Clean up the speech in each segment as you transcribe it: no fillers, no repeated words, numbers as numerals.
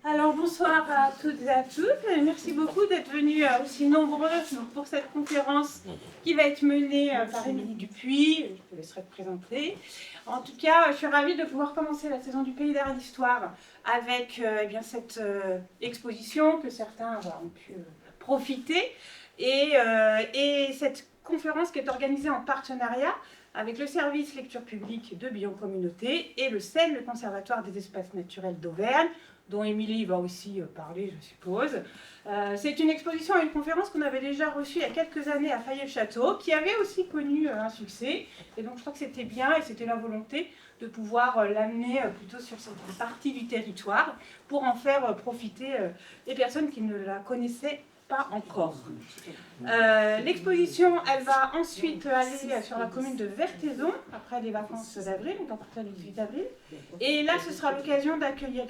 Alors bonsoir à toutes et à tous. Merci beaucoup d'être venus aussi nombreux pour cette conférence qui va être menée par Émilie Dupuis. Je vous laisserai te présenter. En tout cas, je suis ravie de pouvoir commencer la saison du Pays d'Art et d'Histoire avec cette exposition que certains ont pu profiter et cette conférence qui est organisée en partenariat avec le service lecture publique de Billon Communauté et le CEN, le Conservatoire des espaces naturels d'Auvergne, dont Émilie va aussi parler, je suppose. C'est une exposition et une conférence qu'on avait déjà reçue il y a quelques années à Fayet-le-Château, qui avait aussi connu un succès. Et donc je crois que c'était bien et c'était la volonté de pouvoir l'amener plutôt sur cette partie du territoire pour en faire profiter les personnes qui ne la connaissaient pas encore. L'exposition, elle va ensuite aller sur la commune de Vertaison, après les vacances d'avril, donc à partir du 18 avril. Et là, ce sera l'occasion d'accueillir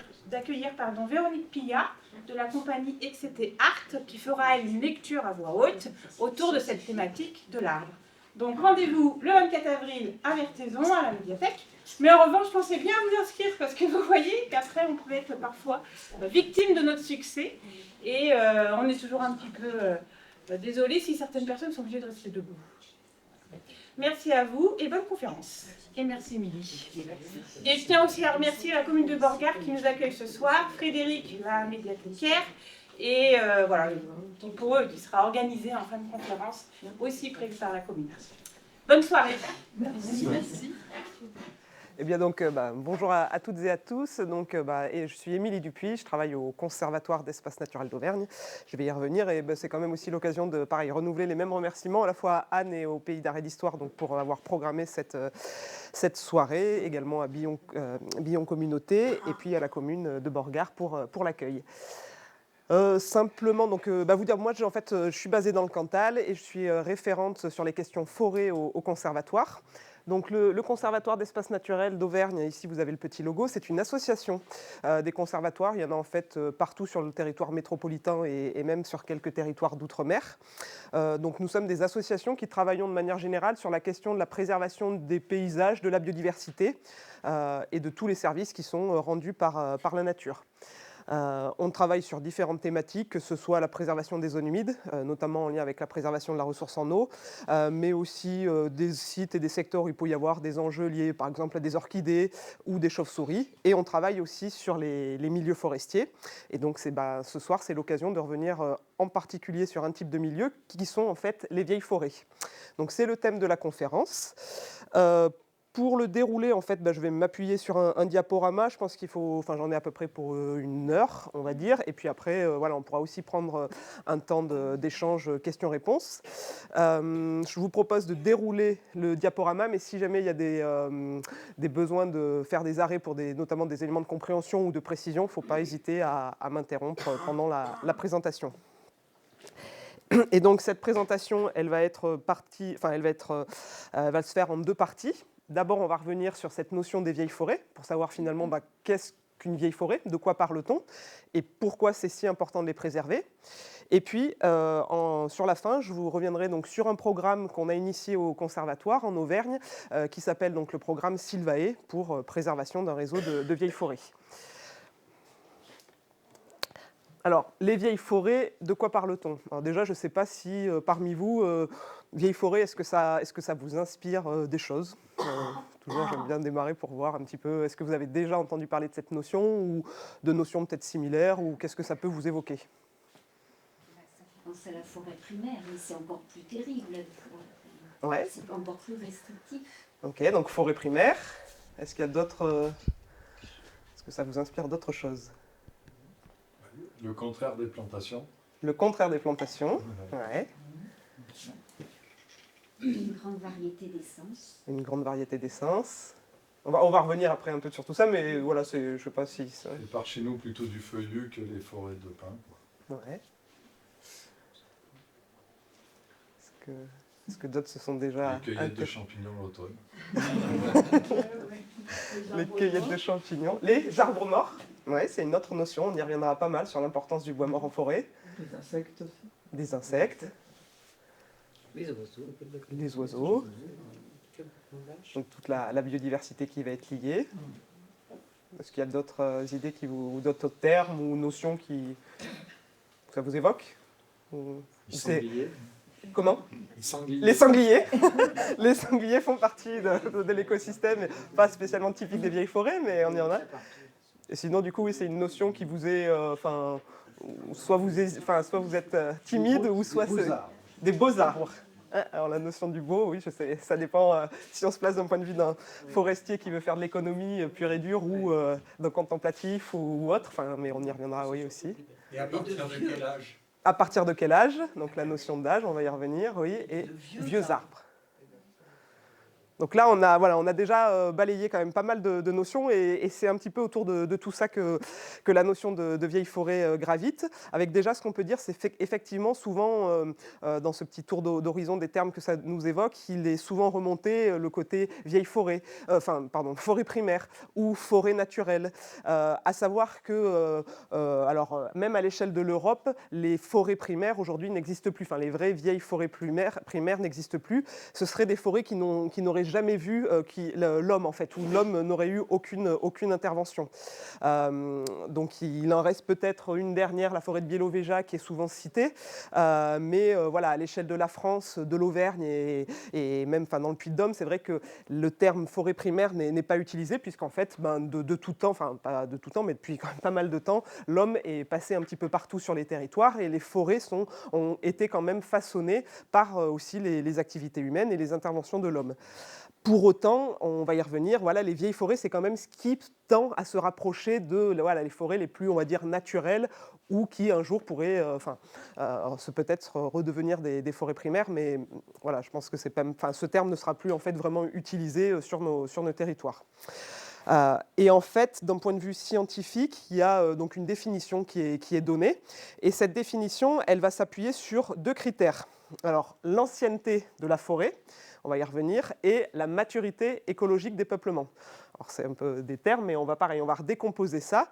Véronique Pillat, de la compagnie XCT Art, qui fera une lecture à voix haute autour de cette thématique de l'arbre. Donc rendez-vous le 24 avril à Vertaison, à la médiathèque. Mais en revanche, pensez bien à vous inscrire, parce que vous voyez qu'après, on peut être parfois victime de notre succès. Et on est toujours un petit peu désolé si certaines personnes sont obligées de rester debout. Merci à vous et bonne conférence. Et merci Émilie. Et je tiens aussi à remercier la commune de Borgard qui nous accueille ce soir, Frédéric, la médiathécaire, et voilà, pour eux qui sera organisé en fin de conférence, aussi prévu par la commune. Bonne soirée. Merci. Eh bien donc, bonjour à toutes et à tous. Donc, je suis Émilie Dupuis, je travaille au Conservatoire d'espaces naturels d'Auvergne. Je vais y revenir et c'est quand même aussi l'occasion de, pareil, renouveler les mêmes remerciements à la fois à Anne et au Pays d'Art et d'Histoire donc, pour avoir programmé cette soirée, également à Billon Communauté et puis à la commune de Borgard pour l'accueil. Simplement, donc, vous dire, moi, je suis basée dans le Cantal et je suis référente sur les questions forêt au conservatoire. Donc, le Conservatoire d'espaces naturels d'Auvergne, ici vous avez le petit logo, c'est une association des conservatoires. Il y en a en fait partout sur le territoire métropolitain et même sur quelques territoires d'outre-mer. Donc, nous sommes des associations qui travaillons de manière générale sur la question de la préservation des paysages, de la biodiversité et de tous les services qui sont rendus par la nature. On travaille sur différentes thématiques, que ce soit la préservation des zones humides, notamment en lien avec la préservation de la ressource en eau, mais aussi des sites et des secteurs où il peut y avoir des enjeux liés par exemple à des orchidées ou des chauves-souris. Et on travaille aussi sur les milieux forestiers. Et donc ce soir, c'est l'occasion de revenir en particulier sur un type de milieu qui sont en fait les vieilles forêts. Donc c'est le thème de la conférence. Pour le dérouler, en fait, je vais m'appuyer sur un diaporama. Je pense qu'il faut, j'en ai à peu près pour 1 heure, on va dire. Et puis après, on pourra aussi prendre un temps d'échange questions-réponses. Je vous propose de dérouler le diaporama, mais si jamais il y a des besoins de faire des arrêts pour notamment des éléments de compréhension ou de précision, il ne faut pas hésiter à m'interrompre pendant la présentation. Et donc cette présentation, elle va se faire en 2 parties. D'abord, on va revenir sur cette notion des vieilles forêts, pour savoir finalement qu'est-ce qu'une vieille forêt, de quoi parle-t-on, et pourquoi c'est si important de les préserver. Et puis, sur la fin, je vous reviendrai donc sur un programme qu'on a initié au Conservatoire en Auvergne, qui s'appelle donc le programme Sylvae, pour préservation d'un réseau de vieilles forêts. Alors, les vieilles forêts, de quoi parle-t-on? Alors déjà, je ne sais pas si parmi vous, vieilles forêts, est-ce que ça vous inspire des choses? Toujours, j'aime bien démarrer pour voir un petit peu, est-ce que vous avez déjà entendu parler de cette notion ou de notions peut-être similaires, ou qu'est-ce que ça peut vous évoquer? Ça fait penser à la forêt primaire, mais c'est encore plus terrible. Ouais. C'est encore plus restrictif. Ok, donc forêt primaire. Est-ce qu'il y a d'autres... Est-ce que ça vous inspire d'autres choses? Le contraire des plantations. Le contraire des plantations, ouais. Une grande variété d'essences. Une grande variété d'essences. On va revenir après un peu sur tout ça, mais voilà, je ne sais pas si... Et par chez nous, plutôt du feuillu que les forêts de pins. Ouais. Est-ce que d'autres se sont déjà... Les cueillettes de champignons l'automne. Les cueillettes de champignons. Les arbres morts. Ouais, c'est une autre notion, on y reviendra pas mal sur l'importance du bois mort en forêt. Les insectes aussi. Des insectes. Les oiseaux. Les oiseaux. Donc toute la biodiversité qui va être liée. Est-ce qu'il y a d'autres idées ou d'autres termes ou notions qui ça vous évoque? Les sangliers. Comment? Les sangliers. Les sangliers. Les sangliers font partie de l'écosystème, pas spécialement typique des vieilles forêts, mais on y en a. Et sinon, du coup, oui, c'est une notion qui vous est, soit vous êtes timide, ou soit c'est des beaux arbres. Alors la notion du beau, oui, je sais, ça dépend si on se place d'un point de vue d'un forestier qui veut faire de l'économie pure et dure ou d'un contemplatif ou autre, mais on y reviendra, oui, aussi. Et à partir de quel âge? À partir de quel âge? Donc la notion d'âge, on va y revenir, oui, et vieux arbres. Donc là, on a déjà balayé quand même pas mal de notions et c'est un petit peu autour de tout ça que la notion de vieille forêt gravite. Avec déjà, ce qu'on peut dire, c'est effectivement souvent, dans ce petit tour d'horizon des termes que ça nous évoque, il est souvent remonté le côté vieille forêt, forêt primaire ou forêt naturelle. À savoir que, même à l'échelle de l'Europe, les forêts primaires aujourd'hui n'existent plus. Enfin, les vraies vieilles forêts primaires n'existent plus. Ce seraient des forêts qui n'auraient jamais vu l'homme, en fait, où l'homme n'aurait eu aucune intervention. Donc il en reste peut-être une dernière, la forêt de Biélovéja, qui est souvent citée, mais à l'échelle de la France, de l'Auvergne et même dans le Puy-de-Dôme, c'est vrai que le terme forêt primaire n'est pas utilisé, puisqu'en fait, de tout temps, enfin pas de tout temps, mais depuis quand même pas mal de temps, l'homme est passé un petit peu partout sur les territoires et les forêts ont été quand même façonnées par aussi les activités humaines et les interventions de l'homme. Pour autant, on va y revenir, les vieilles forêts, c'est quand même ce qui tend à se rapprocher de les forêts les plus, on va dire, naturelles ou qui un jour pourraient peut-être redevenir des forêts primaires, mais je pense que ce terme ne sera plus en fait vraiment utilisé sur nos territoires. Et en fait, d'un point de vue scientifique, il y a donc une définition qui est donnée, et cette définition, elle va s'appuyer sur 2 critères. Alors, l'ancienneté de la forêt, on va y revenir, et la maturité écologique des peuplements. Alors c'est un peu des termes, mais on va redécomposer ça.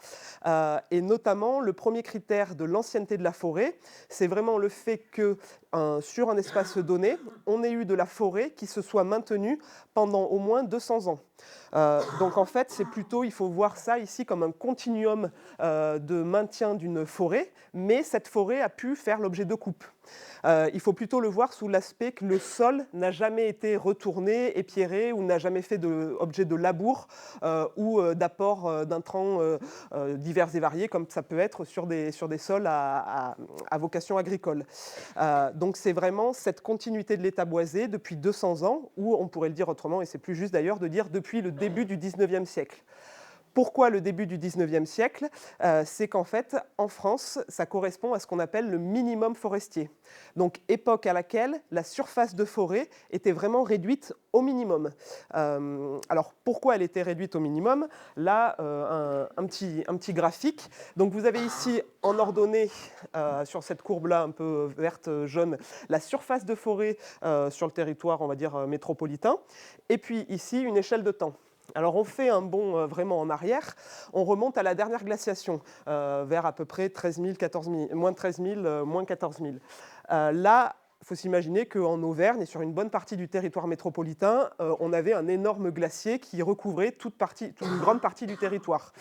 Et notamment, le premier critère de l'ancienneté de la forêt, c'est vraiment le fait que sur un espace donné, on ait eu de la forêt qui se soit maintenue pendant au moins 200 ans. Donc en fait, il faut voir ça ici comme un continuum de maintien d'une forêt, mais cette forêt a pu faire l'objet de coupes. Il faut plutôt le voir sous l'aspect que le sol n'a jamais été retourné, épierré, ou n'a jamais fait objet de labour ou d'apport d'intrants divers et variés, comme ça peut être sur des sols à vocation agricole. Donc c'est vraiment cette continuité de l'état boisé depuis 200 ans, ou on pourrait le dire autrement, et c'est plus juste d'ailleurs de dire depuis le début du 19e siècle. Pourquoi le début du 19e siècle? C'est qu'en fait, en France, ça correspond à ce qu'on appelle le minimum forestier. Donc, époque à laquelle la surface de forêt était vraiment réduite au minimum. Alors, pourquoi elle était réduite au minimum? Là, un petit graphique. Donc, vous avez ici, en ordonnée, sur cette courbe-là, un peu verte-jaune, la surface de forêt sur le territoire, on va dire, métropolitain. Et puis, ici, une échelle de temps. Alors on fait un bond vraiment en arrière, on remonte à la dernière glaciation, vers à peu près 13 000, 14 000, moins 13 000, moins 14 000. Là, il faut s'imaginer qu'en Auvergne et sur une bonne partie du territoire métropolitain, on avait un énorme glacier qui recouvrait une grande partie du territoire.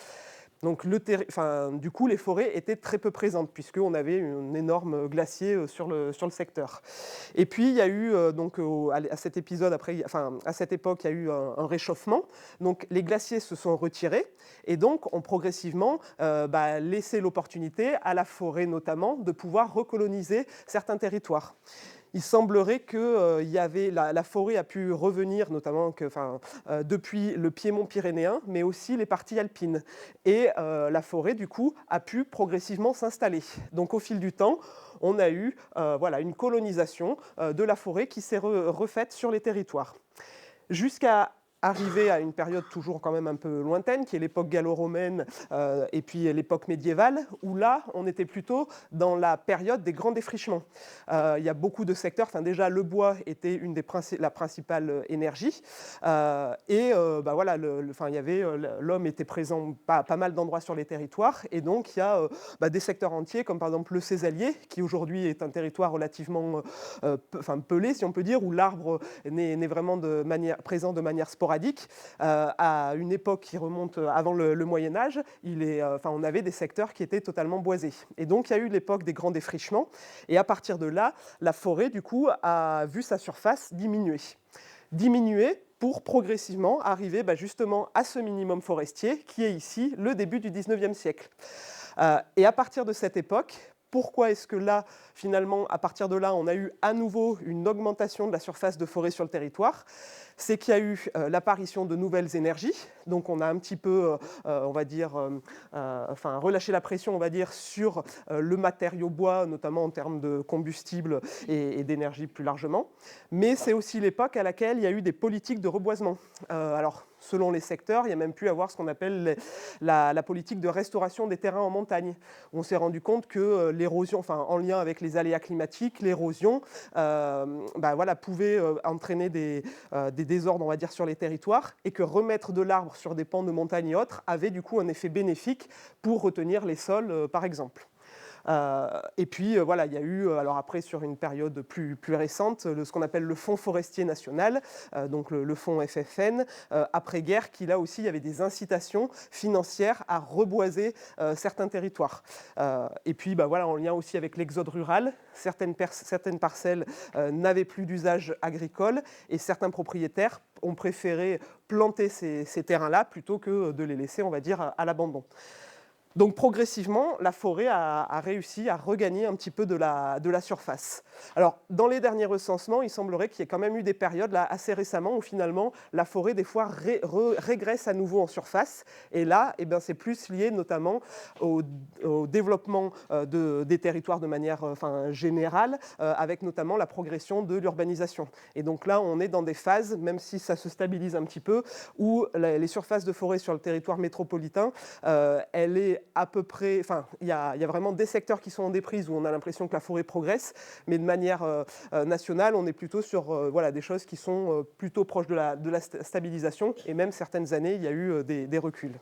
Donc du coup, les forêts étaient très peu présentes puisqu'on avait un énorme glacier sur le secteur. Et puis, il y a eu, à cette époque, il y a eu un réchauffement. Donc, les glaciers se sont retirés et donc ont progressivement laissé l'opportunité à la forêt notamment de pouvoir recoloniser certains territoires. Il semblerait que la forêt a pu revenir, notamment depuis le piémont pyrénéen, mais aussi les parties alpines. Et la forêt, du coup, a pu progressivement s'installer. Donc, au fil du temps, on a eu une colonisation de la forêt qui s'est refaite sur les territoires. Jusqu'à arriver à une période toujours quand même un peu lointaine, qui est l'époque gallo-romaine et puis l'époque médiévale, où là, on était plutôt dans la période des grands défrichements. Il y a beaucoup de secteurs, déjà le bois était la principale énergie, l'homme était présent pas mal d'endroits sur les territoires, et donc il y a des secteurs entiers, comme par exemple le Cézallier, qui aujourd'hui est un territoire relativement pelé, si on peut dire, où l'arbre n'est vraiment présent de manière sporadique, sporadique. À une époque qui remonte avant le Moyen-Âge, on avait des secteurs qui étaient totalement boisés. Et donc, il y a eu l'époque des grands défrichements. Et à partir de là, la forêt, du coup, a vu sa surface diminuer pour progressivement arriver justement à ce minimum forestier qui est ici le début du 19e siècle. Et à partir de cette époque, pourquoi est-ce que là, finalement, à partir de là, on a eu à nouveau une augmentation de la surface de forêt sur le territoire? C'est qu'il y a eu l'apparition de nouvelles énergies. Donc on a un petit peu, on va dire, relâché la pression, on va dire, sur le matériau bois, notamment en termes de combustible et d'énergie plus largement. Mais c'est aussi l'époque à laquelle il y a eu des politiques de reboisement. Alors, selon les secteurs, il y a même pu avoir ce qu'on appelle la politique de restauration des terrains en montagne. On s'est rendu compte que l'érosion, en lien avec les aléas climatiques, l'érosion pouvait entraîner des désordres, on va dire, sur les territoires, et que remettre de l'arbre sur des pans de montagne et autres avait du coup un effet bénéfique pour retenir les sols, par exemple. Et puis il y a eu, alors après sur une période plus récente, ce qu'on appelle le Fonds forestier national, donc le fonds FFN, après-guerre, qui là aussi il y avait des incitations financières à reboiser certains territoires. Et puis en lien aussi avec l'exode rural, certaines parcelles n'avaient plus d'usage agricole et certains propriétaires ont préféré planter ces terrains-là plutôt que de les laisser, on va dire, à l'abandon. Donc progressivement, la forêt a réussi à regagner un petit peu de la surface. Alors, dans les derniers recensements, il semblerait qu'il y ait quand même eu des périodes, là, assez récemment, où finalement, la forêt, des fois, régresse à nouveau en surface. Et là, c'est plus lié notamment au développement des territoires de manière générale, avec notamment la progression de l'urbanisation. Et donc là, on est dans des phases, même si ça se stabilise un petit peu, où les surfaces de forêt sur le territoire métropolitain, elle est à peu près, il y a vraiment des secteurs qui sont en déprise où on a l'impression que la forêt progresse, mais de manière nationale, on est plutôt sur des choses qui sont plutôt proches de la stabilisation, et même certaines années, il y a eu des reculs.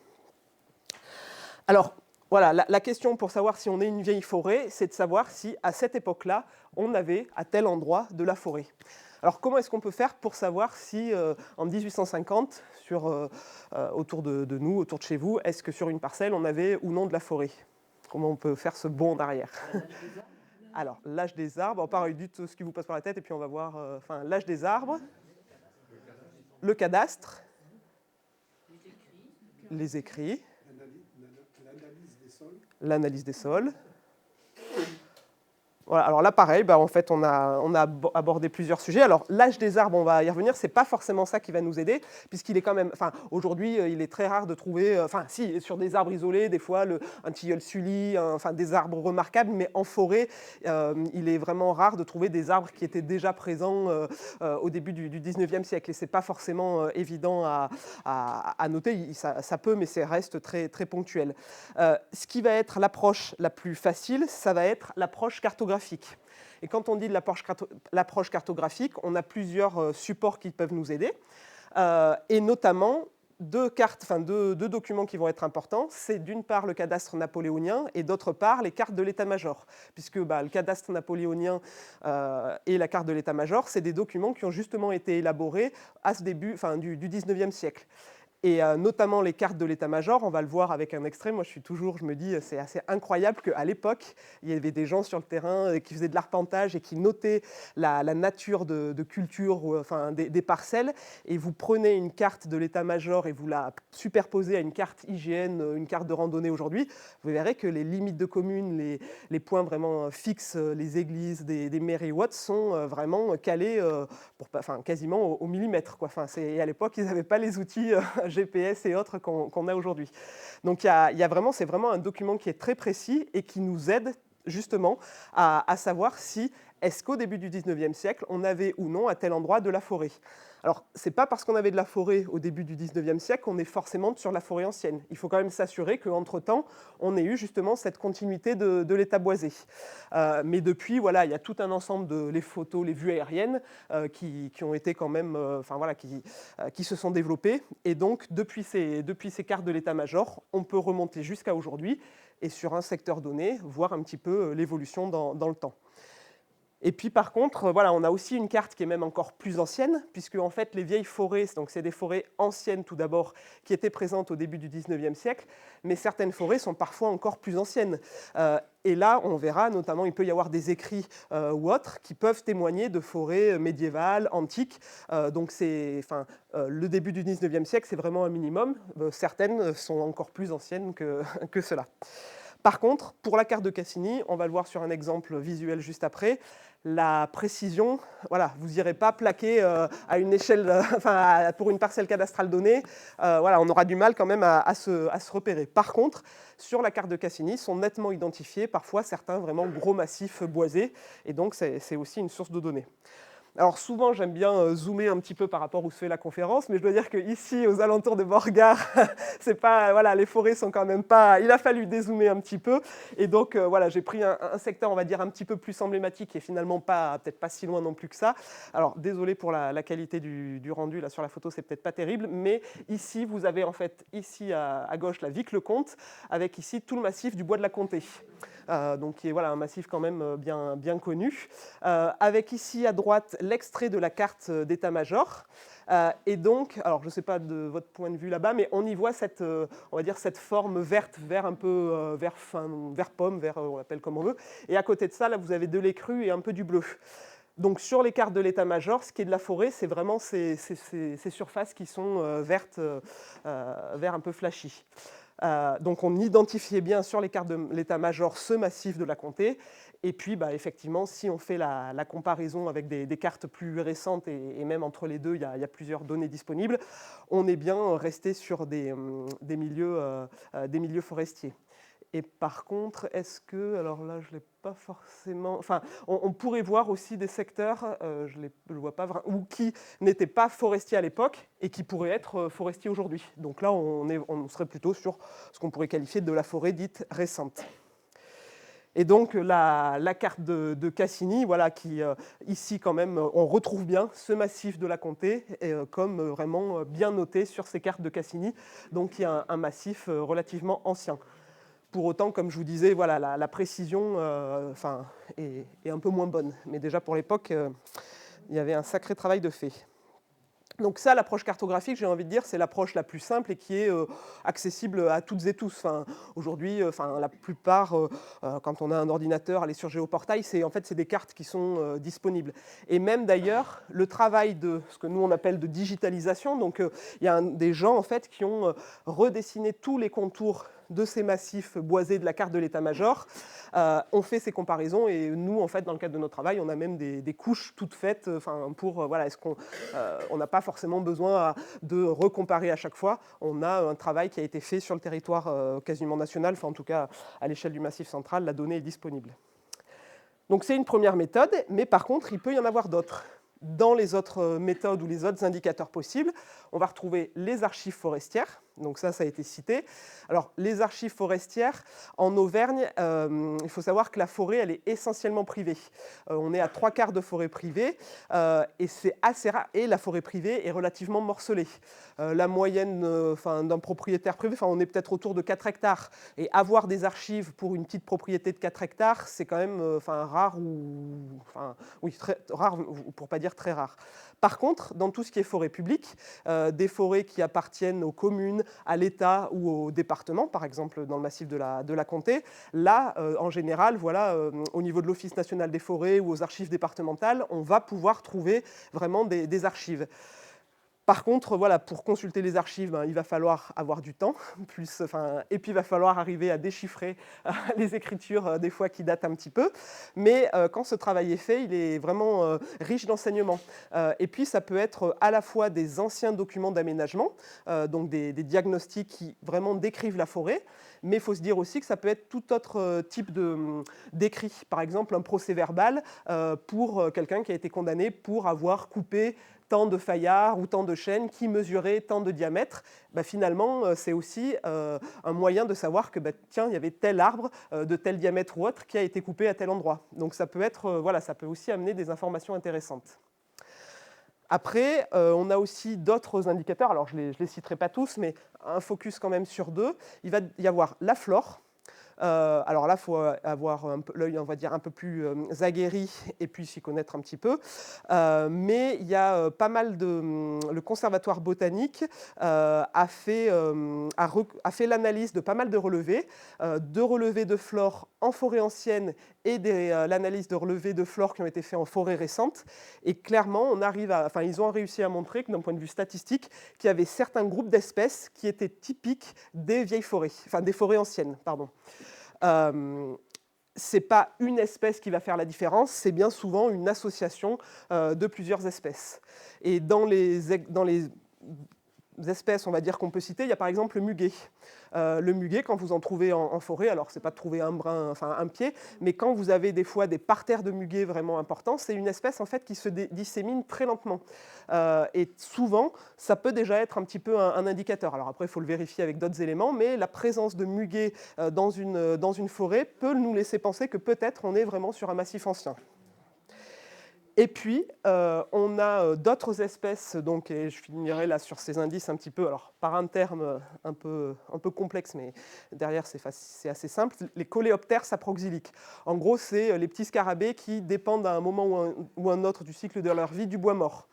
Alors, voilà, la question pour savoir si on est une vieille forêt, c'est de savoir si, à cette époque-là, on avait à tel endroit de la forêt. Alors, comment est-ce qu'on peut faire pour savoir si, en 1850, autour de nous, autour de chez vous, est-ce que sur une parcelle, on avait ou non de la forêt? Comment on peut faire ce bond en arrière? Alors, l'âge des arbres, pareil, dites ce qui vous passe par la tête, et puis on va voir l'âge des arbres, le cadastre, les écrits, l'analyse des sols. Voilà, alors là, pareil, en fait, on a abordé plusieurs sujets. Alors, l'âge des arbres, on va y revenir, c'est pas forcément ça qui va nous aider, puisqu'il est quand même, aujourd'hui, il est très rare de trouver, si, sur des arbres isolés, des fois, un tilleul sully, des arbres remarquables, mais en forêt, il est vraiment rare de trouver des arbres qui étaient déjà présents au début du 19e siècle, et c'est pas forcément évident à noter, ça peut, mais ça reste très, très ponctuel. Ce qui va être l'approche la plus facile, ça va être l'approche cartographique. Et quand on dit de l'approche cartographique, on a plusieurs supports qui peuvent nous aider, et notamment deux documents qui vont être importants. C'est d'une part le cadastre napoléonien et d'autre part les cartes de l'état-major, puisque le cadastre napoléonien et la carte de l'état-major, c'est des documents qui ont justement été élaborés à ce début du 19e siècle. Et notamment les cartes de l'état-major, on va le voir avec un extrait. Moi, je me dis, c'est assez incroyable qu'à l'époque, il y avait des gens sur le terrain qui faisaient de l'arpentage et qui notaient la nature de culture, des parcelles. Et vous prenez une carte de l'état-major et vous la superposez à une carte IGN, une carte de randonnée aujourd'hui, vous verrez que les limites de communes, les points vraiment fixes, les églises, des mairies ou autres, sont vraiment calés quasiment au millimètre, quoi. Et à l'époque, ils n'avaient pas les outils GPS et autres qu'on a aujourd'hui. Donc c'est vraiment un document qui est très précis et qui nous aide justement à savoir si est-ce qu'au début du 19e siècle, on avait ou non à tel endroit de la forêt. Alors, ce n'est pas parce qu'on avait de la forêt au début du 19e siècle qu'on est forcément sur la forêt ancienne. Il faut quand même s'assurer qu'entre-temps, on ait eu justement cette continuité de l'état boisé. Mais depuis, il y a tout un ensemble les photos, les vues aériennes qui ont été quand même, qui se sont développées. Et donc, depuis ces cartes de l'état-major, on peut remonter jusqu'à aujourd'hui et sur un secteur donné, voir un petit peu l'évolution dans le temps. Et puis par contre, voilà, on a aussi une carte qui est même encore plus ancienne, puisque en fait les vieilles forêts, donc c'est des forêts anciennes tout d'abord, qui étaient présentes au début du 19e siècle, mais certaines forêts sont parfois encore plus anciennes. Et là, on verra, notamment, il peut y avoir des écrits ou autres qui peuvent témoigner de forêts médiévales, antiques. Donc le début du 19e siècle, c'est vraiment un minimum. Certaines sont encore plus anciennes que cela. Par contre, pour la carte de Cassini, on va le voir sur un exemple visuel juste après, la précision, voilà, vous n'irez pas plaquer à une échelle, pour une parcelle cadastrale donnée, voilà, on aura du mal quand même à se repérer. Par contre, sur la carte de Cassini, sont nettement identifiés parfois certains vraiment gros massifs boisés, et donc c'est aussi une source de données. Alors souvent, j'aime bien zoomer un petit peu par rapport où se fait la conférence, mais je dois dire qu'ici, aux alentours de Borgard, c'est pas, voilà, les forêts sont quand même pas... Il a fallu dézoomer un petit peu, et donc voilà, j'ai pris un secteur, on va dire, un petit peu plus emblématique, et finalement peut-être pas si loin non plus que ça. Alors désolé pour la qualité du rendu, là sur la photo, c'est peut-être pas terrible, mais ici, vous avez en fait, ici à gauche, la Vic-le-Comte, avec ici tout le massif du Bois de la Comté. Donc qui est voilà, un massif quand même bien connu. Avec ici à droite l'extrait de la carte d'état-major. Et donc, alors je ne sais pas de votre point de vue là-bas, mais on y voit on va dire cette forme verte, vert un peu vert pomme, vert on l'appelle comme on veut. Et à côté de ça, là, vous avez de l'écru et un peu du bleu. Donc sur les cartes de l'état-major, ce qui est de la forêt, c'est vraiment ces surfaces qui sont vertes, vert un peu flashy. Donc on identifiait bien sur les cartes de l'état-major ce massif de la comté. Et puis effectivement, si on fait la comparaison avec des cartes plus récentes, et même entre les deux, il y a plusieurs données disponibles, on est bien resté sur des milieux forestiers. Et par contre, est-ce que, alors là, je ne l'ai pas forcément... Enfin, on pourrait voir aussi des secteurs, je ne le vois pas vraiment, ou qui n'étaient pas forestiers à l'époque et qui pourraient être forestiers aujourd'hui. Donc là, on serait plutôt sur ce qu'on pourrait qualifier de la forêt dite récente. Et donc la carte de Cassini, voilà, qui ici quand même, on retrouve bien ce massif de la comté comme vraiment bien noté sur ces cartes de Cassini, donc il y a un massif relativement ancien. Pour autant, comme je vous disais, voilà, la précision est un peu moins bonne. Mais déjà, pour l'époque, il y avait un sacré travail de fait. Donc ça, l'approche cartographique, j'ai envie de dire, c'est l'approche la plus simple et qui est accessible à toutes et tous. Aujourd'hui, la plupart, quand on a un ordinateur, aller sur Géoportail, c'est des cartes qui sont disponibles. Et même d'ailleurs, le travail de ce que nous on appelle de digitalisation, donc il y a des gens en fait qui ont redessiné tous les contours de ces massifs boisés de la carte de l'état-major. On fait ces comparaisons et nous, en fait, dans le cadre de notre travail, on a même des couches toutes faites pour, voilà, on n'a pas forcément besoin de recomparer à chaque fois. On a un travail qui a été fait sur le territoire quasiment national, en tout cas à l'échelle du Massif central, la donnée est disponible. Donc c'est une première méthode, mais par contre, il peut y en avoir d'autres. Dans les autres méthodes ou les autres indicateurs possibles, on va retrouver les archives forestières. Donc ça a été cité. Alors, les archives forestières, en Auvergne, il faut savoir que la forêt, elle est essentiellement privée. On est à 3/4 de forêt privée, et c'est assez rare. Et la forêt privée est relativement morcelée. La moyenne d'un propriétaire privé, on est peut-être autour de 4 hectares. Et avoir des archives pour une petite propriété de 4 hectares, c'est quand même rare, très rare, pour ne pas dire très rare. Par contre, dans tout ce qui est forêt publique, des forêts qui appartiennent aux communes, à l'État ou au département, par exemple dans le massif de la Comté, là, en général, voilà, au niveau de l'Office national des forêts ou aux archives départementales, on va pouvoir trouver vraiment des archives. Par contre, voilà, pour consulter les archives, il va falloir avoir du temps, et puis il va falloir arriver à déchiffrer les écritures, des fois qui datent un petit peu. Mais quand ce travail est fait, il est vraiment riche d'enseignements. Et puis ça peut être à la fois des anciens documents d'aménagement, donc des diagnostics qui vraiment décrivent la forêt, mais il faut se dire aussi que ça peut être tout autre type d'écrit. Par exemple, un procès-verbal pour quelqu'un qui a été condamné pour avoir coupé tant de fayards ou tant de chênes qui mesuraient tant de diamètre. Finalement, c'est aussi un moyen de savoir que, tiens, il y avait tel arbre de tel diamètre ou autre qui a été coupé à tel endroit. Donc ça peut ça peut aussi amener des informations intéressantes. Après, on a aussi d'autres indicateurs. Alors, je ne les citerai pas tous, mais un focus quand même sur deux. Il va y avoir la flore. Alors là, il faut avoir l'œil, on va dire, un peu plus aguerri et puis s'y connaître un petit peu. Mais il y a pas mal de... Le Conservatoire botanique a fait l'analyse de pas mal de relevés de flore en forêt ancienne et l'analyse de relevés de flore qui ont été faits en forêt récente. Et clairement, ils ont réussi à montrer que d'un point de vue statistique, qu'il y avait certains groupes d'espèces qui étaient typiques des vieilles forêts, enfin des forêts anciennes, pardon. C'est pas une espèce qui va faire la différence, c'est bien souvent une association de plusieurs espèces. Et dans les espèces, on va dire, qu'on peut citer, il y a par exemple le muguet. Le muguet, quand vous en trouvez en forêt, alors c'est pas de trouver un pied, mais quand vous avez des fois des parterres de muguet vraiment importants, c'est une espèce en fait qui se dissémine très lentement. Et souvent, ça peut déjà être un petit peu un indicateur. Alors après, il faut le vérifier avec d'autres éléments, mais la présence de muguet dans une forêt peut nous laisser penser que peut-être on est vraiment sur un massif ancien. Et puis, on a d'autres espèces, donc, et je finirai là sur ces indices un petit peu, alors par un terme un peu complexe, mais derrière c'est assez simple, les coléoptères saproxyliques. En gros, c'est les petits scarabées qui dépendent à un moment ou un autre du cycle de leur vie du bois mort.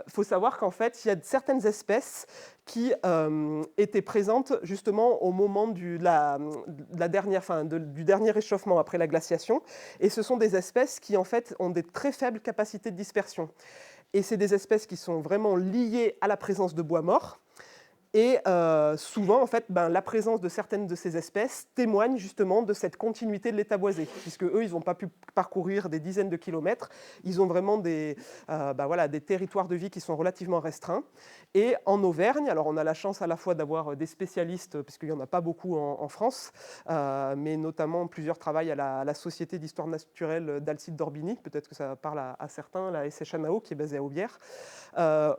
Faut savoir qu'en fait, il y a certaines espèces qui étaient présentes justement au moment du dernier réchauffement après la glaciation. Et ce sont des espèces qui en fait ont des très faibles capacités de dispersion. Et c'est des espèces qui sont vraiment liées à la présence de bois mort. Et souvent, en fait, la présence de certaines de ces espèces témoigne justement de cette continuité de l'état boisé, puisque eux, ils n'ont pas pu parcourir des dizaines de kilomètres. Ils ont vraiment des territoires de vie qui sont relativement restreints. Et en Auvergne, alors on a la chance à la fois d'avoir des spécialistes, puisqu'il n'y en a pas beaucoup en France, mais notamment plusieurs travaillent à la Société d'histoire naturelle d'Alcide d'Orbigny, peut-être que ça parle à certains, la SHNAO, qui est basée à Aubière.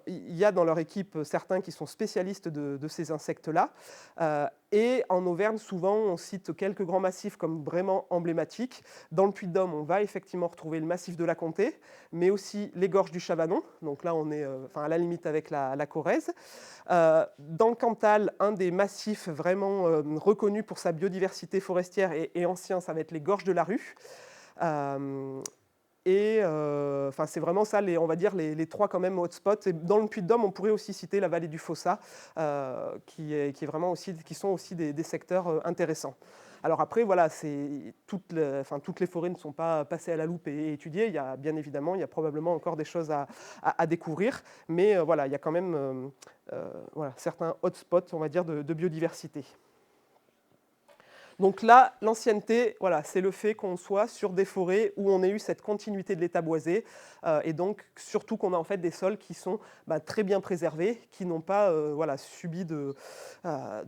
Il y a dans leur équipe certains qui sont spécialistes de ces insectes-là. Et en Auvergne, souvent, on cite quelques grands massifs comme vraiment emblématiques. Dans le Puy-de-Dôme, on va effectivement retrouver le massif de la Comté, mais aussi les gorges du Chavanon. Donc là, on est à la limite avec la Corrèze. Dans le Cantal, un des massifs vraiment reconnus pour sa biodiversité forestière et ancien, ça va être les gorges de la Rue. C'est vraiment ça, on va dire les trois quand même hotspots. Et dans le Puy-de-Dôme, on pourrait aussi citer la vallée du Fossat, qui sont aussi des secteurs intéressants. Alors après, voilà, toutes les forêts ne sont pas passées à la loupe et étudiées. Il y a probablement encore des choses à découvrir, mais voilà, il y a quand même certains hotspots, on va dire, de biodiversité. Donc là, l'ancienneté, voilà, c'est le fait qu'on soit sur des forêts où on ait eu cette continuité de l'état boisé, et donc surtout qu'on a en fait des sols qui sont très bien préservés, qui n'ont pas subi de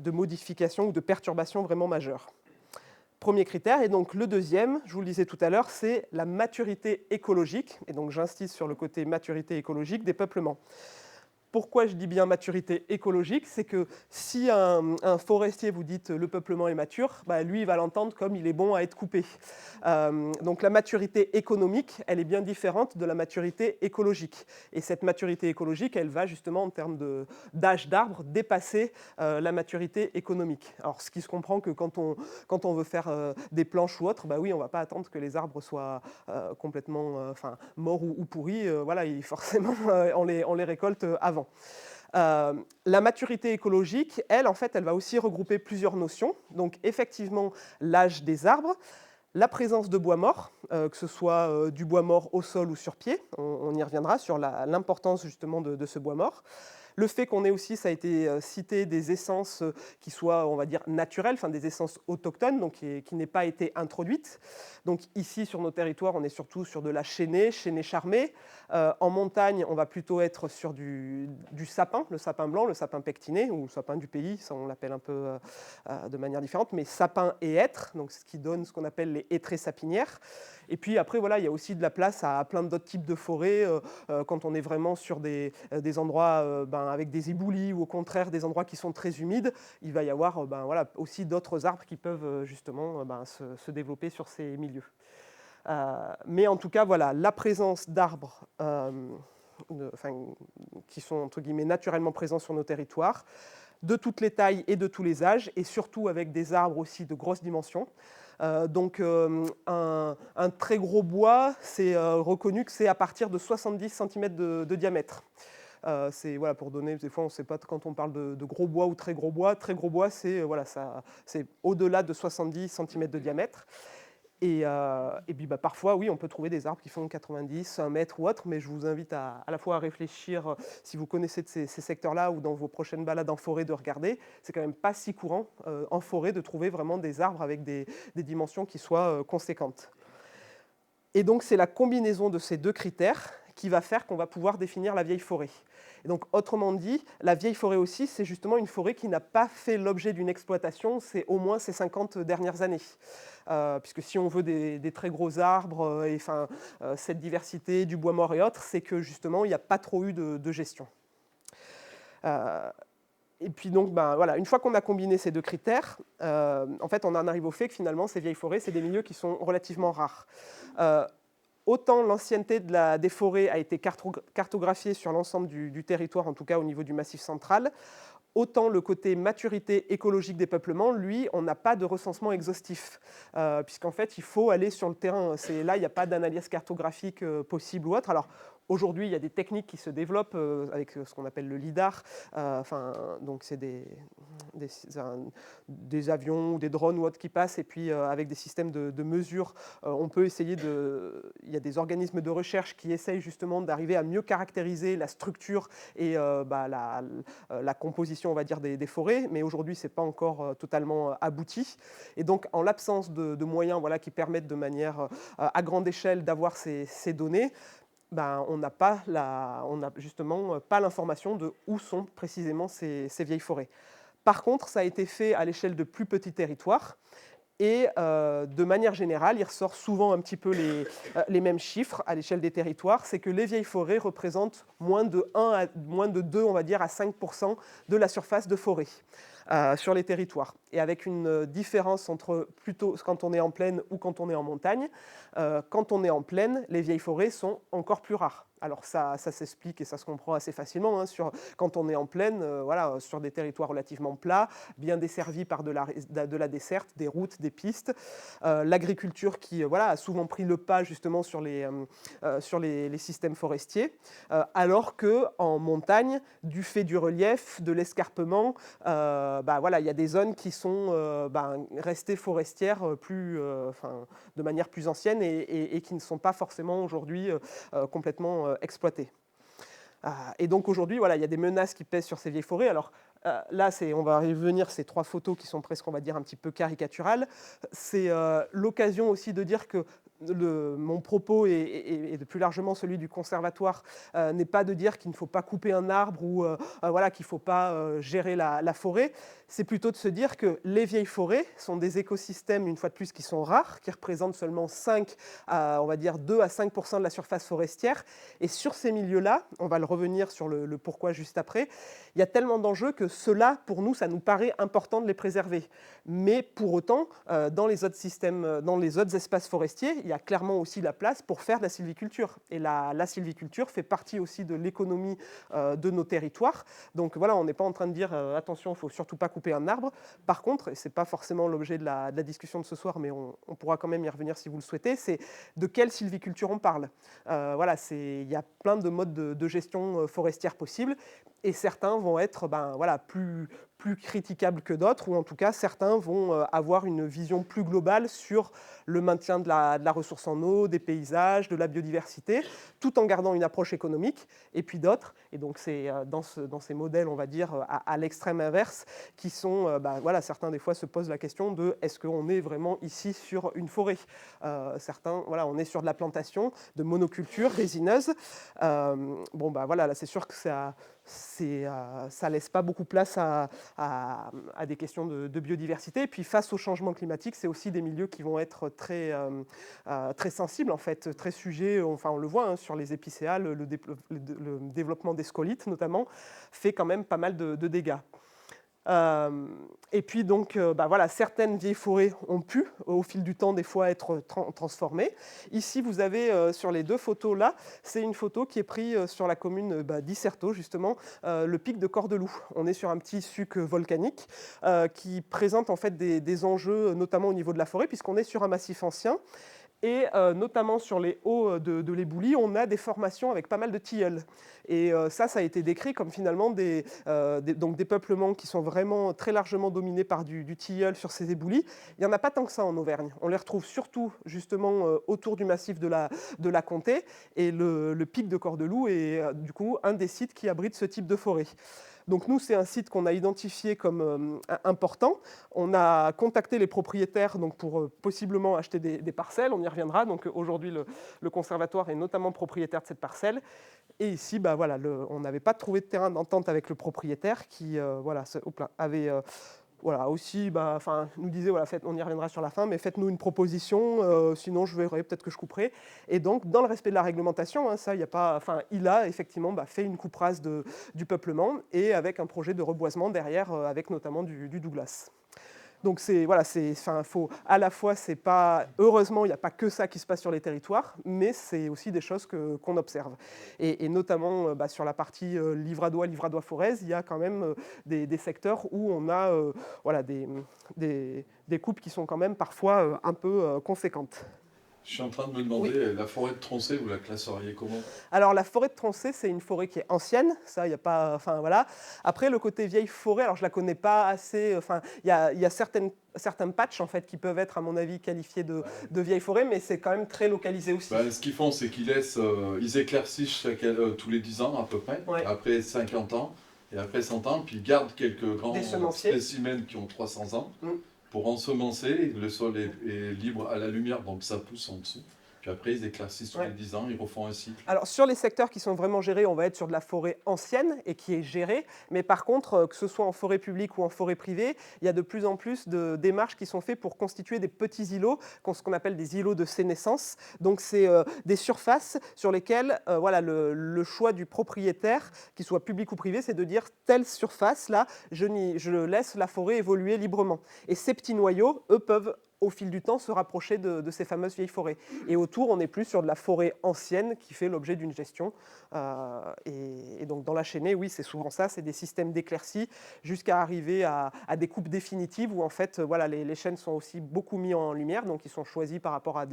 modifications ou de perturbations vraiment majeures. Premier critère, et donc le deuxième, je vous le disais tout à l'heure, c'est la maturité écologique, et donc j'insiste sur le côté maturité écologique des peuplements. Pourquoi je dis bien maturité écologique? C'est que si un forestier vous dit le peuplement est mature, lui il va l'entendre comme il est bon à être coupé. Donc la maturité économique, elle est bien différente de la maturité écologique. Et cette maturité écologique, elle va justement en termes d'âge d'arbre dépasser la maturité économique. Alors ce qui se comprend que quand on veut faire des planches ou autre, oui, on ne va pas attendre que les arbres soient complètement morts ou pourris. Forcément, on les récolte avant. La maturité écologique, elle va aussi regrouper plusieurs notions. Donc effectivement, l'âge des arbres, la présence de bois mort, que ce soit du bois mort au sol ou sur pied, on y reviendra sur l'importance justement de ce bois mort. Le fait qu'on ait aussi, ça a été cité, des essences qui soient, on va dire, naturelles, des essences autochtones, donc qui n'aient pas été introduites. Donc ici, sur nos territoires, on est surtout sur de la chênaie charmée. En montagne, on va plutôt être sur du sapin, le sapin blanc, le sapin pectiné, ou sapin du pays, ça on l'appelle un peu de manière différente, mais sapin et hêtre, donc ce qui donne ce qu'on appelle les hêtraies sapinières. Et puis après, il y a aussi de la place à plein d'autres types de forêts, quand on est vraiment sur des endroits avec des éboulis, ou au contraire des endroits qui sont très humides, il va y avoir aussi d'autres arbres qui peuvent justement se développer sur ces milieux. Mais en tout cas, la présence d'arbres qui sont entre guillemets naturellement présents sur nos territoires, de toutes les tailles et de tous les âges, et surtout avec des arbres aussi de grosses dimensions. Donc un très gros bois, c'est reconnu que c'est à partir de 70 cm de diamètre. C'est voilà, pour donner, des fois on ne sait pas quand on parle de gros bois ou très gros bois. Très gros bois, c'est voilà, c'est au-delà de 70 cm de diamètre. Et puis parfois, oui, on peut trouver des arbres qui font 90, 1 mètre ou autre, mais je vous invite à la fois à réfléchir, si vous connaissez de ces secteurs-là ou dans vos prochaines balades en forêt, de regarder. C'est quand même pas si courant en forêt de trouver vraiment des arbres avec des dimensions qui soient conséquentes. Et donc, c'est la combinaison de ces deux critères qui va faire qu'on va pouvoir définir la vieille forêt. Et donc, autrement dit, la vieille forêt aussi, c'est justement une forêt qui n'a pas fait l'objet d'une exploitation, c'est au moins ces 50 dernières années. Puisque si on veut des très gros arbres, cette diversité du bois mort et autres, c'est que justement, il n'y a pas trop eu de gestion. Et puis donc, voilà, une fois qu'on a combiné ces deux critères, en fait, on en arrive au fait que finalement, ces vieilles forêts, c'est des milieux qui sont relativement rares. Autant l'ancienneté des forêts a été cartographiée sur l'ensemble du territoire, en tout cas au niveau du Massif central, autant le côté maturité écologique des peuplements, lui, on n'a pas de recensement exhaustif, puisqu'en fait, il faut aller sur le terrain. Là, il n'y a pas d'analyse cartographique possible ou autre. Alors, aujourd'hui, il y a des techniques qui se développent avec ce qu'on appelle le LIDAR. Donc, c'est des avions ou des drones ou autres qui passent, et puis avec des systèmes de mesure, on peut essayer il y a des organismes de recherche qui essayent justement d'arriver à mieux caractériser la structure et la composition, on va dire, des forêts, mais aujourd'hui, ce n'est pas encore totalement abouti. Et donc, en l'absence de moyens qui permettent de manière à grande échelle d'avoir ces données, on n'a justement pas l'information de où sont précisément ces vieilles forêts. Par contre, ça a été fait à l'échelle de plus petits territoires. Et de manière générale, il ressort souvent un petit peu les mêmes chiffres à l'échelle des territoires, c'est que les vieilles forêts représentent moins de 2, on va dire, à 5% de la surface de forêt sur les territoires. Et avec une différence entre plutôt quand on est en plaine ou quand on est en montagne. Quand on est en plaine, les vieilles forêts sont encore plus rares. Alors ça s'explique et ça se comprend assez facilement. Quand on est en plaine, sur des territoires relativement plats, bien desservis par de la desserte, des routes, des pistes, l'agriculture qui a souvent pris le pas justement sur les systèmes forestiers, alors qu'en montagne, du fait du relief, de l'escarpement, il y a des zones qui sont restées forestières de manière plus ancienne et qui ne sont pas forcément aujourd'hui complètement exploitées. Et donc aujourd'hui, il y a des menaces qui pèsent sur ces vieilles forêts. Alors là, on va revenir, ces 3 photos qui sont presque, on va dire, un petit peu caricaturales. C'est l'occasion aussi de dire que mon propos et plus largement celui du conservatoire n'est pas de dire qu'il ne faut pas couper un arbre ou qu'il ne faut pas gérer la forêt. C'est plutôt de se dire que les vieilles forêts sont des écosystèmes, une fois de plus, qui sont rares, qui représentent seulement 2 à 5% de la surface forestière. Et sur ces milieux-là, on va revenir sur le pourquoi juste après, il y a tellement d'enjeux que cela, pour nous, ça nous paraît important de les préserver. Mais pour autant, dans les autres systèmes, dans les autres espaces forestiers, il y a clairement aussi la place pour faire de la sylviculture. Et la sylviculture fait partie aussi de l'économie de nos territoires. Donc voilà, on n'est pas en train de dire attention, il ne faut surtout pas couper un arbre. Par contre, et ce n'est pas forcément l'objet de la discussion de ce soir, mais on pourra quand même y revenir si vous le souhaitez, c'est de quelle sylviculture on parle. Il y a plein de modes de gestion forestière possibles, et certains vont être plus critiquables que d'autres, ou en tout cas certains vont avoir une vision plus globale sur le maintien de la ressource en eau, des paysages, de la biodiversité, tout en gardant une approche économique, et puis d'autres, et donc c'est dans ces modèles, on va dire, à l'extrême inverse, qui sont, certains des fois se posent la question de est-ce qu'on est vraiment ici sur une forêt. Certains, on est sur de la plantation, de monoculture résineuse. Là c'est sûr que ça laisse pas beaucoup place à des questions de biodiversité. Et puis face au changement climatique, c'est aussi des milieux qui vont être très sensibles, en fait, très sujets, on le voit sur les épicéas, le développement des scolites notamment, fait quand même pas mal de dégâts. Et puis donc, voilà, certaines vieilles forêts ont pu, au fil du temps, des fois être transformées. Ici, vous avez sur les 2 photos là, c'est une photo qui est prise sur la commune d'Issertot, justement, le pic de Cordeloup. On est sur un petit suc volcanique qui présente en fait des enjeux, notamment au niveau de la forêt, puisqu'on est sur un massif ancien. Et notamment sur les hauts de l'éboulis, on a des formations avec pas mal de tilleuls. Et ça a été décrit comme finalement des peuplements qui sont vraiment très largement dominés par du tilleul sur ces éboulis. Il n'y en a pas tant que ça en Auvergne. On les retrouve surtout justement autour du massif de la Comté. Et le pic de Cordeloup est du coup un des sites qui abrite ce type de forêt. Donc nous, c'est un site qu'on a identifié comme important. On a contacté les propriétaires donc, pour possiblement acheter des parcelles. On y reviendra. Donc aujourd'hui, le conservatoire est notamment propriétaire de cette parcelle. Et ici, voilà, on n'avait pas trouvé de terrain d'entente avec le propriétaire qui avait... voilà, aussi, nous disait, voilà, on y reviendra sur la fin, mais faites-nous une proposition, sinon je verrai, peut-être que je couperai. Et donc, dans le respect de la réglementation, il a effectivement fait une coupe rase du peuplement et avec un projet de reboisement derrière, avec notamment du Douglas. Donc faut à la fois, c'est pas heureusement, il n'y a pas que ça qui se passe sur les territoires, mais c'est aussi des choses qu'on observe. Et notamment sur la partie livradois-forez, il y a quand même des secteurs où on a des coupes qui sont quand même parfois un peu conséquentes. Je suis en train de me demander, la forêt de Troncé, vous la classeriez comment? Alors la forêt de Troncé, c'est une forêt qui est ancienne, ça, il n'y a pas... voilà. Après, le côté vieille forêt, alors je ne la connais pas assez... il y a certains patchs, en fait, qui peuvent être, à mon avis, qualifiés de vieille forêt, mais c'est quand même très localisé aussi. Ce qu'ils font, c'est qu'ils ils éclaircissent tous les 10 ans, à peu près, après 50 ans, et après 100 ans, puis ils gardent quelques grands spécimens qui ont 300 ans. Pour ensemencer, le sol est libre à la lumière, donc ça pousse en dessous. Puis après, ils éclaircissent tous les 10 ans, ils refont un cycle. Alors, sur les secteurs qui sont vraiment gérés, on va être sur de la forêt ancienne et qui est gérée. Mais par contre, que ce soit en forêt publique ou en forêt privée, il y a de plus en plus de démarches qui sont faites pour constituer des petits îlots, ce qu'on appelle des îlots de sénescence. Donc, c'est des surfaces sur lesquelles le choix du propriétaire, qu'il soit public ou privé, c'est de dire telle surface-là, je laisse la forêt évoluer librement. Et ces petits noyaux, eux, peuvent au fil du temps, se rapprocher de ces fameuses vieilles forêts. Et autour, on est plus sur de la forêt ancienne qui fait l'objet d'une gestion. Et donc, dans la Chênaie, oui, c'est souvent ça, c'est des systèmes d'éclaircie jusqu'à arriver à des coupes définitives où, en fait, les chênes sont aussi beaucoup mis en lumière, donc ils sont choisis par rapport à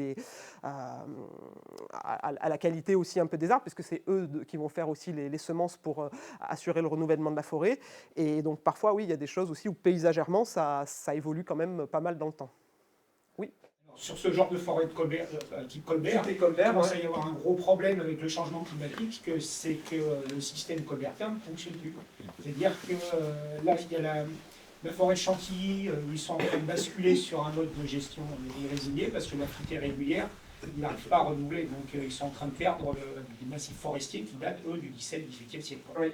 la qualité aussi un peu des arbres, puisque c'est eux qui vont faire aussi les semences pour assurer le renouvellement de la forêt. Et donc, parfois, oui, il y a des choses aussi où, paysagèrement, ça évolue quand même pas mal dans le temps. Oui. Sur ce genre de forêt de Colbert, type Colbert, il commence à y avoir un gros problème avec le changement climatique, c'est que le système colbertien ne fonctionne plus. C'est-à-dire que là, il y a la forêt de Chantilly, ils sont en train de basculer sur un mode de gestion irrégulier parce que la fuite est régulière, ils n'arrivent pas à renouveler. Donc ils sont en train de perdre des massifs forestiers qui datent, eux, du XVIIe siècle. Oui.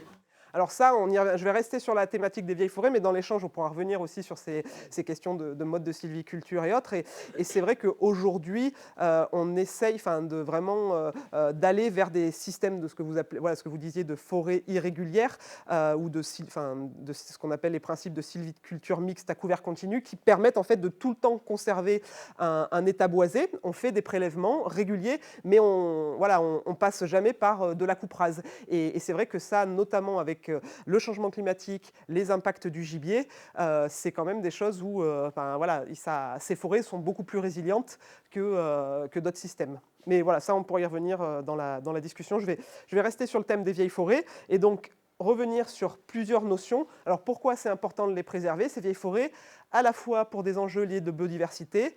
Alors ça, je vais rester sur la thématique des vieilles forêts, mais dans l'échange, on pourra revenir aussi sur ces questions de mode de sylviculture et autres. Et c'est vrai qu'aujourd'hui, on essaye de vraiment d'aller vers des systèmes de ce que vous appelez, ce que vous disiez de forêts irrégulières ou de ce qu'on appelle les principes de sylviculture mixte à couvert continu, qui permettent en fait de tout le temps conserver un état boisé. On fait des prélèvements réguliers, mais on passe jamais par de la coupe rase. Et c'est vrai que ça, notamment avec le changement climatique, les impacts du gibier, c'est quand même des choses où ces forêts sont beaucoup plus résilientes que d'autres systèmes. Mais voilà, ça, on pourra y revenir dans la discussion. Je vais rester sur le thème des vieilles forêts et donc revenir sur plusieurs notions. Alors, pourquoi c'est important de les préserver, ces vieilles forêts, à la fois pour des enjeux liés de biodiversité,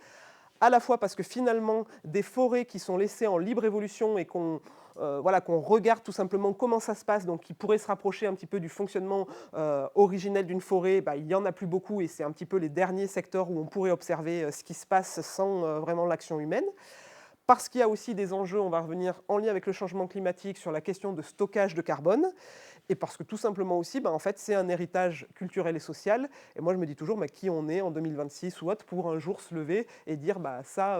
à la fois parce que finalement, des forêts qui sont laissées en libre évolution et qu'on regarde tout simplement comment ça se passe, donc qui pourrait se rapprocher un petit peu du fonctionnement originel d'une forêt, il n'y en a plus beaucoup et c'est un petit peu les derniers secteurs où on pourrait observer ce qui se passe sans vraiment l'action humaine. Parce qu'il y a aussi des enjeux, on va revenir en lien avec le changement climatique, sur la question de stockage de carbone. et parce que tout simplement aussi, en fait, c'est un héritage culturel et social. Et moi, je me dis toujours, qui on est en 2026 ou autre pour un jour se lever et dire, ça,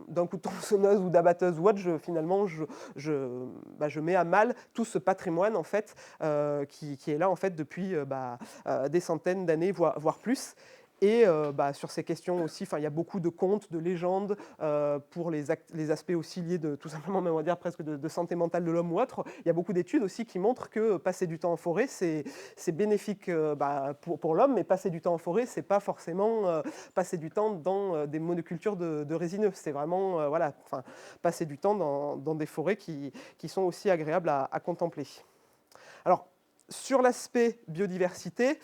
d'un coup de tronçonneuse ou d'abatteuse ou autre, finalement, je mets à mal tout ce patrimoine, en fait, qui est là, en fait, depuis des centaines d'années, voire plus. Et sur ces questions aussi, il y a beaucoup de contes, de légendes pour les aspects aussi liés tout simplement, on va dire presque de santé mentale de l'homme ou autre. Il y a beaucoup d'études aussi qui montrent que passer du temps en forêt, c'est bénéfique pour l'homme, mais passer du temps en forêt, c'est pas forcément passer du temps dans des monocultures de résineux. C'est vraiment passer du temps dans des forêts qui sont aussi agréables à contempler. Alors, sur l'aspect biodiversité,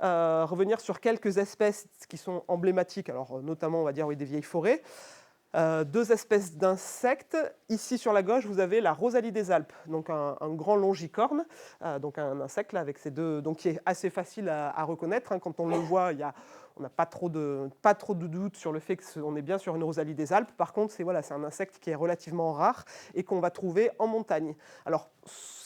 revenir sur quelques espèces qui sont emblématiques, alors notamment, on va dire, des vieilles forêts. 2 espèces d'insectes. Ici, sur la gauche, vous avez la rosalie des Alpes, donc un grand longicorne, donc un insecte là, avec ces deux, donc qui est assez facile à reconnaître. Quand on le voit, on n'a pas trop de doute sur le fait qu'on est bien sur une rosalie des Alpes. Par contre, c'est un insecte qui est relativement rare et qu'on va trouver en montagne. Alors,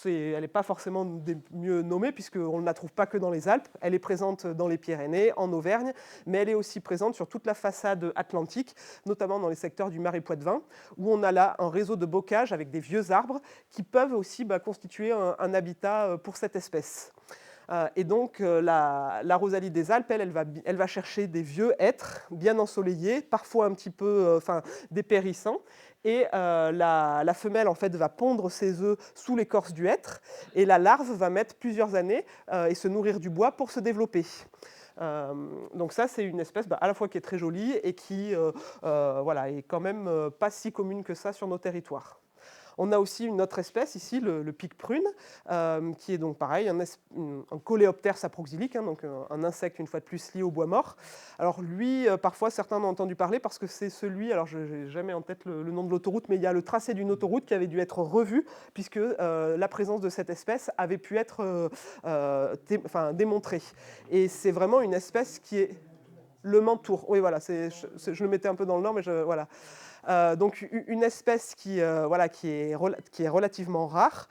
elle n'est pas forcément des mieux nommée puisqu'on ne la trouve pas que dans les Alpes. Elle est présente dans les Pyrénées, en Auvergne, mais elle est aussi présente sur toute la façade atlantique, notamment dans les secteurs du Marais Poitevin, où on a là un réseau de bocage avec des vieux arbres qui peuvent aussi constituer un habitat pour cette espèce. Et donc, la rosalie des Alpes, elle va chercher des vieux hêtres bien ensoleillés, parfois un petit peu dépérissants. Et la femelle, en fait, va pondre ses œufs sous l'écorce du hêtre. Et la larve va mettre plusieurs années et se nourrir du bois pour se développer. Donc ça, c'est une espèce à la fois qui est très jolie et qui est quand même pas si commune que ça sur nos territoires. On a aussi une autre espèce ici, le pic-prune, qui est donc pareil, un coléoptère saproxylique, donc un insecte une fois de plus lié au bois mort. Alors lui, parfois certains en ont entendu parler parce que c'est celui, alors je n'ai jamais en tête le nom de l'autoroute, mais il y a le tracé d'une autoroute qui avait dû être revu puisque la présence de cette espèce avait pu être démontrée. Et c'est vraiment une espèce qui est le mentour. Oui, voilà, je le mettais un peu dans le nord, mais voilà. Donc une espèce qui est relativement rare,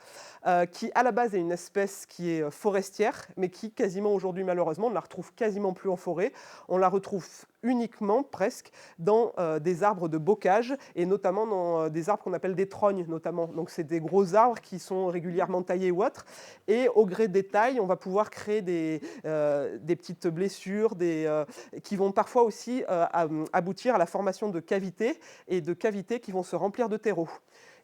qui à la base est une espèce qui est forestière, mais qui quasiment aujourd'hui malheureusement on ne la retrouve quasiment plus en forêt. On la retrouve uniquement presque dans des arbres de bocage et notamment dans des arbres qu'on appelle des trognes notamment. Donc c'est des gros arbres qui sont régulièrement taillés ou autres et au gré des tailles on va pouvoir créer des petites blessures qui vont parfois aussi aboutir à la formation de cavités et de cavités qui vont se remplir de terreau.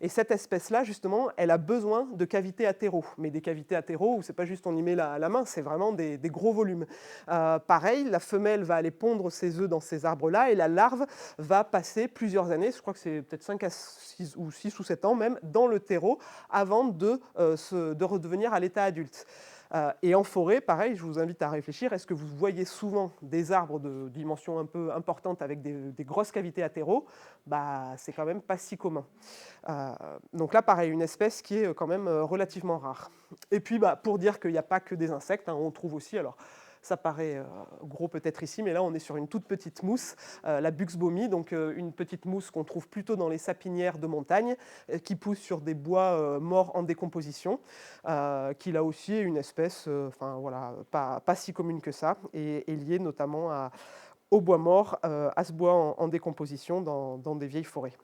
Et cette espèce-là, justement, elle a besoin de cavités à terreau. Mais des cavités à terreau où c'est pas juste on y met la main, c'est vraiment des gros volumes. Pareil, la femelle va aller pondre ses œufs dans ces arbres-là et la larve va passer plusieurs années, je crois que c'est peut-être 5 à 6 ou 7 ans même, dans le terreau avant de redevenir à l'état adulte. Et en forêt, pareil, je vous invite à réfléchir, est-ce que vous voyez souvent des arbres de dimension un peu importante avec des grosses cavités à terreau ? C'est quand même pas si commun. Donc là, pareil, une espèce qui est quand même relativement rare. Et puis, pour dire qu'il n'y a pas que des insectes, on trouve aussi, alors ça paraît gros peut-être ici, mais là on est sur une toute petite mousse, la buxbaumie, donc une petite mousse qu'on trouve plutôt dans les sapinières de montagne, qui pousse sur des bois morts en décomposition, qui là aussi est une espèce pas si commune que ça, et est liée notamment au bois mort, à ce bois en décomposition dans des vieilles forêts.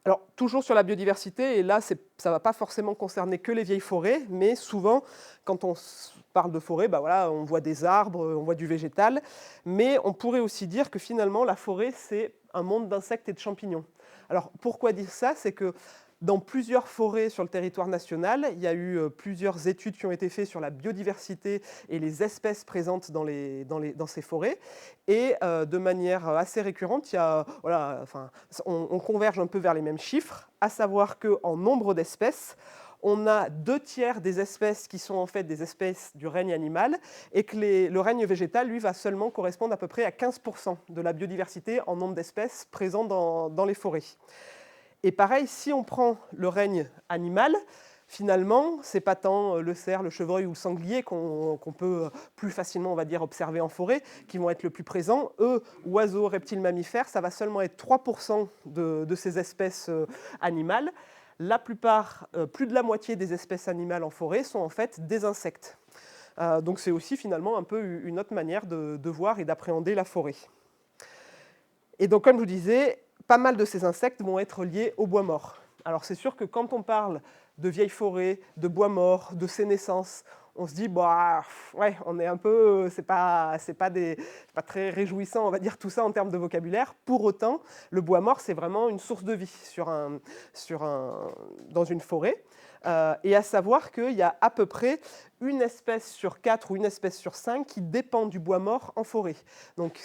Alors, toujours sur la biodiversité, et là, ça ne va pas forcément concerner que les vieilles forêts, mais souvent, quand on parle de forêt, on voit des arbres, on voit du végétal, mais on pourrait aussi dire que finalement, la forêt, c'est un monde d'insectes et de champignons. Alors, pourquoi dire ça ? C'est que dans plusieurs forêts sur le territoire national, il y a eu plusieurs études qui ont été faites sur la biodiversité et les espèces présentes dans ces forêts. Et de manière assez récurrente, on converge un peu vers les mêmes chiffres, à savoir qu'en nombre d'espèces, on a 2/3 des espèces qui sont en fait des espèces du règne animal et que le règne végétal, lui, va seulement correspondre à peu près à 15% de la biodiversité en nombre d'espèces présentes dans les forêts. Et pareil, si on prend le règne animal, finalement, ce n'est pas tant le cerf, le chevreuil ou le sanglier qu'on peut plus facilement, on va dire, observer en forêt, qui vont être le plus présents. Eux, oiseaux, reptiles, mammifères, ça va seulement être 3% de ces espèces animales. la plupart, plus de la moitié des espèces animales en forêt sont en fait des insectes. Donc c'est aussi finalement un peu une autre manière de voir et d'appréhender la forêt. Et donc comme je vous disais, pas mal de ces insectes vont être liés au bois mort. Alors c'est sûr que quand on parle de vieilles forêts, de bois mort, de sénescence, on se dit, bah, ouais, on est un peu, c'est pas très réjouissant, on va dire, tout ça en termes de vocabulaire. Pour autant, le bois mort, c'est vraiment une source de vie dans une forêt. Et à savoir qu'il y a à peu près une espèce sur 4 ou une espèce sur 5 qui dépend du bois mort en forêt. Donc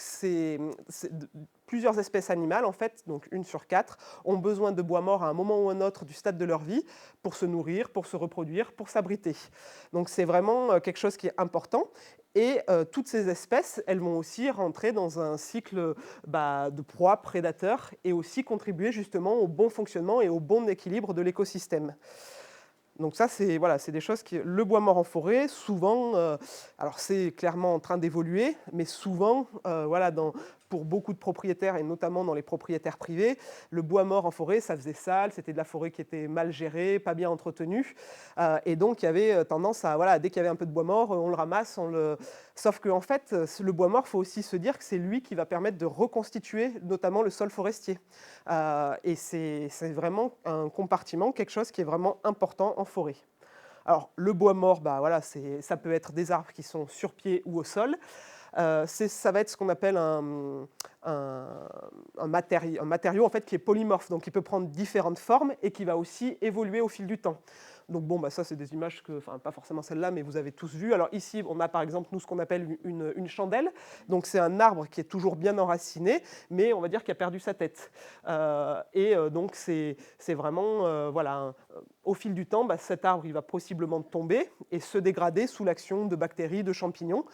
plusieurs espèces animales, en fait, donc 1 sur 4, ont besoin de bois mort à un moment ou un autre du stade de leur vie pour se nourrir, pour se reproduire, pour s'abriter. Donc c'est vraiment quelque chose qui est important. Et toutes ces espèces, elles vont aussi rentrer dans un cycle de proie, prédateurs, et aussi contribuer justement au bon fonctionnement et au bon équilibre de l'écosystème. Donc ça, c'est des choses qui... Le bois mort en forêt, souvent, alors c'est clairement en train d'évoluer, mais souvent, pour beaucoup de propriétaires, et notamment dans les propriétaires privés, le bois mort en forêt, ça faisait sale, c'était de la forêt qui était mal gérée, pas bien entretenue, et donc il y avait tendance à, dès qu'il y avait un peu de bois mort, on le ramasse, Sauf qu'en fait, le bois mort, il faut aussi se dire que c'est lui qui va permettre de reconstituer notamment le sol forestier. Et c'est vraiment un compartiment, quelque chose qui est vraiment important en forêt. Alors, le bois mort, ça peut être des arbres qui sont sur pied ou au sol. Ça va être ce qu'on appelle un matériau en fait, qui est polymorphe, donc qui peut prendre différentes formes et qui va aussi évoluer au fil du temps. Donc ça c'est des images pas forcément celle-là, mais vous avez tous vu. Alors ici, on a par exemple nous ce qu'on appelle une chandelle. Donc c'est un arbre qui est toujours bien enraciné, mais on va dire qu'il a perdu sa tête. Donc c'est vraiment au fil du temps, cet arbre il va possiblement tomber et se dégrader sous l'action de bactéries, de champignons,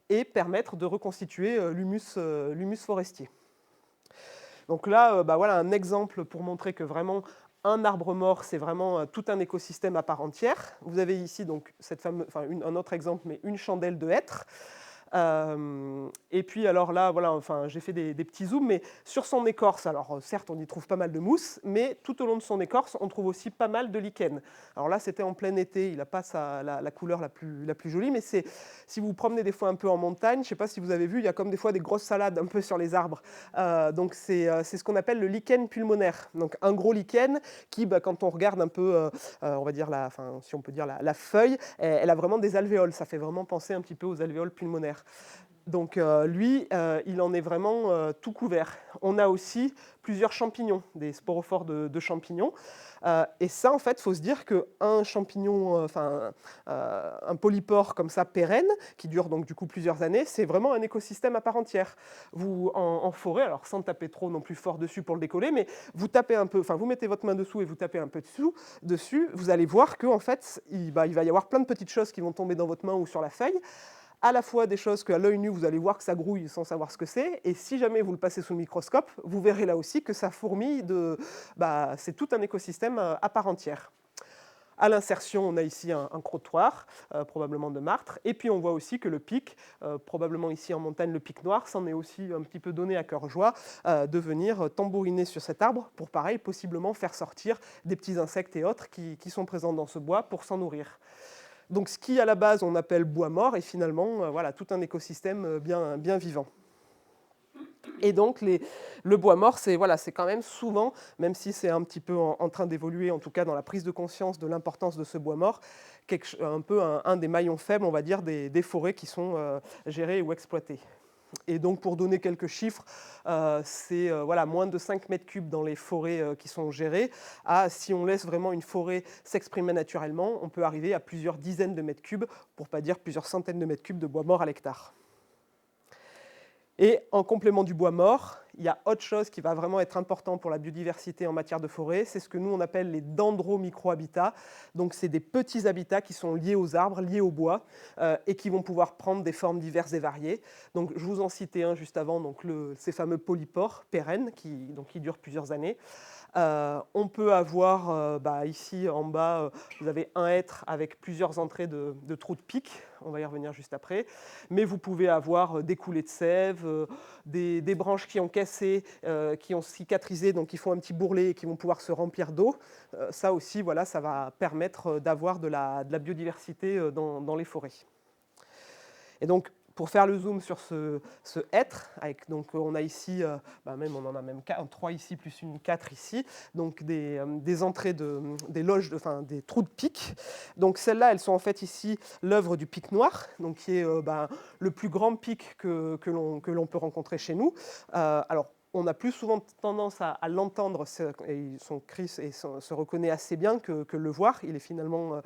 et permettre de reconstituer l'humus forestier. Donc là, un exemple pour montrer que vraiment un arbre mort, c'est vraiment tout un écosystème à part entière. Vous avez ici donc un autre exemple, mais une chandelle de hêtre. Et puis alors là, j'ai fait des petits zooms, mais sur son écorce, alors certes on y trouve pas mal de mousse, mais tout au long de son écorce, on trouve aussi pas mal de lichen. Alors là, c'était en plein été, il n'a pas la couleur la plus jolie, mais si vous vous promenez des fois un peu en montagne, je ne sais pas si vous avez vu, il y a comme des fois des grosses salades un peu sur les arbres. Donc c'est ce qu'on appelle le lichen pulmonaire. Donc un gros lichen qui, quand on regarde un peu, on va dire si on peut dire la feuille, elle a vraiment des alvéoles. Ça fait vraiment penser un petit peu aux alvéoles pulmonaires. Donc lui, il en est vraiment tout couvert. On a aussi plusieurs champignons, des sporophores de champignons. Et ça, en fait, il faut se dire qu'un champignon, un polypore comme ça, pérenne, qui dure donc du coup plusieurs années, c'est vraiment un écosystème à part entière. Vous, en forêt, alors sans taper trop non plus fort dessus pour le décoller, mais vous tapez un peu, vous mettez votre main dessous et vous tapez un peu dessus, vous allez voir qu'en fait, il va y avoir plein de petites choses qui vont tomber dans votre main ou sur la feuille, à la fois des choses qu'à l'œil nu, vous allez voir que ça grouille sans savoir ce que c'est, et si jamais vous le passez sous le microscope, vous verrez là aussi que ça fourmille c'est tout un écosystème à part entière. À l'insertion, on a ici un crottoir, probablement de martre, et puis on voit aussi que le pic, probablement ici en montagne le pic noir, s'en est aussi un petit peu donné à cœur joie de venir tambouriner sur cet arbre pour, pareil, possiblement faire sortir des petits insectes et autres qui sont présents dans ce bois pour s'en nourrir. Donc ce qui, à la base, on appelle bois mort, est finalement tout un écosystème bien vivant. Et donc, le bois mort, c'est quand même souvent, même si c'est un petit peu en train d'évoluer, en tout cas dans la prise de conscience de l'importance de ce bois mort, un des maillons faibles, on va dire, des forêts qui sont gérées ou exploitées. Et donc, pour donner quelques chiffres, c'est moins de 5 mètres cubes dans les forêts qui sont gérées. Si on laisse vraiment une forêt s'exprimer naturellement, on peut arriver à plusieurs dizaines de mètres cubes, pour ne pas dire plusieurs centaines de mètres cubes de bois mort à l'hectare. Et en complément du bois mort, il y a autre chose qui va vraiment être important pour la biodiversité en matière de forêt, c'est ce que nous on appelle les dendro-micro-habitats. Donc c'est des petits habitats qui sont liés aux arbres, liés au bois, et qui vont pouvoir prendre des formes diverses et variées. Donc je vous en citais un juste avant, donc ces fameux polypores pérennes qui durent plusieurs années. On peut avoir, ici en bas, vous avez un hêtre avec plusieurs entrées de trous de pique, on va y revenir juste après, mais vous pouvez avoir des coulées de sève, des branches qui ont cassé, qui ont cicatrisé, donc qui font un petit bourrelet et qui vont pouvoir se remplir d'eau. Ça aussi, voilà, ça va permettre d'avoir de la biodiversité dans les forêts. Et donc, pour faire le zoom sur ce hêtre, donc on a ici, même on en a même 3 ici, plus une 4 ici, donc des entrées, des loges, des trous de pique. Donc celles-là, elles sont en fait ici l'œuvre du pic noir, donc qui est le plus grand pic que l'on peut rencontrer chez nous. Alors, on a plus souvent tendance à l'entendre, et son cri se reconnaît assez bien que le voir. Il est finalement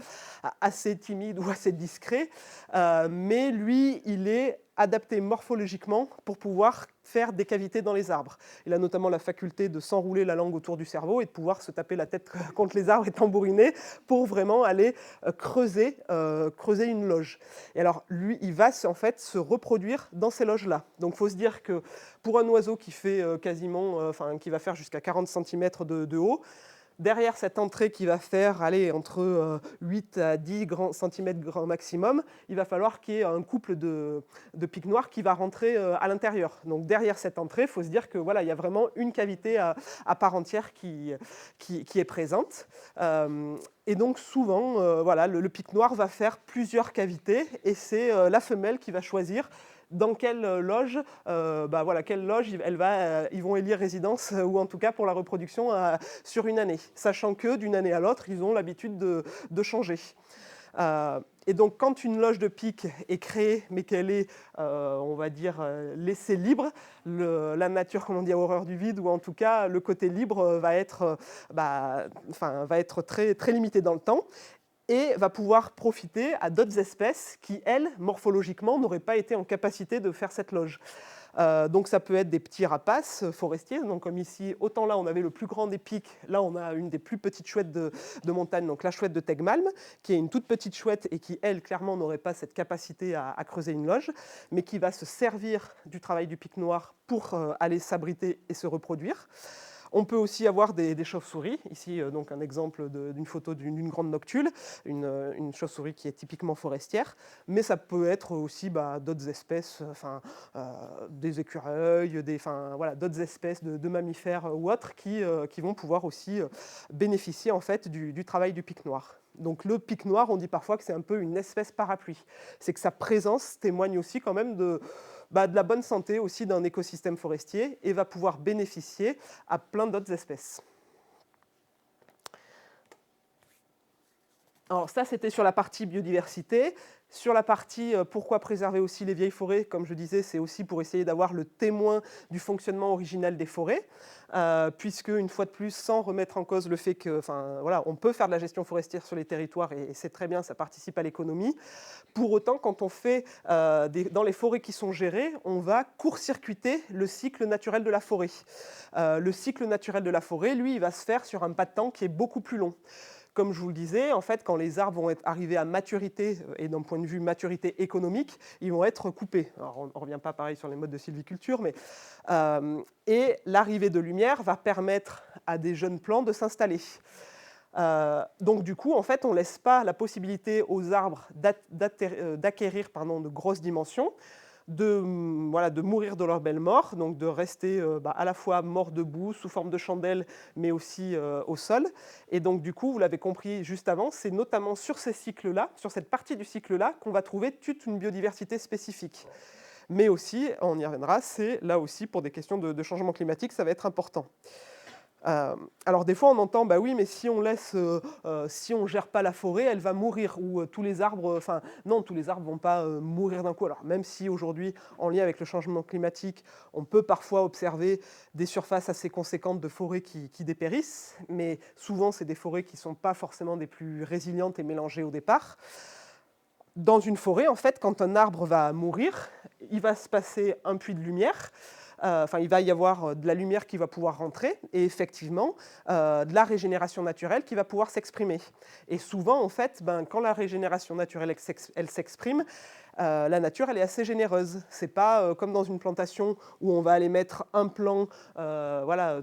assez timide ou assez discret, mais lui, il est adapté morphologiquement pour pouvoir faire des cavités dans les arbres. Il a notamment la faculté de s'enrouler la langue autour du cerveau et de pouvoir se taper la tête contre les arbres et tambouriner pour vraiment aller creuser une loge. Et alors, lui, il va en fait se reproduire dans ces loges-là. Donc, il faut se dire que pour un oiseau qui fait qui va faire jusqu'à 40 cm de haut, derrière cette entrée qui va faire entre 8 à 10 cm grand maximum, il va falloir qu'il y ait un couple de pics noirs qui va rentrer à l'intérieur. Donc derrière cette entrée, il faut se dire que voilà, il y a vraiment une cavité à part entière qui est présente. Et donc souvent, le pic noir va faire plusieurs cavités et c'est la femelle qui va choisir dans quelle loge, ils vont élire résidence, ou en tout cas pour la reproduction sur une année, sachant que d'une année à l'autre, ils ont l'habitude de changer. Et donc, quand une loge de pique est créée, mais qu'elle est, laissée libre, la nature, comme on dit, a horreur du vide, ou en tout cas, le côté libre va être très, très limité dans le temps, et va pouvoir profiter à d'autres espèces qui, elles, morphologiquement, n'auraient pas été en capacité de faire cette loge. Donc ça peut être des petits rapaces forestiers, donc comme ici, autant là on avait le plus grand des pics, là on a une des plus petites chouettes de montagne, donc la chouette de Tegmalm, qui est une toute petite chouette et qui, elle, clairement n'aurait pas cette capacité à creuser une loge, mais qui va se servir du travail du pic noir pour aller s'abriter et se reproduire. On peut aussi avoir des chauves-souris. Ici, donc un exemple d'une photo d'une grande noctule, une chauve-souris qui est typiquement forestière. Mais ça peut être aussi d'autres espèces, des écureuils, d'autres espèces de mammifères ou autres qui vont pouvoir aussi bénéficier en fait du travail du pic noir. Donc le pic noir, on dit parfois que c'est un peu une espèce parapluie. C'est que sa présence témoigne aussi quand même de la bonne santé aussi d'un écosystème forestier et va pouvoir bénéficier à plein d'autres espèces. Alors ça, c'était sur la partie biodiversité. Sur la partie pourquoi préserver aussi les vieilles forêts, comme je disais, c'est aussi pour essayer d'avoir le témoin du fonctionnement originel des forêts, puisque, une fois de plus, sans remettre en cause le fait que, on peut faire de la gestion forestière sur les territoires et c'est très bien, ça participe à l'économie. Pour autant, quand on fait dans les forêts qui sont gérées, on va court-circuiter le cycle naturel de la forêt. Le cycle naturel de la forêt, lui, il va se faire sur un pas de temps qui est beaucoup plus long. Comme je vous le disais, en fait, quand les arbres vont être arrivés à maturité, et d'un point de vue maturité économique, ils vont être coupés. Alors, on ne revient pas pareil sur les modes de sylviculture, mais et l'arrivée de lumière va permettre à des jeunes plants de s'installer. Donc du coup, en fait, on ne laisse pas la possibilité aux arbres d'acquérir de grosses dimensions, de mourir de leur belle mort, donc de rester à la fois mort debout, sous forme de chandelle, mais aussi au sol. Et donc du coup, vous l'avez compris juste avant, c'est notamment sur ces cycles-là, sur cette partie du cycle-là, qu'on va trouver toute une biodiversité spécifique. Mais aussi, on y reviendra, c'est là aussi pour des questions de changement climatique, ça va être important. Alors des fois on entend oui mais si on gère pas la forêt elle va mourir ou tous les arbres, non tous les arbres vont pas mourir d'un coup. Alors même si aujourd'hui en lien avec le changement climatique on peut parfois observer des surfaces assez conséquentes de forêts qui dépérissent, mais souvent c'est des forêts qui sont pas forcément des plus résilientes et mélangées au départ. Dans une forêt en fait quand un arbre va mourir il va se passer un puits de lumière. il va y avoir de la lumière qui va pouvoir rentrer et effectivement de la régénération naturelle qui va pouvoir s'exprimer. Et souvent, en fait, quand la régénération naturelle elle s'exprime, la nature, elle est assez généreuse. C'est pas comme dans une plantation où on va aller mettre un plant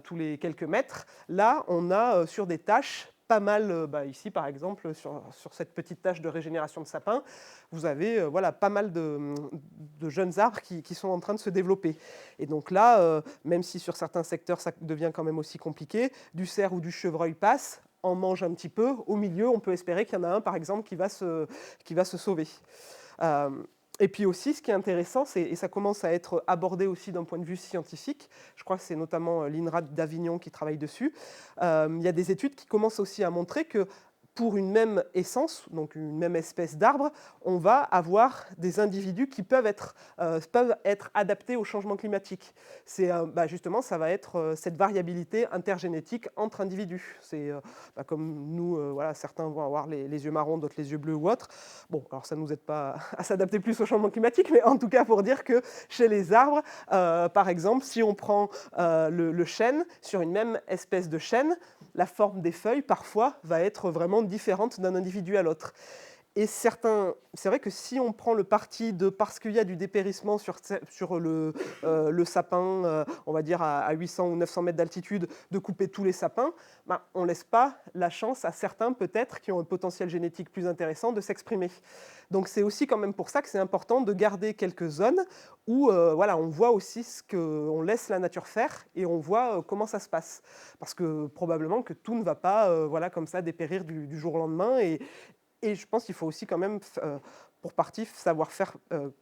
tous les quelques mètres. Là, on a sur des tâches pas mal, ici par exemple, sur cette petite tâche de régénération de sapin, vous avez pas mal de jeunes arbres qui sont en train de se développer. Et donc là, même si sur certains secteurs ça devient quand même aussi compliqué, du cerf ou du chevreuil passe, en mange un petit peu, au milieu on peut espérer qu'il y en a un par exemple qui va se sauver. Et puis aussi, ce qui est intéressant, et ça commence à être abordé aussi d'un point de vue scientifique, je crois que c'est notamment l'INRA d'Avignon qui travaille dessus, il y a des études qui commencent aussi à montrer que pour une même essence, donc une même espèce d'arbre, on va avoir des individus qui peuvent être adaptés au changement climatique. Justement, ça va être cette variabilité intergénétique entre individus. C'est comme nous, certains vont avoir les yeux marrons, d'autres les yeux bleus ou autres. Bon, alors ça ne nous aide pas à s'adapter plus au changement climatique, mais en tout cas pour dire que chez les arbres, par exemple, si on prend le chêne, sur une même espèce de chêne, la forme des feuilles, parfois, va être vraiment différente d'un individu à l'autre. Et c'est vrai que si on prend le parti parce qu'il y a du dépérissement sur le sapin, on va dire à 800 ou 900 mètres d'altitude, de couper tous les sapins, on ne laisse pas la chance à certains peut-être qui ont un potentiel génétique plus intéressant de s'exprimer. Donc c'est aussi quand même pour ça que c'est important de garder quelques zones où on voit aussi ce qu'on laisse la nature faire et on voit comment ça se passe. Parce que probablement que tout ne va pas comme ça dépérir du jour au lendemain. Et je pense qu'il faut aussi quand même, pour partie, savoir faire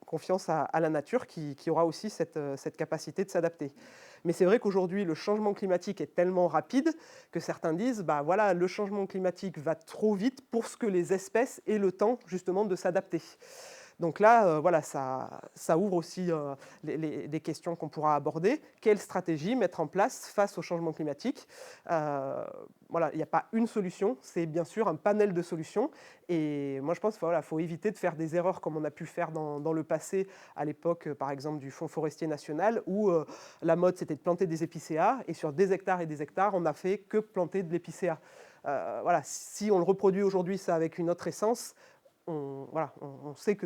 confiance à la nature qui aura aussi cette capacité de s'adapter. Mais c'est vrai qu'aujourd'hui, le changement climatique est tellement rapide que certains disent le changement climatique va trop vite pour ce que les espèces aient le temps justement de s'adapter. Donc là, ça ouvre aussi des questions qu'on pourra aborder. Quelle stratégie mettre en place face au changement climatique ? Il n'y a pas une solution, c'est bien sûr un panel de solutions. Et moi, je pense qu'il faut éviter de faire des erreurs comme on a pu faire dans le passé, à l'époque, par exemple, du Fonds forestier national, où la mode, c'était de planter des épicéas. Et sur des hectares et des hectares, on n'a fait que planter de l'épicéa. Si on le reproduit aujourd'hui, ça avec une autre essence, on sait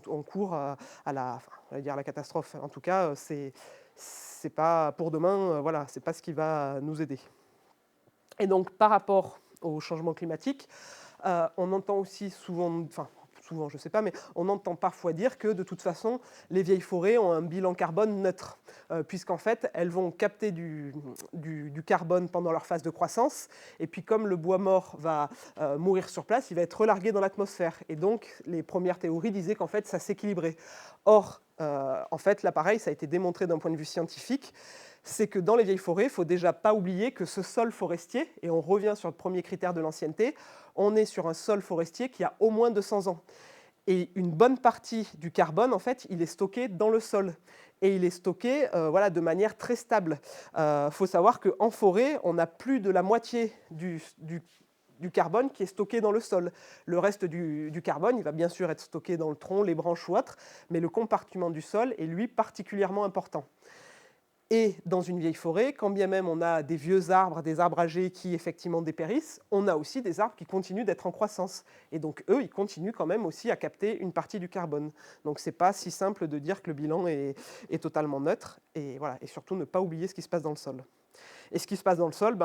on court à la catastrophe. En tout cas, c'est pas pour demain. C'est pas ce qui va nous aider. Et donc, par rapport au changement climatique, on entend aussi souvent, je ne sais pas, mais on entend parfois dire que de toute façon, les vieilles forêts ont un bilan carbone neutre, puisqu'en fait, elles vont capter du carbone pendant leur phase de croissance, et puis comme le bois mort va mourir sur place, il va être relargué dans l'atmosphère. Et donc, les premières théories disaient qu'en fait, ça s'équilibrait. Or, en fait, là, pareil, ça a été démontré d'un point de vue scientifique, c'est que dans les vieilles forêts, il ne faut déjà pas oublier que ce sol forestier, et on revient sur le premier critère de l'ancienneté, on est sur un sol forestier qui a au moins 200 ans. Et une bonne partie du carbone, en fait, il est stocké dans le sol. Et il est stocké de manière très stable. Faut savoir qu'en forêt, on a plus de la moitié du carbone qui est stocké dans le sol. Le reste du carbone, il va bien sûr être stocké dans le tronc, les branches ou autres, mais le compartiment du sol est, lui, particulièrement important. Et dans une vieille forêt, quand bien même on a des vieux arbres, des arbres âgés qui effectivement dépérissent, on a aussi des arbres qui continuent d'être en croissance. Et donc eux, ils continuent quand même aussi à capter une partie du carbone. Donc c'est pas si simple de dire que le bilan est totalement neutre. Et surtout ne pas oublier ce qui se passe dans le sol. Et ce qui se passe dans le sol,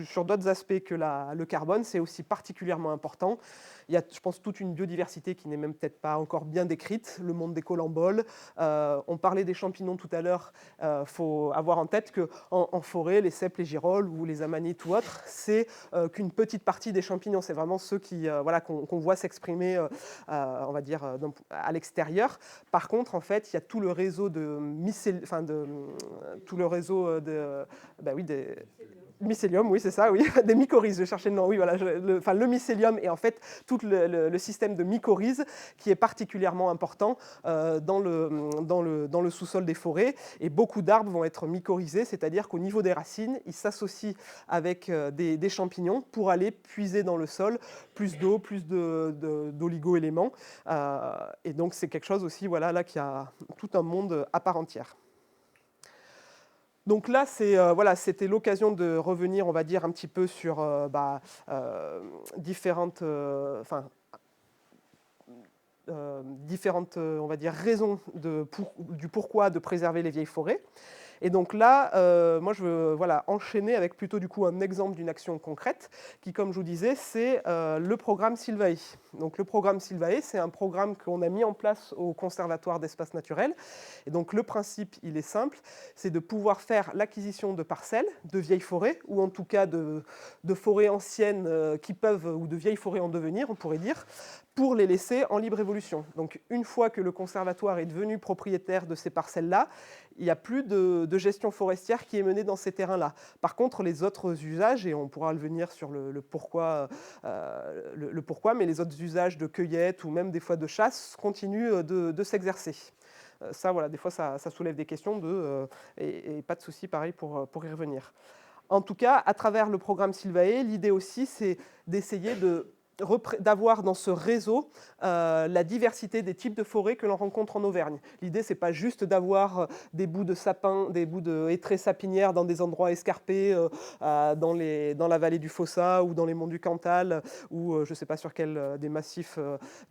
sur d'autres aspects que le carbone, c'est aussi particulièrement important. Il y a, je pense, toute une biodiversité qui n'est même peut-être pas encore bien décrite, le monde des colamboles. On parlait des champignons tout à l'heure. Faut avoir en tête qu'en forêt, les cèpes, les girolles ou les amanites ou autres, c'est qu'une petite partie des champignons. C'est vraiment ceux qu'on voit s'exprimer, on va dire, à l'extérieur. Par contre, en fait, il y a tout le réseau de mycélium, oui, c'est ça, oui, des mycorhizes, je cherchais le nom, oui, voilà, le mycélium est en fait tout le système de mycorhizes qui est particulièrement important dans le sous-sol des forêts, et beaucoup d'arbres vont être mycorhizés, c'est-à-dire qu'au niveau des racines, ils s'associent avec des champignons pour aller puiser dans le sol plus d'eau, plus d'oligo-éléments, et donc c'est quelque chose aussi, là, qui a tout un monde à part entière. Donc là, c'était l'occasion de revenir, on va dire, un petit peu sur différentes on va dire, raisons du pourquoi de préserver les vieilles forêts. Et donc là, moi, je veux enchaîner avec plutôt du coup un exemple d'une action concrète qui, comme je vous disais, c'est le programme Sylvae. Donc le programme Sylvae, c'est un programme qu'on a mis en place au Conservatoire d'espaces naturels. Et donc le principe, il est simple, c'est de pouvoir faire l'acquisition de parcelles, de vieilles forêts, ou en tout cas de forêts anciennes qui peuvent, ou de vieilles forêts en devenir, on pourrait dire, pour les laisser en libre évolution. Donc une fois que le conservatoire est devenu propriétaire de ces parcelles-là, il n'y a plus de gestion forestière qui est menée dans ces terrains-là. Par contre, les autres usages, et on pourra revenir sur le pourquoi, mais les autres usages de cueillette ou même des fois de chasse continuent de s'exercer. Ça, voilà, des fois, ça soulève des questions et pas de souci, pareil, pour y revenir. En tout cas, à travers le programme Sylvae, l'idée aussi, c'est d'essayer d'avoir dans ce réseau la diversité des types de forêts que l'on rencontre en Auvergne. L'idée, ce n'est pas juste d'avoir des bouts de sapins, des bouts de hêtraies sapinières dans des endroits escarpés, dans la vallée du Fossa ou dans les monts du Cantal, ou je ne sais pas sur quel des massifs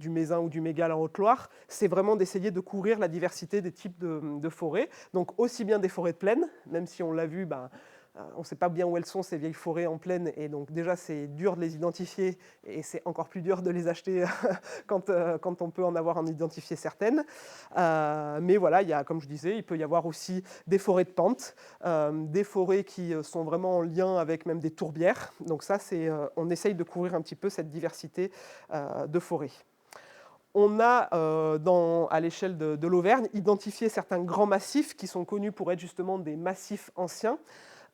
du Mézin ou du Mégale en Haute-Loire. C'est vraiment d'essayer de couvrir la diversité des types de forêts. Donc aussi bien des forêts de plaine, même si on l'a vu, on ne sait pas bien où elles sont, ces vieilles forêts en plaine, et donc déjà c'est dur de les identifier, et c'est encore plus dur de les acheter quand on peut en identifier certaines. Mais voilà, comme je disais, il peut y avoir aussi des forêts de pente, des forêts qui sont vraiment en lien avec même des tourbières. Donc ça, on essaye de couvrir un petit peu cette diversité de forêts. On a, à l'échelle de l'Auvergne, identifié certains grands massifs qui sont connus pour être justement des massifs anciens.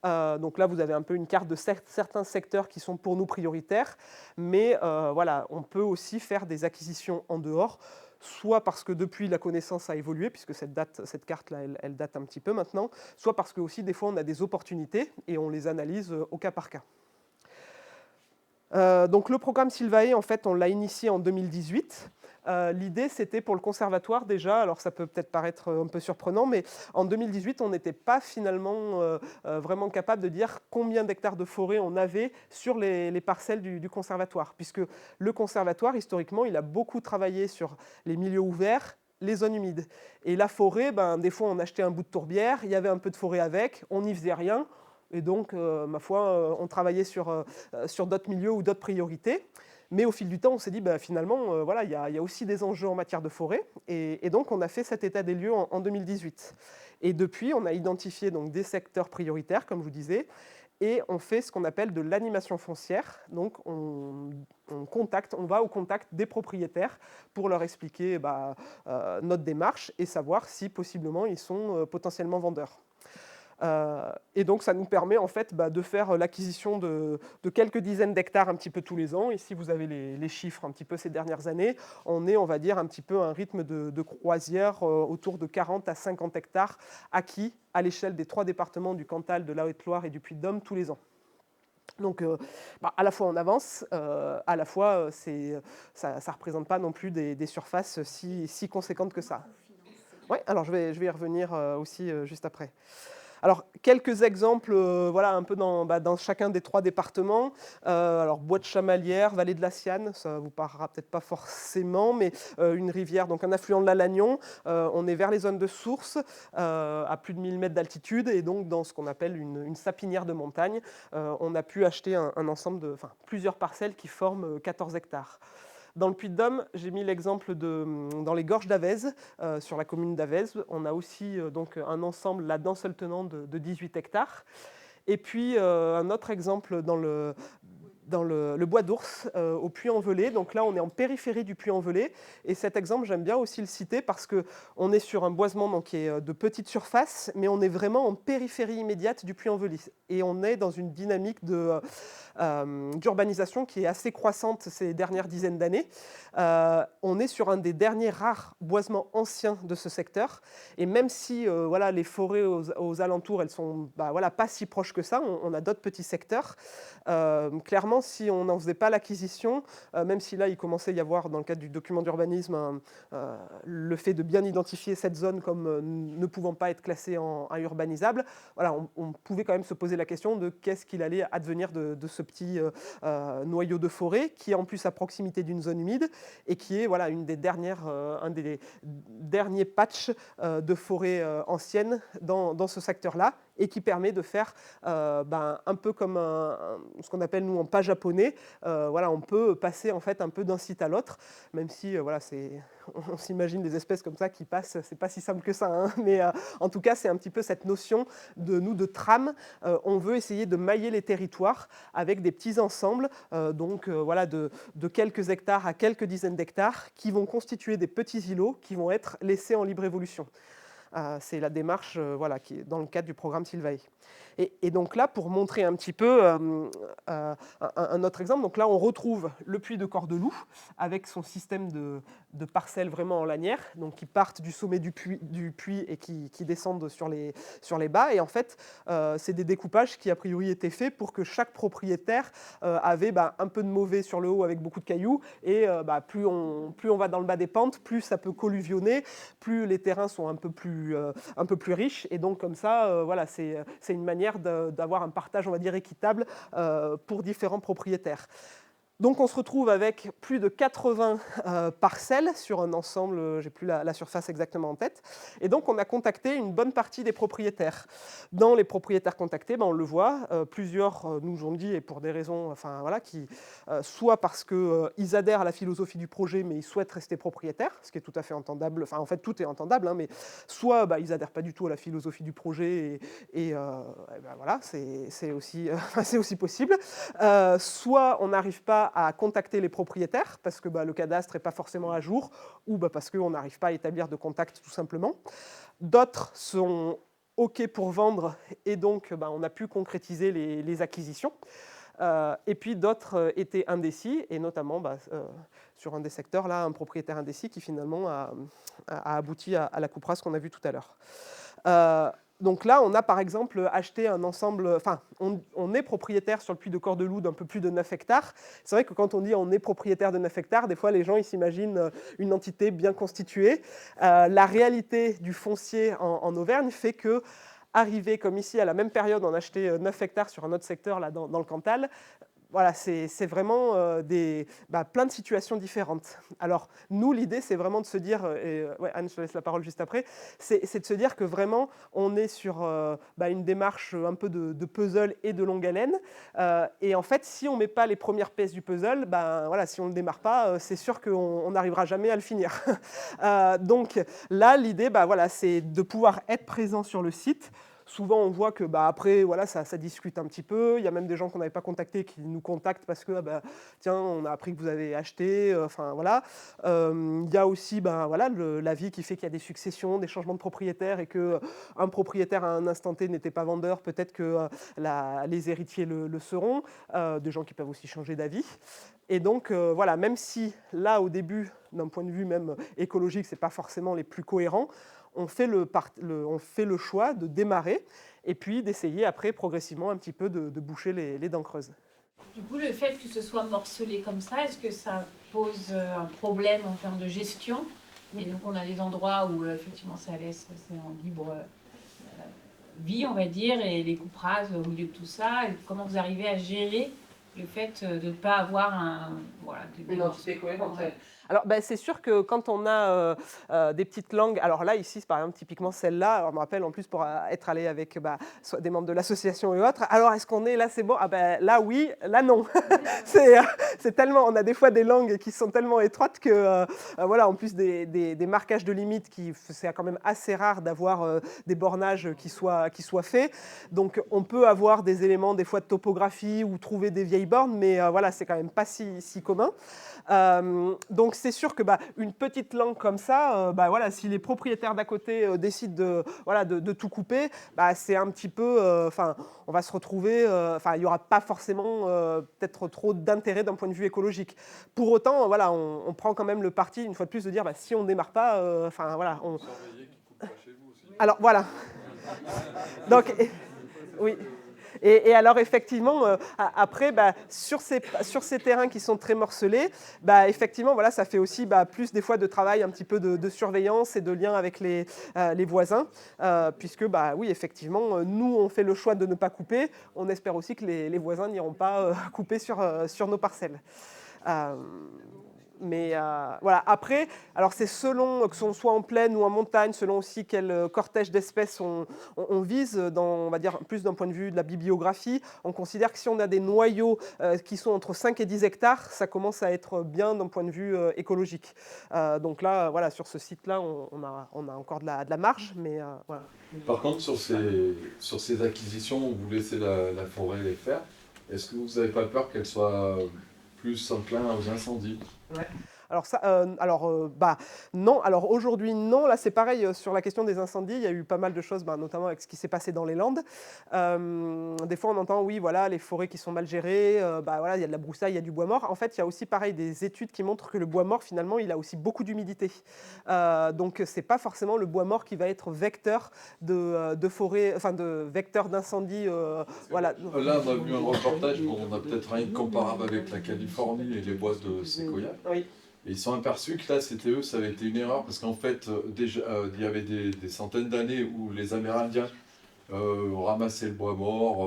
Donc là, vous avez un peu une carte de certains secteurs qui sont pour nous prioritaires, mais on peut aussi faire des acquisitions en dehors, soit parce que depuis la connaissance a évolué, puisque cette carte-là, elle date un petit peu maintenant, soit parce que aussi des fois on a des opportunités et on les analyse au cas par cas. Donc le programme Sylvae, en fait, on l'a initié en 2018. L'idée, c'était pour le conservatoire déjà, alors ça peut peut-être paraître un peu surprenant, mais en 2018, on n'était pas finalement vraiment capable de dire combien d'hectares de forêt on avait sur les parcelles du conservatoire, puisque le conservatoire, historiquement, il a beaucoup travaillé sur les milieux ouverts, les zones humides. Et la forêt, des fois, on achetait un bout de tourbière, il y avait un peu de forêt avec, on n'y faisait rien, et donc, ma foi, on travaillait sur d'autres milieux ou d'autres priorités. Mais au fil du temps, on s'est dit, finalement, il y a aussi des enjeux en matière de forêt. Et donc, on a fait cet état des lieux en 2018. Et depuis, on a identifié donc, des secteurs prioritaires, comme je vous disais, et on fait ce qu'on appelle de l'animation foncière. Donc, on va au contact des propriétaires pour leur expliquer notre démarche et savoir si, possiblement, ils sont potentiellement vendeurs. Et donc, ça nous permet en fait de faire l'acquisition de quelques dizaines d'hectares un petit peu tous les ans. Ici, vous avez les chiffres un petit peu ces dernières années. On est, on va dire, un petit peu à un rythme de croisière autour de 40 à 50 hectares acquis à l'échelle des 3 départements du Cantal, de la Haute-Loire et du Puy-de-Dôme tous les ans. Donc, à la fois on avance, à la fois ça ne représente pas non plus des surfaces si conséquentes que ça. Oui, alors je vais y revenir aussi juste après. Alors, quelques exemples, un peu dans chacun des 3 départements. Alors, Bois de Chamalières, Vallée de la Siane, ça ne vous parlera peut-être pas forcément, mais une rivière, donc un affluent de la Lannion. On est vers les zones de source, à plus de 1000 mètres d'altitude, et donc dans ce qu'on appelle une sapinière de montagne. On a pu acheter un ensemble plusieurs parcelles qui forment 14 hectares. Dans le Puy-de-Dôme, j'ai mis l'exemple dans les gorges d'Avèze, sur la commune d'Avèze. On a aussi donc un ensemble là d'un seul tenant de 18 hectares. Et puis un autre exemple dans le bois d'ours, au Puy-en-Velay. Donc là, on est en périphérie du Puy-en-Velay. Et cet exemple, j'aime bien aussi le citer parce qu'on est sur un boisement qui est de petite surface, mais on est vraiment en périphérie immédiate du Puy-en-Velay. Et on est dans une dynamique d'urbanisation qui est assez croissante ces dernières dizaines d'années. On est sur un des derniers rares boisements anciens de ce secteur. Et même si les forêts aux alentours, elles sont pas si proches que ça, on a d'autres petits secteurs. Clairement, finalement, si on n'en faisait pas l'acquisition, même si là, il commençait à y avoir, dans le cadre du document d'urbanisme, le fait de bien identifier cette zone comme ne pouvant pas être classée en urbanisable, voilà, on pouvait quand même se poser la question de qu'est-ce qu'il allait advenir de ce petit noyau de forêt, qui est en plus à proximité d'une zone humide, et qui est voilà, un des derniers patchs de forêt ancienne dans ce secteur-là, et qui permet de faire un peu comme ce qu'on appelle nous en pas japonais. Voilà, on peut passer en fait un peu d'un site à l'autre, même si voilà, on s'imagine des espèces comme ça qui passent, c'est pas si simple que ça, hein, mais en tout cas c'est un petit peu cette notion de trame. On veut essayer de mailler les territoires avec des petits ensembles, voilà, de quelques hectares à quelques dizaines d'hectares, qui vont constituer des petits îlots qui vont être laissés en libre évolution. C'est la démarche voilà, qui est dans le cadre du programme Sylvae. Et donc là, pour montrer un petit peu un autre exemple, donc là on retrouve le puits de Cordeloup avec son système de parcelles vraiment en lanière, donc qui partent du sommet du puits et qui descendent sur les bas. Et en fait, c'est des découpages qui a priori étaient faits pour que chaque propriétaire avait un peu de mauvais sur le haut avec beaucoup de cailloux, et plus on va dans le bas des pentes, plus ça peut colluvionner, plus les terrains sont un peu plus riches. Et donc comme ça, voilà, c'est une manière d'avoir un partage, on va dire, équitable pour différents propriétaires. Donc on se retrouve avec plus de 80 parcelles sur un ensemble, j'ai plus la surface exactement en tête, et donc on a contacté une bonne partie des propriétaires. Dans les propriétaires contactés, on le voit, plusieurs nous ont dit, et pour des raisons, enfin voilà, qui soit parce qu'ils adhèrent à la philosophie du projet, mais ils souhaitent rester propriétaires, ce qui est tout à fait entendable, enfin en fait tout est entendable, hein, mais soit ils adhèrent pas du tout à la philosophie du projet, et voilà, c'est aussi possible, soit on n'arrive pas à contacter les propriétaires parce que le cadastre n'est pas forcément à jour, ou parce qu'on n'arrive pas à établir de contact tout simplement. D'autres sont OK pour vendre, et donc on a pu concrétiser les acquisitions. Et puis d'autres étaient indécis, et notamment sur un des secteurs, là, un propriétaire indécis qui finalement a abouti à la coupe rase qu'on a vue tout à l'heure. Donc là, on a par exemple acheté un ensemble, enfin, on est propriétaire sur le puits de Cordeloup d'un peu plus de 9 hectares. C'est vrai que quand on dit on est propriétaire de 9 hectares, des fois les gens ils s'imaginent une entité bien constituée. La réalité du foncier en Auvergne fait que, arrivé comme ici à la même période, on a acheté 9 hectares sur un autre secteur là, dans le Cantal. Voilà, c'est vraiment plein de situations différentes. Alors, nous, l'idée, c'est vraiment de se dire, Anne, je te laisse la parole juste après, c'est de se dire que vraiment, on est sur une démarche un peu de puzzle et de longue haleine. Et en fait, si on ne met pas les premières pièces du puzzle, voilà, si on ne le démarre pas, c'est sûr qu'on n'arrivera jamais à le finir. Donc là, l'idée, voilà, c'est de pouvoir être présent sur le site. Souvent, on voit que après, voilà, ça discute un petit peu. Il y a même des gens qu'on n'avait pas contactés qui nous contactent parce que, tiens, on a appris que vous avez acheté. Enfin, voilà. Il y a aussi, voilà, l'avis qui fait qu'il y a des successions, des changements de propriétaires, et qu'un propriétaire à un instant T n'était pas vendeur. Peut-être que les héritiers le seront. Des gens qui peuvent aussi changer d'avis. Et donc, voilà, même si là, au début, d'un point de vue même écologique, ce n'est pas forcément les plus cohérents, on fait le choix de démarrer et puis d'essayer après progressivement un petit peu de boucher les dents creuses. Du coup, le fait que ce soit morcelé comme ça, est-ce que ça pose un problème en termes de gestion? Et donc on a des endroits où effectivement c'est en libre vie, on va dire, et les coupes rases au milieu de tout ça. Et comment vous arrivez à gérer le fait de ne pas avoir une entité cohérente? Alors, c'est sûr que quand on a des petites langues, alors là, ici, par exemple, typiquement celle-là, alors, je me rappelle en plus pour être allé avec soit des membres de l'association et autres, alors est-ce qu'on est là, c'est bon? Là, oui, là, non. C'est tellement, on a des fois des langues qui sont tellement étroites que, voilà, en plus des marquages de limites, c'est quand même assez rare d'avoir des bornages qui soient faits. Donc, on peut avoir des éléments, des fois, de topographie ou trouver des vieilles bornes, mais voilà, c'est quand même pas si commun. Donc c'est sûr que une petite langue comme ça, voilà, si les propriétaires d'à côté décident de tout couper, c'est un petit peu, on va se retrouver, il n'y aura pas forcément peut-être trop d'intérêt d'un point de vue écologique. Pour autant, voilà, on prend quand même le parti une fois de plus de dire si on ne démarre pas, voilà, on. Surveiller qu'ils ne coupent pas chez vous aussi. Alors voilà. Donc oui. Et alors, effectivement, après, sur ces terrains qui sont très morcelés, effectivement, voilà, ça fait aussi plus des fois de travail, un petit peu de surveillance et de lien avec les voisins, puisque, oui, effectivement, nous, on fait le choix de ne pas couper. On espère aussi que les voisins n'iront pas couper sur nos parcelles. Mais voilà, après, alors c'est selon que l'on soit en plaine ou en montagne, selon aussi quel cortège d'espèces on vise, on va dire plus d'un point de vue de la bibliographie. On considère que si on a des noyaux qui sont entre 5 et 10 hectares, ça commence à être bien d'un point de vue écologique. Donc là, voilà, sur ce site-là, on a encore de la marge, mais voilà. Par contre, sur ces acquisitions où vous laissez la forêt les faire, est-ce que vous n'avez pas peur qu'elle soit plus enclin aux incendies? Ouais. Alors ça, non. Alors aujourd'hui, non. Là, c'est pareil sur la question des incendies. Il y a eu pas mal de choses, notamment avec ce qui s'est passé dans les Landes. Des fois, on entend, oui, voilà, les forêts qui sont mal gérées. Voilà, il y a de la broussaille, il y a du bois mort. En fait, il y a aussi, pareil, des études qui montrent que le bois mort, finalement, il a aussi beaucoup d'humidité. Donc, c'est pas forcément le bois mort qui va être vecteur de forêt, enfin, de vecteur d'incendie. Voilà. Là, on a vu un reportage. Bon, on a peut-être rien de comparable avec la Californie et les bois de séquoia. Oui. Et ils sont aperçus que là, c'était eux, ça avait été une erreur, parce qu'en fait, déjà, il y avait des centaines d'années où les Amérindiens ramassaient le bois mort,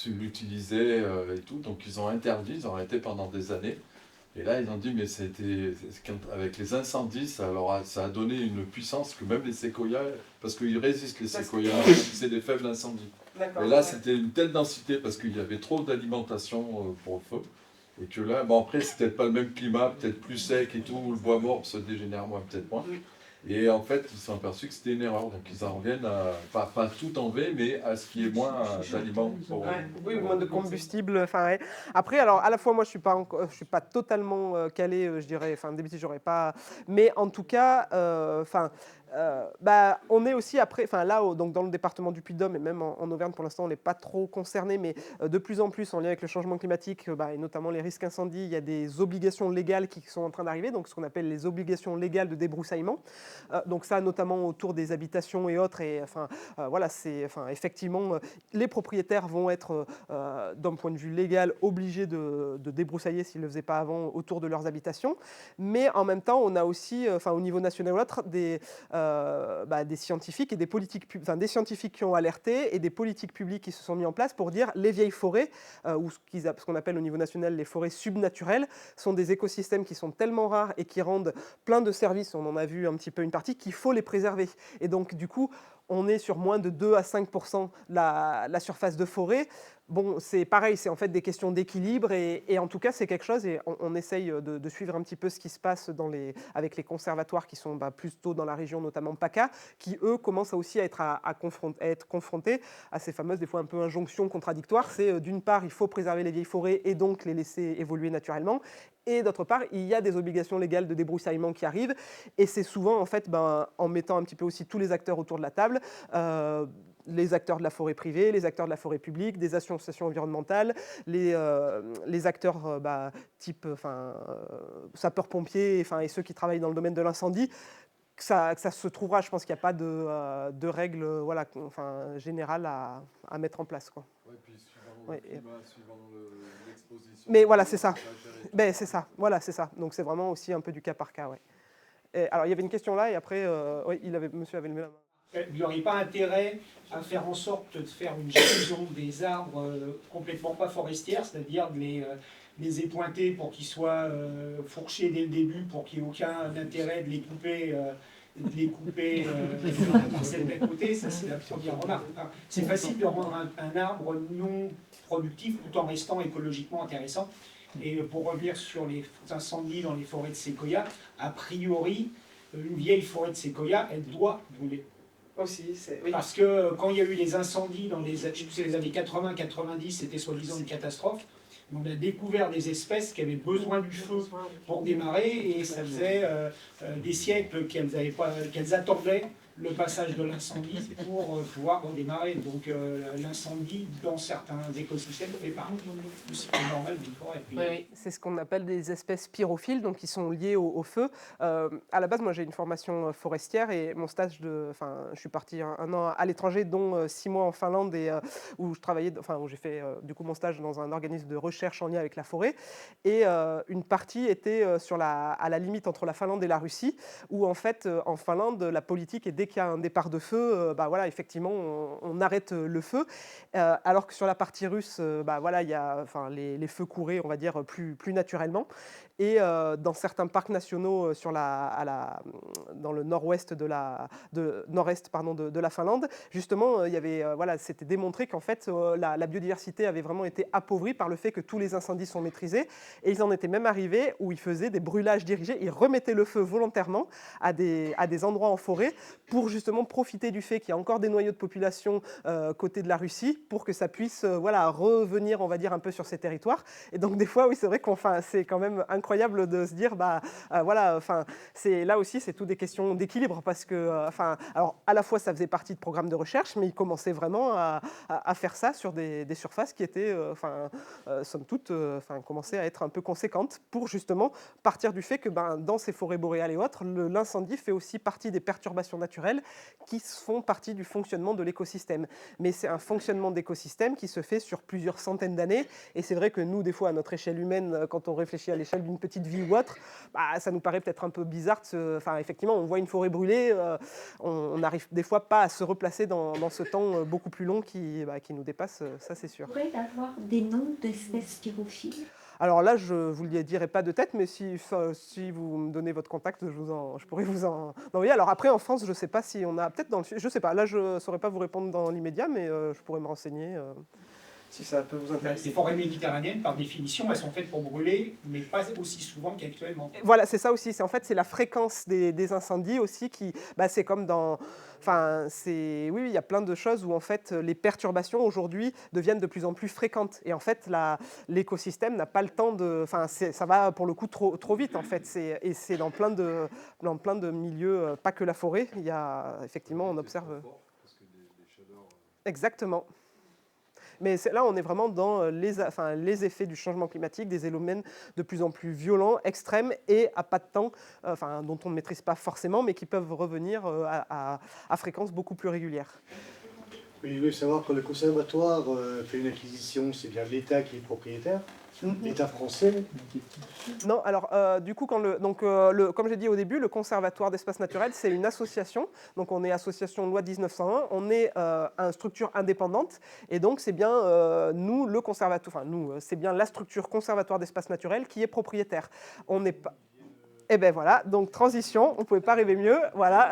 l'utilisaient et tout, donc ils ont interdit, ils ont arrêté pendant des années. Et là, ils ont dit, mais avec les incendies, ça a donné une puissance que même les séquoias, parce qu'ils résistent les séquoias, c'est des faibles incendies. Et là, c'était une telle densité, parce qu'il y avait trop d'alimentation pour le feu. Et que là, après, c'est peut-être pas le même climat, peut-être plus sec et tout, où le bois mort se dégénère moins, peut-être moins. Et en fait, ils se sont aperçus que c'était une erreur. Donc, ils en reviennent à, pas tout enlever, mais à ce qui est moins d'aliments. Oui, moins de combustible. Ouais. Après, alors, à la fois, moi, je suis pas totalement calé, je dirais. Enfin, d'habitude, j'aurais pas. Mais en tout cas, on est aussi après, là, donc dans le département du Puy-de-Dôme et même en Auvergne, pour l'instant, on n'est pas trop concerné, mais de plus en plus, en lien avec le changement climatique, et notamment les risques incendies, il y a des obligations légales qui sont en train d'arriver, donc ce qu'on appelle les obligations légales de débroussaillement. Donc ça, notamment autour des habitations et autres. Et voilà, effectivement, les propriétaires vont être, d'un point de vue légal, obligés de débroussailler s'ils ne le faisaient pas avant autour de leurs habitations. Mais en même temps, on a aussi, au niveau national ou autre, des scientifiques et des politiques, des scientifiques qui ont alerté et des politiques publiques qui se sont mis en place pour dire les vieilles forêts, ou ce qu'on appelle au niveau national les forêts subnaturelles, sont des écosystèmes qui sont tellement rares et qui rendent plein de services, on en a vu un petit peu une partie, qu'il faut les préserver. Et donc du coup, on est sur moins de 2 à 5% la surface de forêt. Bon, c'est pareil, c'est en fait des questions d'équilibre et en tout cas, c'est quelque chose et on essaye de suivre un petit peu ce qui se passe avec les conservatoires qui sont plutôt dans la région, notamment PACA, qui eux commencent aussi à être confrontés à ces fameuses, des fois un peu injonctions contradictoires. C'est d'une part, il faut préserver les vieilles forêts et donc les laisser évoluer naturellement. Et d'autre part, il y a des obligations légales de débroussaillement qui arrivent. Et c'est souvent, en fait, en mettant un petit peu aussi tous les acteurs autour de la table, les acteurs de la forêt privée, les acteurs de la forêt publique, des associations environnementales, les acteurs type sapeurs-pompiers et ceux qui travaillent dans le domaine de l'incendie, que ça se trouvera. Je pense qu'il n'y a pas de règles générales à mettre en place, quoi. Ouais, puis suivant le climat, suivant l'exposition. Mais voilà, c'est ça. C'est ça. Voilà, c'est ça. Donc c'est vraiment aussi un peu du cas par cas. Ouais. Et, alors il y avait une question là et après, monsieur avait levé la main. Il n'y aurait pas intérêt à faire en sorte de faire une gestion des arbres complètement pas forestières, c'est-à-dire de les épointer pour qu'ils soient fourchés dès le début, pour qu'il n'y ait aucun intérêt de les couper parcelle d'à côté. Ça, c'est la première remarque. C'est facile de rendre un arbre non productif tout en restant écologiquement intéressant. Et pour revenir sur les incendies dans les forêts de séquoia, a priori, une vieille forêt de séquoia, elle doit brûler. Aussi, oui. Parce que quand il y a eu les incendies dans les années 80-90, c'était soi-disant une catastrophe. On a découvert des espèces qui avaient besoin du feu pour démarrer et ça faisait des siècles qu'elles attendaient le passage de l'incendie pour pouvoir redémarrer. Donc l'incendie, dans certains écosystèmes, fait partie du cycle normal d'une forêt. Oui. C'est ce qu'on appelle des espèces pyrophiles, donc qui sont liées au feu. À la base, moi j'ai une formation forestière et mon stage je suis partie un an à l'étranger, dont 6 mois en Finlande, et où je travaillais, où j'ai fait du coup mon stage dans un organisme de recherche en lien avec la forêt. Et une partie était à la limite entre la Finlande et la Russie, où en fait en Finlande la politique est dès qu'il y a un départ de feu, effectivement on arrête le feu, alors que sur la partie russe, il y a les feux couraient, on va dire, plus naturellement. Et dans certains parcs nationaux dans le nord-ouest de la Finlande, justement, il y avait, c'était démontré qu'en fait, la biodiversité avait vraiment été appauvrie par le fait que tous les incendies sont maîtrisés. Et ils en étaient même arrivés où ils faisaient des brûlages dirigés. Ils remettaient le feu volontairement à des endroits en forêt pour justement profiter du fait qu'il y a encore des noyaux de population côté de la Russie pour que ça puisse revenir, on va dire, un peu sur ces territoires. Et donc, des fois, oui, c'est vrai c'est quand même incroyable de se dire, là aussi, c'est tout des questions d'équilibre parce que, alors, à la fois, ça faisait partie de programmes de recherche, mais ils commençaient vraiment à faire ça sur des surfaces qui étaient, somme toute, commençaient à être un peu conséquentes pour justement partir du fait que dans ces forêts boréales et autres, l'incendie fait aussi partie des perturbations naturelles qui font partie du fonctionnement de l'écosystème. Mais c'est un fonctionnement d'écosystème qui se fait sur plusieurs centaines d'années. Et c'est vrai que nous, des fois, à notre échelle humaine, quand on réfléchit à l'échelle d'une petite ville ou autre, ça nous paraît peut-être un peu bizarre. Effectivement, on voit une forêt brûler, on n'arrive des fois pas à se replacer dans ce temps beaucoup plus long qui nous dépasse, ça c'est sûr. Vous pourriez avoir des noms d'espèces pyrophiles? Alors là, je ne vous le dirai pas de tête, mais si vous me donnez votre contact, je pourrais vous en envoyer. Alors après, en France, je ne sais pas si on a, peut-être dans le sud, je ne sais pas. Là, je ne saurais pas vous répondre dans l'immédiat, mais je pourrais me renseigner si ça peut vous intéresser. Les forêts méditerranéennes, par définition, elles sont faites pour brûler, mais pas aussi souvent qu'actuellement. Voilà, c'est ça aussi. C'est la fréquence des incendies aussi qui, c'est comme dans... oui, il y a plein de choses où en fait les perturbations aujourd'hui deviennent de plus en plus fréquentes. Et en fait, l'écosystème n'a pas le temps de... ça va pour le coup trop vite en fait. Et c'est dans plein de milieux, pas que la forêt. Il y a effectivement, on observe... Exactement. Mais là, on est vraiment dans les effets du changement climatique, des phénomènes de plus en plus violents, extrêmes et à pas de temps, dont on ne maîtrise pas forcément, mais qui peuvent revenir à fréquence beaucoup plus régulière. Oui, je voulais savoir, quand le conservatoire fait une acquisition, c'est bien l'État qui est propriétaire, l'État français? Non, alors du coup, comme j'ai dit au début, le Conservatoire d'espaces naturels, c'est une association. Donc on est association loi 1901, on est une structure indépendante. Et donc c'est bien nous, le conservatoire, c'est bien la structure Conservatoire d'espaces naturels qui est propriétaire. On n'est pas... Eh bien voilà, donc transition, on ne pouvait pas rêver mieux, voilà.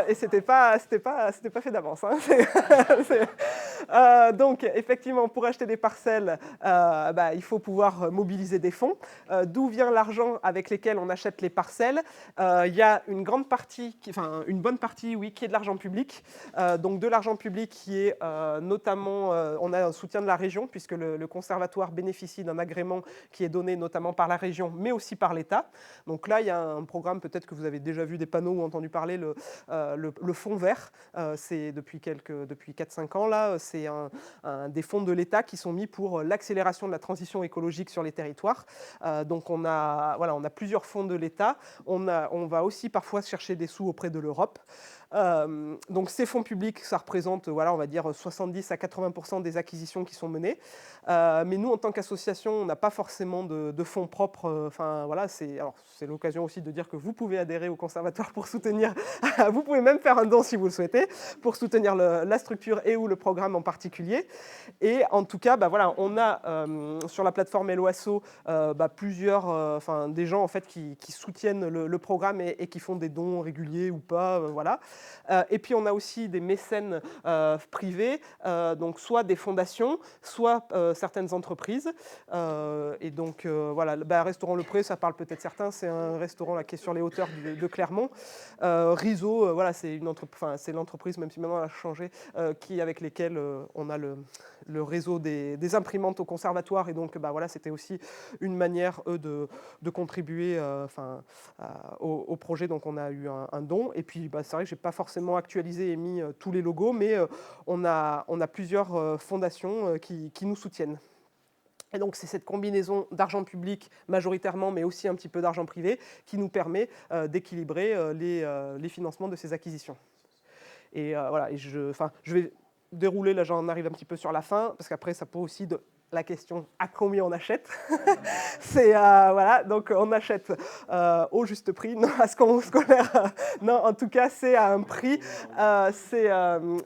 Et c'était pas fait d'avance. Hein. Donc effectivement, pour acheter des parcelles, il faut pouvoir mobiliser des fonds. D'où vient l'argent avec lequel on achète les parcelles? Il y a une bonne partie, oui, qui est de l'argent public. Donc de l'argent public qui est notamment, on a un soutien de la région puisque le conservatoire bénéficie d'un agrément qui est donné notamment par la région, mais aussi par l'État. Donc là, il y a un programme, peut-être que vous avez déjà vu des panneaux ou entendu parler, le fonds vert. C'est depuis 4-5 ans, là, c'est des fonds de l'État qui sont mis pour l'accélération de la transition écologique sur les territoires. Donc on a plusieurs fonds de l'État. On va aussi parfois chercher des sous auprès de l'Europe. Donc ces fonds publics, ça représente, on va dire 70 à 80% des acquisitions qui sont menées. Mais nous, en tant qu'association, on n'a pas forcément de fonds propres. C'est l'occasion aussi de dire que vous pouvez adhérer au conservatoire pour soutenir. Vous pouvez même faire un don si vous le souhaitez pour soutenir la structure et ou le programme en particulier. Et en tout cas, on a sur la plateforme Helloasso plusieurs, des gens en fait qui soutiennent le programme et qui font des dons réguliers ou pas, voilà. Et puis on a aussi des mécènes privés, donc soit des fondations, soit certaines entreprises. Et donc Restaurant Le Pré, ça parle peut-être certains, c'est un restaurant là, qui est sur les hauteurs de Clermont. réseau, voilà, c'est l'entreprise, même si maintenant elle a changé, avec lesquelles on a le réseau des imprimantes au conservatoire. Et donc, voilà, c'était aussi une manière, eux, de contribuer au projet. Donc, on a eu un don. Et puis, c'est vrai que je n'ai pas forcément actualisé et mis tous les logos, mais on a plusieurs fondations qui nous soutiennent. Et donc, c'est cette combinaison d'argent public majoritairement, mais aussi un petit peu d'argent privé, qui nous permet d'équilibrer les financements de ces acquisitions. Et voilà, et je vais dérouler, là j'en arrive un petit peu sur la fin, parce qu'après ça pose aussi la question à combien on achète. C'est voilà, donc on achète au juste prix, non, à ce qu'on scolaire. Non, en tout cas, c'est à un prix.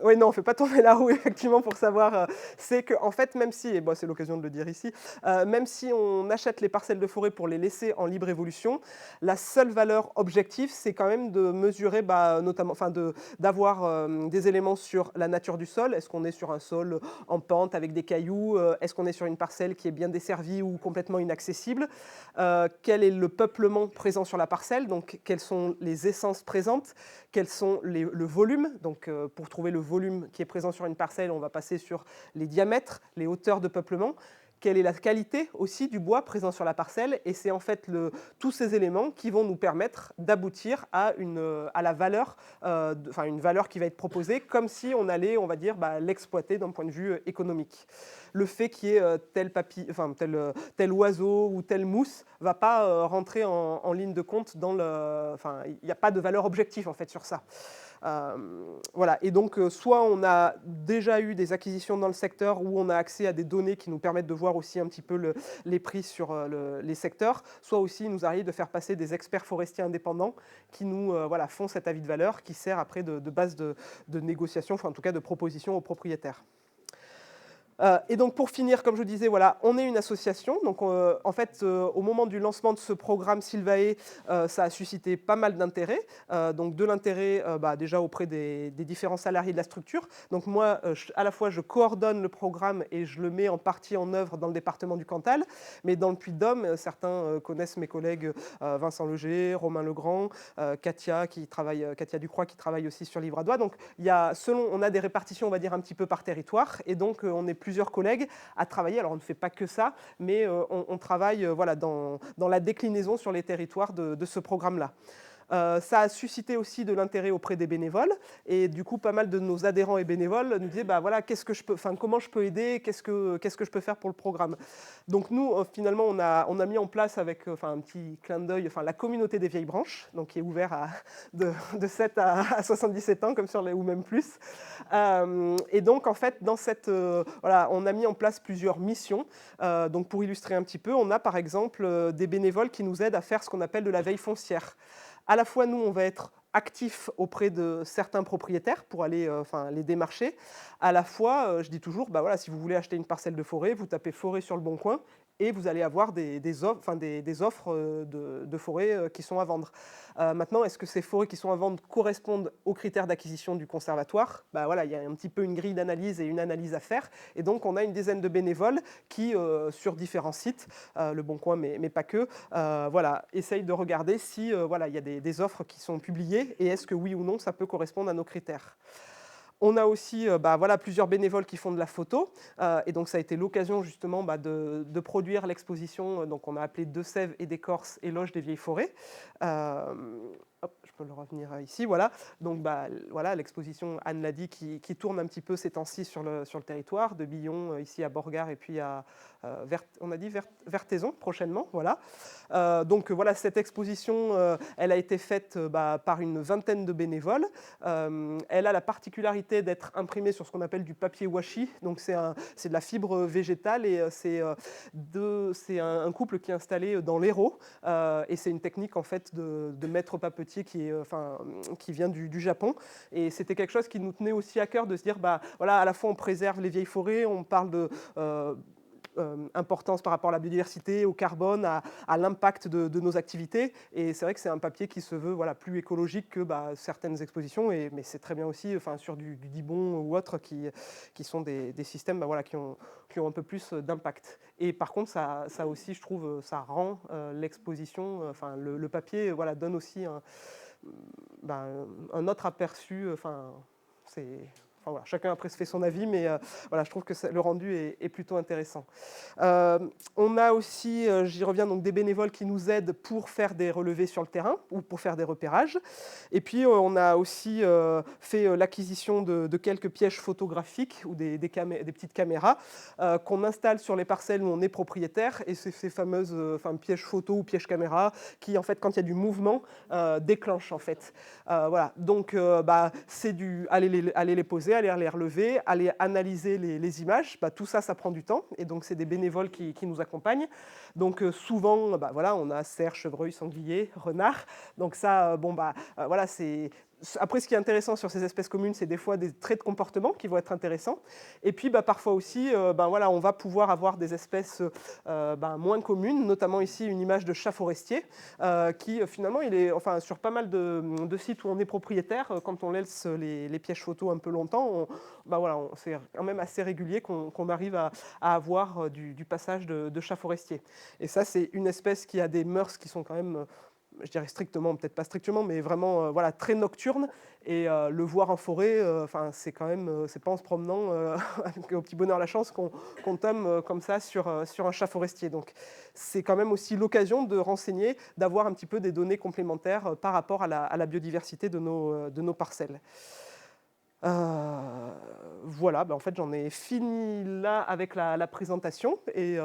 Oui, non, on fait pas tourner la roue effectivement pour savoir. C'est que en fait, même si, et bon, c'est l'occasion de le dire ici, même si on achète les parcelles de forêt pour les laisser en libre évolution, la seule valeur objective, c'est quand même de mesurer, notamment, d'avoir des éléments sur la nature du sol. Est-ce qu'on est sur un sol en pente avec des cailloux? Est-ce qu'on est sur une parcelle qui est bien desservie ou complètement inaccessible? Quel est le peuplement présent sur la parcelle? Donc, quelles sont les essences présentes? Quels sont le volume? Donc, pour trouver le volume qui est présent sur une parcelle, on va passer sur les diamètres, les hauteurs de peuplement. Quelle est la qualité aussi du bois présent sur la parcelle? Et c'est en fait tous ces éléments qui vont nous permettre d'aboutir à la valeur, une valeur qui va être proposée, comme si on allait, on va dire, l'exploiter d'un point de vue économique. Le fait qu'il y ait tel oiseau ou telle mousse ne va pas rentrer en ligne de compte il n'y a pas de valeur objective en fait sur ça. Voilà, et donc soit on a déjà eu des acquisitions dans le secteur où on a accès à des données qui nous permettent de voir aussi un petit peu les prix sur les secteurs, soit aussi il nous arrive de faire passer des experts forestiers indépendants qui nous font cet avis de valeur qui sert après de base de négociation, en tout cas de proposition aux propriétaires. Et donc pour finir, comme je disais, voilà, on est une association. Donc en fait, au moment du lancement de ce programme Sylvae, ça a suscité pas mal d'intérêt. Donc de l'intérêt déjà auprès des différents salariés de la structure. Donc moi, à la fois, je coordonne le programme et je le mets en partie en œuvre dans le département du Cantal. Mais dans le Puy-de-Dôme, certains connaissent mes collègues Vincent Leger, Romain Legrand, Katia Ducroix qui travaille aussi sur Livradois. Donc on a des répartitions, on va dire, un petit peu par territoire. Et donc on est plusieurs collègues à travailler. Alors, on ne fait pas que ça, mais on travaille dans la déclinaison sur les territoires de ce programme-là. Ça a suscité aussi de l'intérêt auprès des bénévoles et du coup pas mal de nos adhérents et bénévoles nous disaient comment je peux aider, qu'est-ce que je peux faire pour le programme. Donc nous finalement on a mis en place avec un petit clin d'œil la communauté des vieilles branches, donc qui est ouvert de 7 à 77 ans comme sur les ou même plus. Et donc en fait dans on a mis en place plusieurs missions. Donc pour illustrer un petit peu, on a par exemple des bénévoles qui nous aident à faire ce qu'on appelle de la veille foncière. À la fois, nous, on va être actifs auprès de certains propriétaires pour aller les démarcher. À la fois, je dis toujours, si vous voulez acheter une parcelle de forêt, vous tapez forêt sur le Bon Coin et vous allez avoir des offres de forêt qui sont à vendre. Maintenant, est-ce que ces forêts qui sont à vendre correspondent aux critères d'acquisition du conservatoire? Il y a un petit peu une grille d'analyse et une analyse à faire. Et donc, on a une dizaine de bénévoles qui, sur différents sites, le Bon Coin, mais pas que, essayent de regarder si il y a des offres qui sont publiées et est-ce que oui ou non, ça peut correspondre à nos critères. On a aussi plusieurs bénévoles qui font de la photo. Et donc, ça a été l'occasion justement de produire l'exposition. Donc, on a appelé De Sèvres et d'Écorce, éloge des vieilles forêts. Je peux le revenir ici, voilà. Donc, l'exposition, Anne l'a dit, qui tourne un petit peu ces temps-ci sur le territoire, de Billon, ici à Borgard, et puis à Vertaison, prochainement, voilà. Cette exposition, elle a été faite par une vingtaine de bénévoles. Elle a la particularité d'être imprimée sur ce qu'on appelle du papier washi, donc c'est de la fibre végétale, et c'est un couple qui est installé dans l'Hérault, et c'est une technique, en fait, de maître papetier qui vient du Japon. Et c'était quelque chose qui nous tenait aussi à cœur de se dire, à la fois on préserve les vieilles forêts, on parle de importance par rapport à la biodiversité, au carbone, à l'impact de nos activités. Et c'est vrai que c'est un papier qui se veut plus écologique que certaines expositions, mais c'est très bien aussi sur du Dibond ou autres qui sont des systèmes qui ont un peu plus d'impact. Et par contre, ça aussi, je trouve, ça rend l'exposition, le papier donne aussi un autre aperçu. Voilà, chacun après se fait son avis, mais voilà, je trouve que le rendu est plutôt intéressant. On a aussi, j'y reviens, donc des bénévoles qui nous aident pour faire des relevés sur le terrain ou pour faire des repérages. Et puis on a aussi fait l'acquisition de quelques pièges photographiques ou des petites caméras qu'on installe sur les parcelles où on est propriétaire. Et c'est ces fameuses pièges photo ou pièges caméra qui, en fait, quand il y a du mouvement, déclenchent en fait. Voilà, donc c'est aller les poser, aller les relever, aller analyser les images. Tout ça, ça prend du temps. Et donc, c'est des bénévoles qui nous accompagnent. Donc, souvent, voilà, on a cerfs, chevreuils, sangliers, renards. Donc ça, voilà, c'est... Après, ce qui est intéressant sur ces espèces communes, c'est des fois des traits de comportement qui vont être intéressants. Et puis, parfois aussi, voilà, on va pouvoir avoir des espèces moins communes, notamment ici une image de chat forestier, qui finalement, il est, sur pas mal de sites où on est propriétaire, quand on laisse les pièges photos un peu longtemps, voilà, c'est quand même assez régulier qu'on arrive à avoir du passage de chat forestier. Et ça, c'est une espèce qui a des mœurs qui sont quand même... je dirais strictement, peut-être pas strictement, mais vraiment voilà, très nocturne. Et le voir en forêt, c'est quand même, c'est pas en se promenant au petit bonheur la chance qu'on tombe comme ça sur un chat forestier. Donc c'est quand même aussi l'occasion de renseigner, d'avoir un petit peu des données complémentaires par rapport à la biodiversité de nos parcelles. Voilà, en fait j'en ai fini là avec la présentation et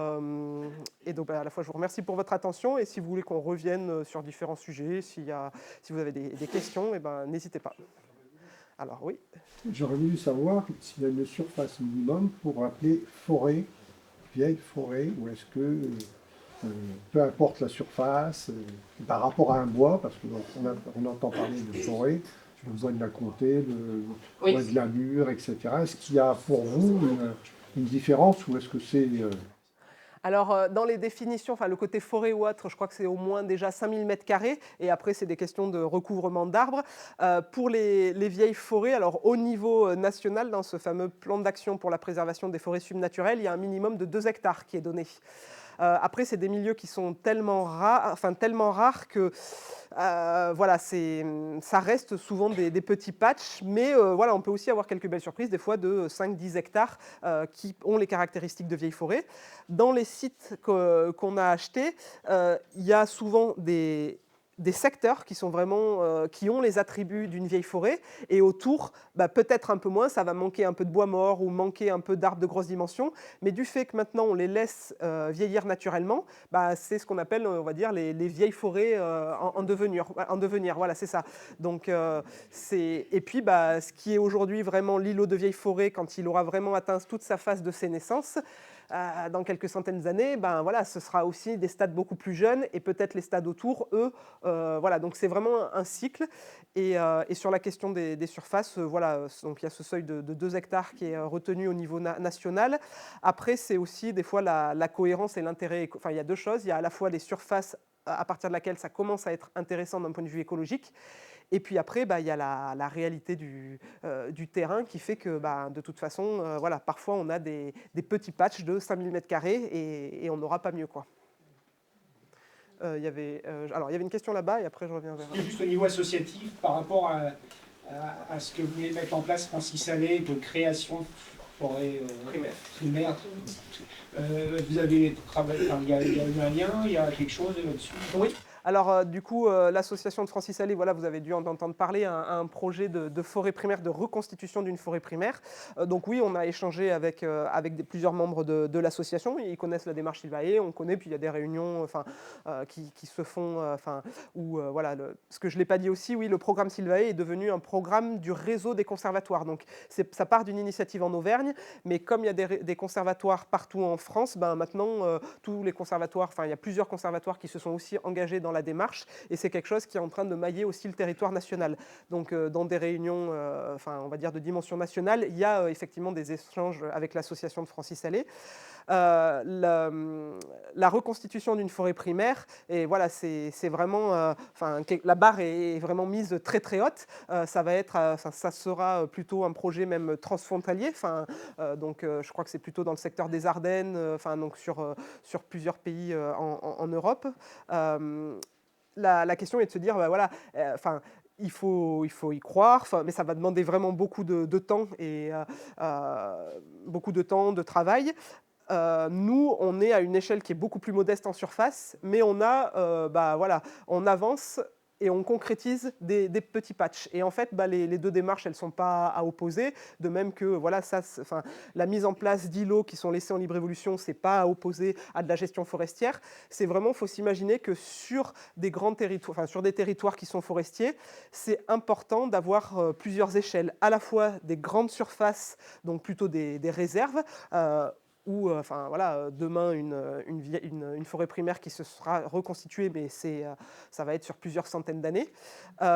donc à la fois je vous remercie pour votre attention et si vous voulez qu'on revienne sur différents sujets, si vous avez des questions, n'hésitez pas. Alors oui. J'aurais voulu savoir s'il y a une surface minimum pour appeler forêt, vieille forêt, ou est-ce que peu importe la surface, par rapport à un bois, parce qu'on entend parler de forêt, j'ai besoin de la compter, de la mûre, etc. Est-ce qu'il y a pour vous une différence ou est-ce que c'est... Alors, dans les définitions, le côté forêt ou autre, je crois que c'est au moins déjà 5000 m², et après, c'est des questions de recouvrement d'arbres. Pour les vieilles forêts, alors au niveau national, dans ce fameux plan d'action pour la préservation des forêts subnaturelles, il y a un minimum de 2 hectares qui est donné. Après, c'est des milieux qui sont tellement rares que voilà, ça reste souvent des petits patchs, mais voilà, on peut aussi avoir quelques belles surprises, des fois de 5-10 hectares qui ont les caractéristiques de vieilles forêts. Dans les sites qu'on a achetés, il y a souvent des secteurs qui sont vraiment qui ont les attributs d'une vieille forêt et autour peut-être un peu moins, ça va manquer un peu de bois mort ou manquer un peu d'arbres de grosse dimension, mais du fait que maintenant on les laisse vieillir naturellement, c'est ce qu'on appelle, on va dire, les vieilles forêts en devenir, voilà, c'est ça. Donc et puis ce qui est aujourd'hui vraiment l'îlot de vieille forêt, quand il aura vraiment atteint toute sa phase de sénescence, dans quelques centaines d'années, voilà, ce sera aussi des stades beaucoup plus jeunes et peut-être les stades autour, eux, voilà, donc c'est vraiment un cycle. Et sur la question des surfaces, voilà, donc il y a ce seuil de 2 hectares qui est retenu au niveau national. Après, c'est aussi des fois la cohérence et l'intérêt. Enfin, il y a deux choses. Il y a à la fois les surfaces à partir de laquelle ça commence à être intéressant d'un point de vue écologique. Et puis après, il y a la réalité du terrain qui fait que, de toute façon, voilà, parfois on a des petits patchs de 5000 m² et on n'aura pas mieux, quoi. Il y avait une question là-bas et après je reviens vers... Juste au niveau associatif, par rapport à ce que vous voulez mettre en place, Francis Allais, de création de forêt primaire. Vous avez travaillé, il y a eu un lien, il y a quelque chose là-dessus? Oui. Alors, du coup, l'association de Francis Allais, voilà, vous avez dû en entendre parler, un projet de forêt primaire, de reconstitution d'une forêt primaire. Donc oui, on a échangé avec plusieurs membres de l'association. Ils connaissent la démarche Sylvae, on connaît, puis il y a des réunions qui se font, voilà, ce que je ne l'ai pas dit aussi, oui, le programme Sylvae est devenu un programme du réseau des conservatoires. Donc ça part d'une initiative en Auvergne, mais comme il y a des conservatoires partout en France, maintenant, tous les conservatoires, il y a plusieurs conservatoires qui se sont aussi engagés dans la démarche, et c'est quelque chose qui est en train de mailler aussi le territoire national. Donc dans des réunions, on va dire de dimension nationale, il y a effectivement des échanges avec l'association de Francis Allais. La reconstitution d'une forêt primaire, et voilà, c'est vraiment, la barre est vraiment mise très très haute. Ça sera plutôt un projet même transfrontalier. Donc je crois que c'est plutôt dans le secteur des Ardennes, donc sur plusieurs pays en Europe. La question est de se dire, voilà, il faut y croire, mais ça va demander vraiment beaucoup de temps et beaucoup de temps, de travail. Nous, on est à une échelle qui est beaucoup plus modeste en surface, mais on a, voilà, on avance et on concrétise des petits patchs. Et en fait, les deux démarches, elles ne sont pas à opposer, de même que voilà, la mise en place d'îlots qui sont laissés en libre évolution, ce n'est pas à opposer à de la gestion forestière. C'est vraiment, il faut s'imaginer que sur des grands territoires, enfin, sur des territoires qui sont forestiers, c'est important d'avoir plusieurs échelles, à la fois des grandes surfaces, donc plutôt des réserves, ou voilà, demain une forêt primaire qui se sera reconstituée, mais ça va être sur plusieurs centaines d'années.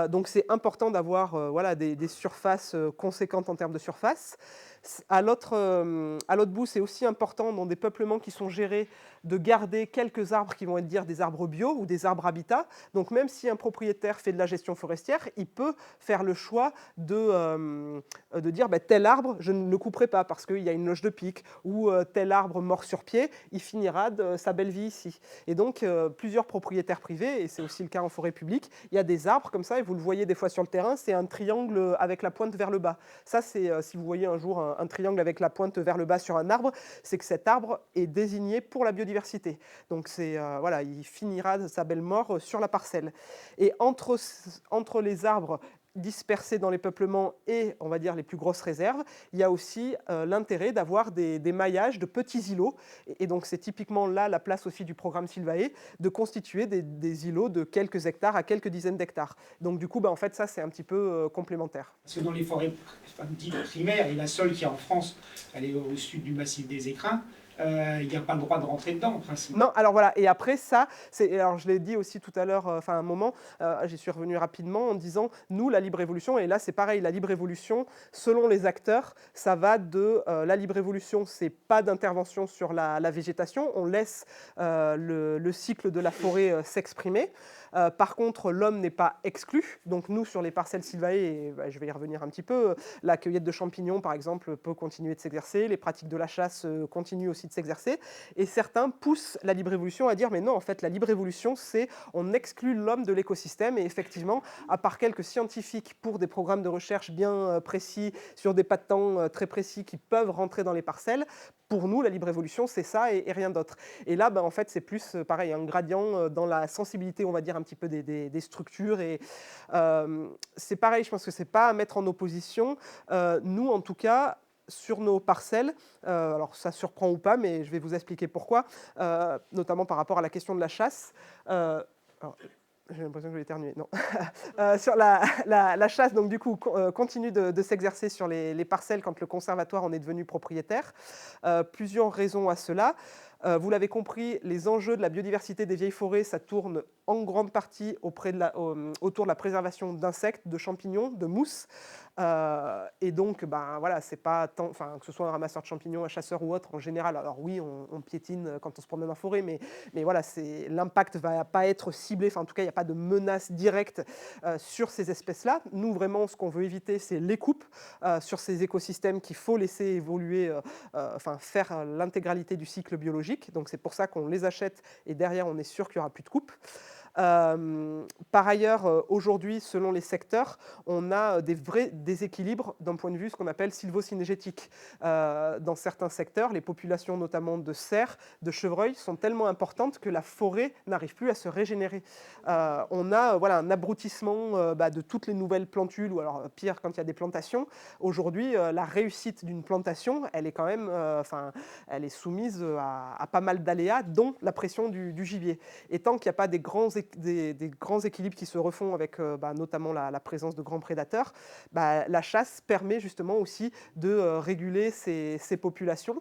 Donc c'est important d'avoir voilà, des surfaces conséquentes en termes de surface. À l'autre bout, c'est aussi important dans des peuplements qui sont gérés de garder quelques arbres qui vont être des arbres bio ou des arbres habitat. Donc même si un propriétaire fait de la gestion forestière, il peut faire le choix de dire tel arbre, je ne le couperai pas parce qu'il y a une loge de pique, ou tel arbre mort sur pied, il finira de sa belle vie ici. Et donc plusieurs propriétaires privés, et c'est aussi le cas en forêt publique, il y a des arbres comme ça, et vous le voyez des fois sur le terrain, c'est un triangle avec la pointe vers le bas. Ça, c'est si vous voyez un jour un triangle avec la pointe vers le bas sur un arbre, c'est que cet arbre est désigné pour la biodiversité. Donc voilà, il finira de sa belle mort sur la parcelle. Et entre les arbres dispersés dans les peuplements et, on va dire, les plus grosses réserves, il y a aussi l'intérêt d'avoir des maillages de petits îlots. Et donc, c'est typiquement là la place aussi du programme Sylvae, de constituer des îlots de quelques hectares à quelques dizaines d'hectares. Donc, du coup, en fait, ça, c'est un petit peu complémentaire. Parce que dans les forêts dites primaires, et la seule qui est en France, elle est au sud du massif des Écrins, il n'y a pas le droit de rentrer dedans, en principe. Non, alors voilà, et après ça, alors je l'ai dit aussi tout à l'heure, à un moment, j'y suis revenu rapidement en disant, nous, la libre évolution, et là c'est pareil, la libre évolution, selon les acteurs, ça va de la libre évolution, c'est pas d'intervention sur la végétation, on laisse le cycle de la forêt s'exprimer. Par contre, l'homme n'est pas exclu. Donc nous, sur les parcelles Sylvae, et je vais y revenir un petit peu, la cueillette de champignons, par exemple, peut continuer de s'exercer. Les pratiques de la chasse continuent aussi de s'exercer. Et certains poussent la libre évolution à dire, mais non, en fait, la libre évolution, c'est on exclut l'homme de l'écosystème. Et effectivement, à part quelques scientifiques pour des programmes de recherche bien précis, sur des pas de temps très précis qui peuvent rentrer dans les parcelles, pour nous, la libre évolution, c'est ça et rien d'autre. Et là, en fait, c'est plus, pareil, un gradient dans la sensibilité, on va dire, un petit peu des structures. Et c'est pareil, je pense que c'est pas à mettre en opposition. Nous, en tout cas, sur nos parcelles, alors ça surprend ou pas, mais je vais vous expliquer pourquoi, notamment par rapport à la question de la chasse. J'ai l'impression que je vais éternuer. Non. Sur la chasse, donc du coup, continue de s'exercer sur les parcelles quand le conservatoire en est devenu propriétaire. Plusieurs raisons à cela. Vous l'avez compris, les enjeux de la biodiversité des vieilles forêts, ça tourne en grande partie autour de la préservation d'insectes, de champignons, de mousses. Et donc, voilà, c'est pas tant, que ce soit un ramasseur de champignons, un chasseur ou autre, en général. Alors oui, on piétine quand on se promène en forêt, mais voilà, l'impact va pas être ciblé. En tout cas, il n'y a pas de menace directe sur ces espèces-là. Nous, vraiment, ce qu'on veut éviter, c'est les coupes sur ces écosystèmes qu'il faut laisser évoluer, faire l'intégralité du cycle biologique. Donc c'est pour ça qu'on les achète et derrière, on est sûr qu'il n'y aura plus de coupes. Par ailleurs, aujourd'hui, selon les secteurs, on a des vrais déséquilibres d'un point de vue ce qu'on appelle sylvocynégétique. Dans certains secteurs, les populations notamment de cerfs, de chevreuils sont tellement importantes que la forêt n'arrive plus à se régénérer. On a un abrutissement de toutes les nouvelles plantules, ou alors pire quand il y a des plantations. Aujourd'hui, la réussite d'une plantation, elle est quand même, elle est soumise à pas mal d'aléas, dont la pression du gibier. Et tant qu'il n'y a pas des grands équilibres qui se refont avec notamment la présence de grands prédateurs, la chasse permet justement aussi de réguler ces populations.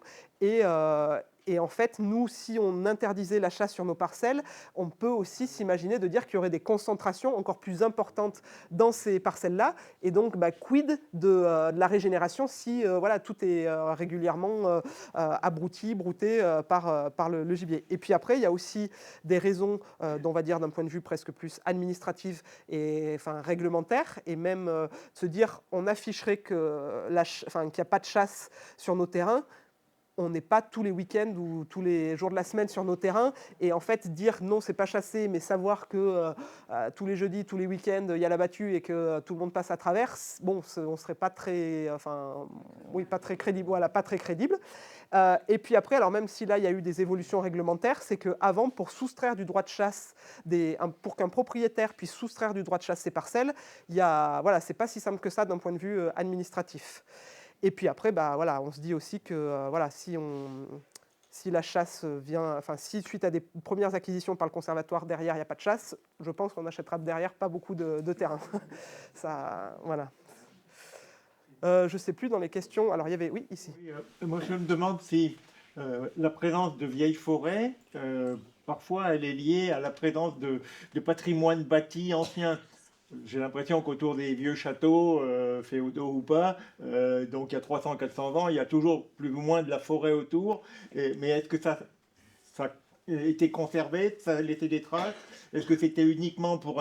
Et en fait, nous, si on interdisait la chasse sur nos parcelles, on peut aussi s'imaginer de dire qu'il y aurait des concentrations encore plus importantes dans ces parcelles-là. Et donc, quid de la régénération si tout est régulièrement abruti, brouté par le gibier. Et puis après, il y a aussi des raisons, on va dire d'un point de vue presque plus administratif et réglementaire, et même se dire on afficherait qu'il n'y a pas de chasse sur nos terrains. on n'est pas tous les week-ends ou tous les jours de la semaine sur nos terrains. Et en fait, dire non, c'est pas chassé, mais savoir que tous les jeudis, tous les week-ends, il y a la battue et que tout le monde passe à travers, bon, on serait pas très, pas très crédible. Voilà, pas très crédible. Et puis après, alors même si là, il y a eu des évolutions réglementaires, c'est qu'avant, pour soustraire du droit de chasse, pour qu'un propriétaire puisse soustraire du droit de chasse ses parcelles, c'est pas si simple que ça d'un point de vue administratif. Et puis après, on se dit aussi que si la chasse vient, si suite à des premières acquisitions par le conservatoire, derrière, il n'y a pas de chasse, je pense qu'on achètera derrière pas beaucoup de terrain. Ça, voilà. Je ne sais plus dans les questions. Alors, il y avait... Oui, ici. Oui, moi, je me demande si la présence de vieilles forêts, parfois, elle est liée à la présence de patrimoine bâti ancien. J'ai l'impression qu'autour des vieux châteaux, féodaux ou pas, donc il y a 300-400 ans, il y a toujours plus ou moins de la forêt autour. Mais est-ce que ça a été conservé, ça a laissé des traces? Est-ce que c'était uniquement pour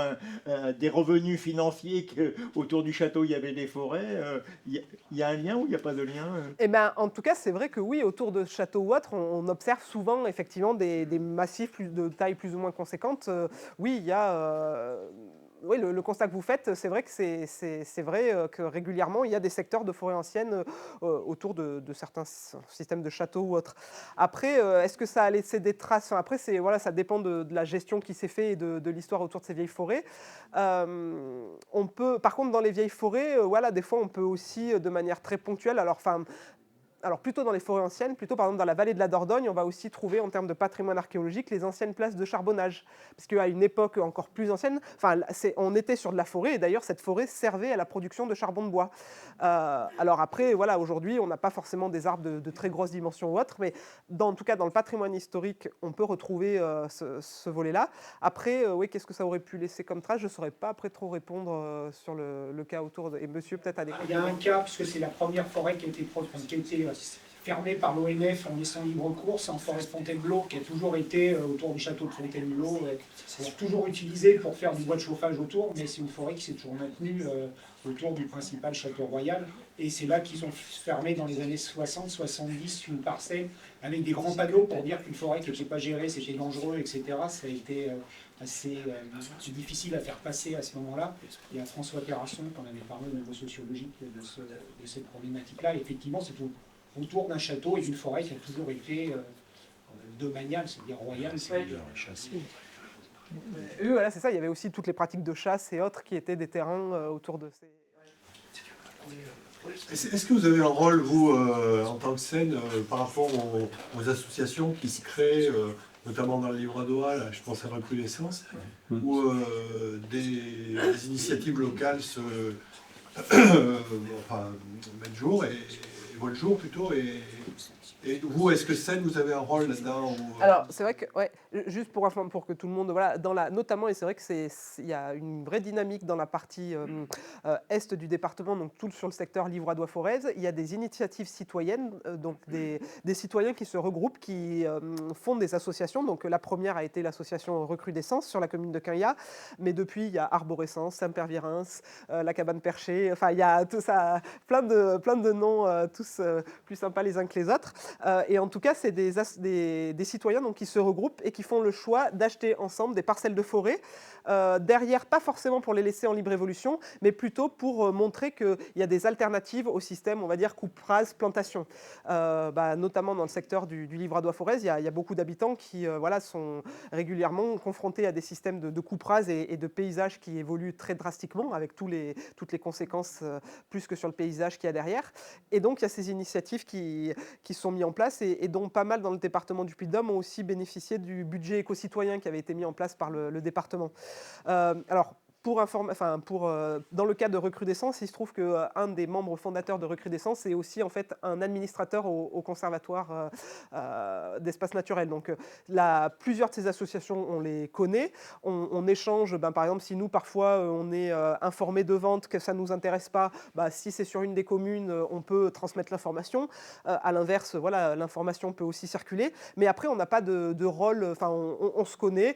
des revenus financiers qu'autour du château il y avait des forêts? Il y a un lien ou il n'y a pas de lien? Eh ben, en tout cas, c'est vrai que oui, autour de châteaux ou autres, on observe souvent effectivement des massifs de taille plus ou moins conséquente. Oui, il y a... Oui, le constat que vous faites, c'est vrai que c'est vrai que régulièrement, il y a des secteurs de forêt ancienne autour de certains systèmes de châteaux ou autres. Après, est-ce que ça a laissé des traces? Après, ça dépend de la gestion qui s'est faite et de l'histoire autour de ces vieilles forêts. Par contre, dans les vieilles forêts, des fois, on peut aussi, de manière très ponctuelle, alors plutôt dans les forêts anciennes, plutôt par exemple dans la vallée de la Dordogne, on va aussi trouver en termes de patrimoine archéologique les anciennes places de charbonnage. Parce qu'à une époque encore plus ancienne, on était sur de la forêt et d'ailleurs cette forêt servait à la production de charbon de bois. Alors après, aujourd'hui, on n'a pas forcément des arbres de très grosses dimensions ou autres, mais en tout cas dans le patrimoine historique, on peut retrouver ce volet-là. Après, qu'est-ce que ça aurait pu laisser comme trace? Je ne saurais pas après trop répondre sur le cas autour. Et monsieur peut-être a des... Il y a un cas, puisque c'est la première forêt qui a été fermée par l'ONF en laissant libre cours, c'est en forêt de Fontainebleau, qui a toujours été autour du château de Fontainebleau, c'est toujours utilisé pour faire du bois de chauffage autour, mais c'est une forêt qui s'est toujours maintenue autour du principal château royal. Et c'est là qu'ils ont fermé dans les années 60-70 une parcelle avec des grands panneaux pour dire qu'une forêt qui n'était pas gérée, c'était dangereux, etc. Ça a été assez difficile à faire passer à ce moment-là. Il y a François Terrasson, qu'on avait parlé au niveau sociologique de cette problématique-là. Effectivement, c'est autour d'un château et d'une forêt qui a toujours été domaniale, c'est-à-dire royale, c'est-à-dire chassée. Voilà, c'est ça. Il y avait aussi toutes les pratiques de chasse et autres qui étaient des terrains autour de ces... Est-ce que vous avez un rôle, vous, en tant que scène, par rapport aux associations qui se créent, notamment dans le Livradois, là, je pense à Recrudescence, où des initiatives locales se mettent jour et voient le jour plutôt, et vous, est-ce que scène, vous avez un rôle là-dedans Alors, c'est vrai que, juste pour que tout le monde, notamment, et c'est vrai qu'il y a une vraie dynamique dans la partie est du département, donc tout sur le secteur Livradois-Forez. Il y a des initiatives citoyennes, donc des citoyens qui se regroupent, qui fondent des associations. Donc la première a été l'association Recrudescence sur la commune de Quinhat, mais depuis, il y a Arborescence, Saint-Père-Virins, la Cabane Perchée, il y a tout ça, plein de noms, tous plus sympas les uns que les autres. Et en tout cas, c'est des citoyens donc, qui se regroupent et qui font le choix d'acheter ensemble des parcelles de forêt. Derrière, pas forcément pour les laisser en libre évolution, mais plutôt pour montrer qu'il y a des alternatives au système, on va dire, coupe-rase, plantation. Notamment dans le secteur du Livradois-Forez, il y a beaucoup d'habitants qui sont régulièrement confrontés à des systèmes de coupe-rase et de paysages qui évoluent très drastiquement, avec toutes les conséquences plus que sur le paysage qu'il y a derrière. Et donc, il y a ces initiatives qui sont mises en place et dont pas mal dans le département du Puy-de-Dôme ont aussi bénéficié du budget éco-citoyen qui avait été mis en place par le département. Alors, dans le cas de Recrudescence, il se trouve qu'un des membres fondateurs de Recrudescence est aussi en fait un administrateur au conservatoire d'espaces naturels. Donc plusieurs de ces associations, on les connaît, on échange, par exemple si nous parfois on est informé de vente, que ça ne nous intéresse pas, si c'est sur une des communes, on peut transmettre l'information. À l'inverse, l'information peut aussi circuler, mais après on n'a pas de rôle, on se connaît,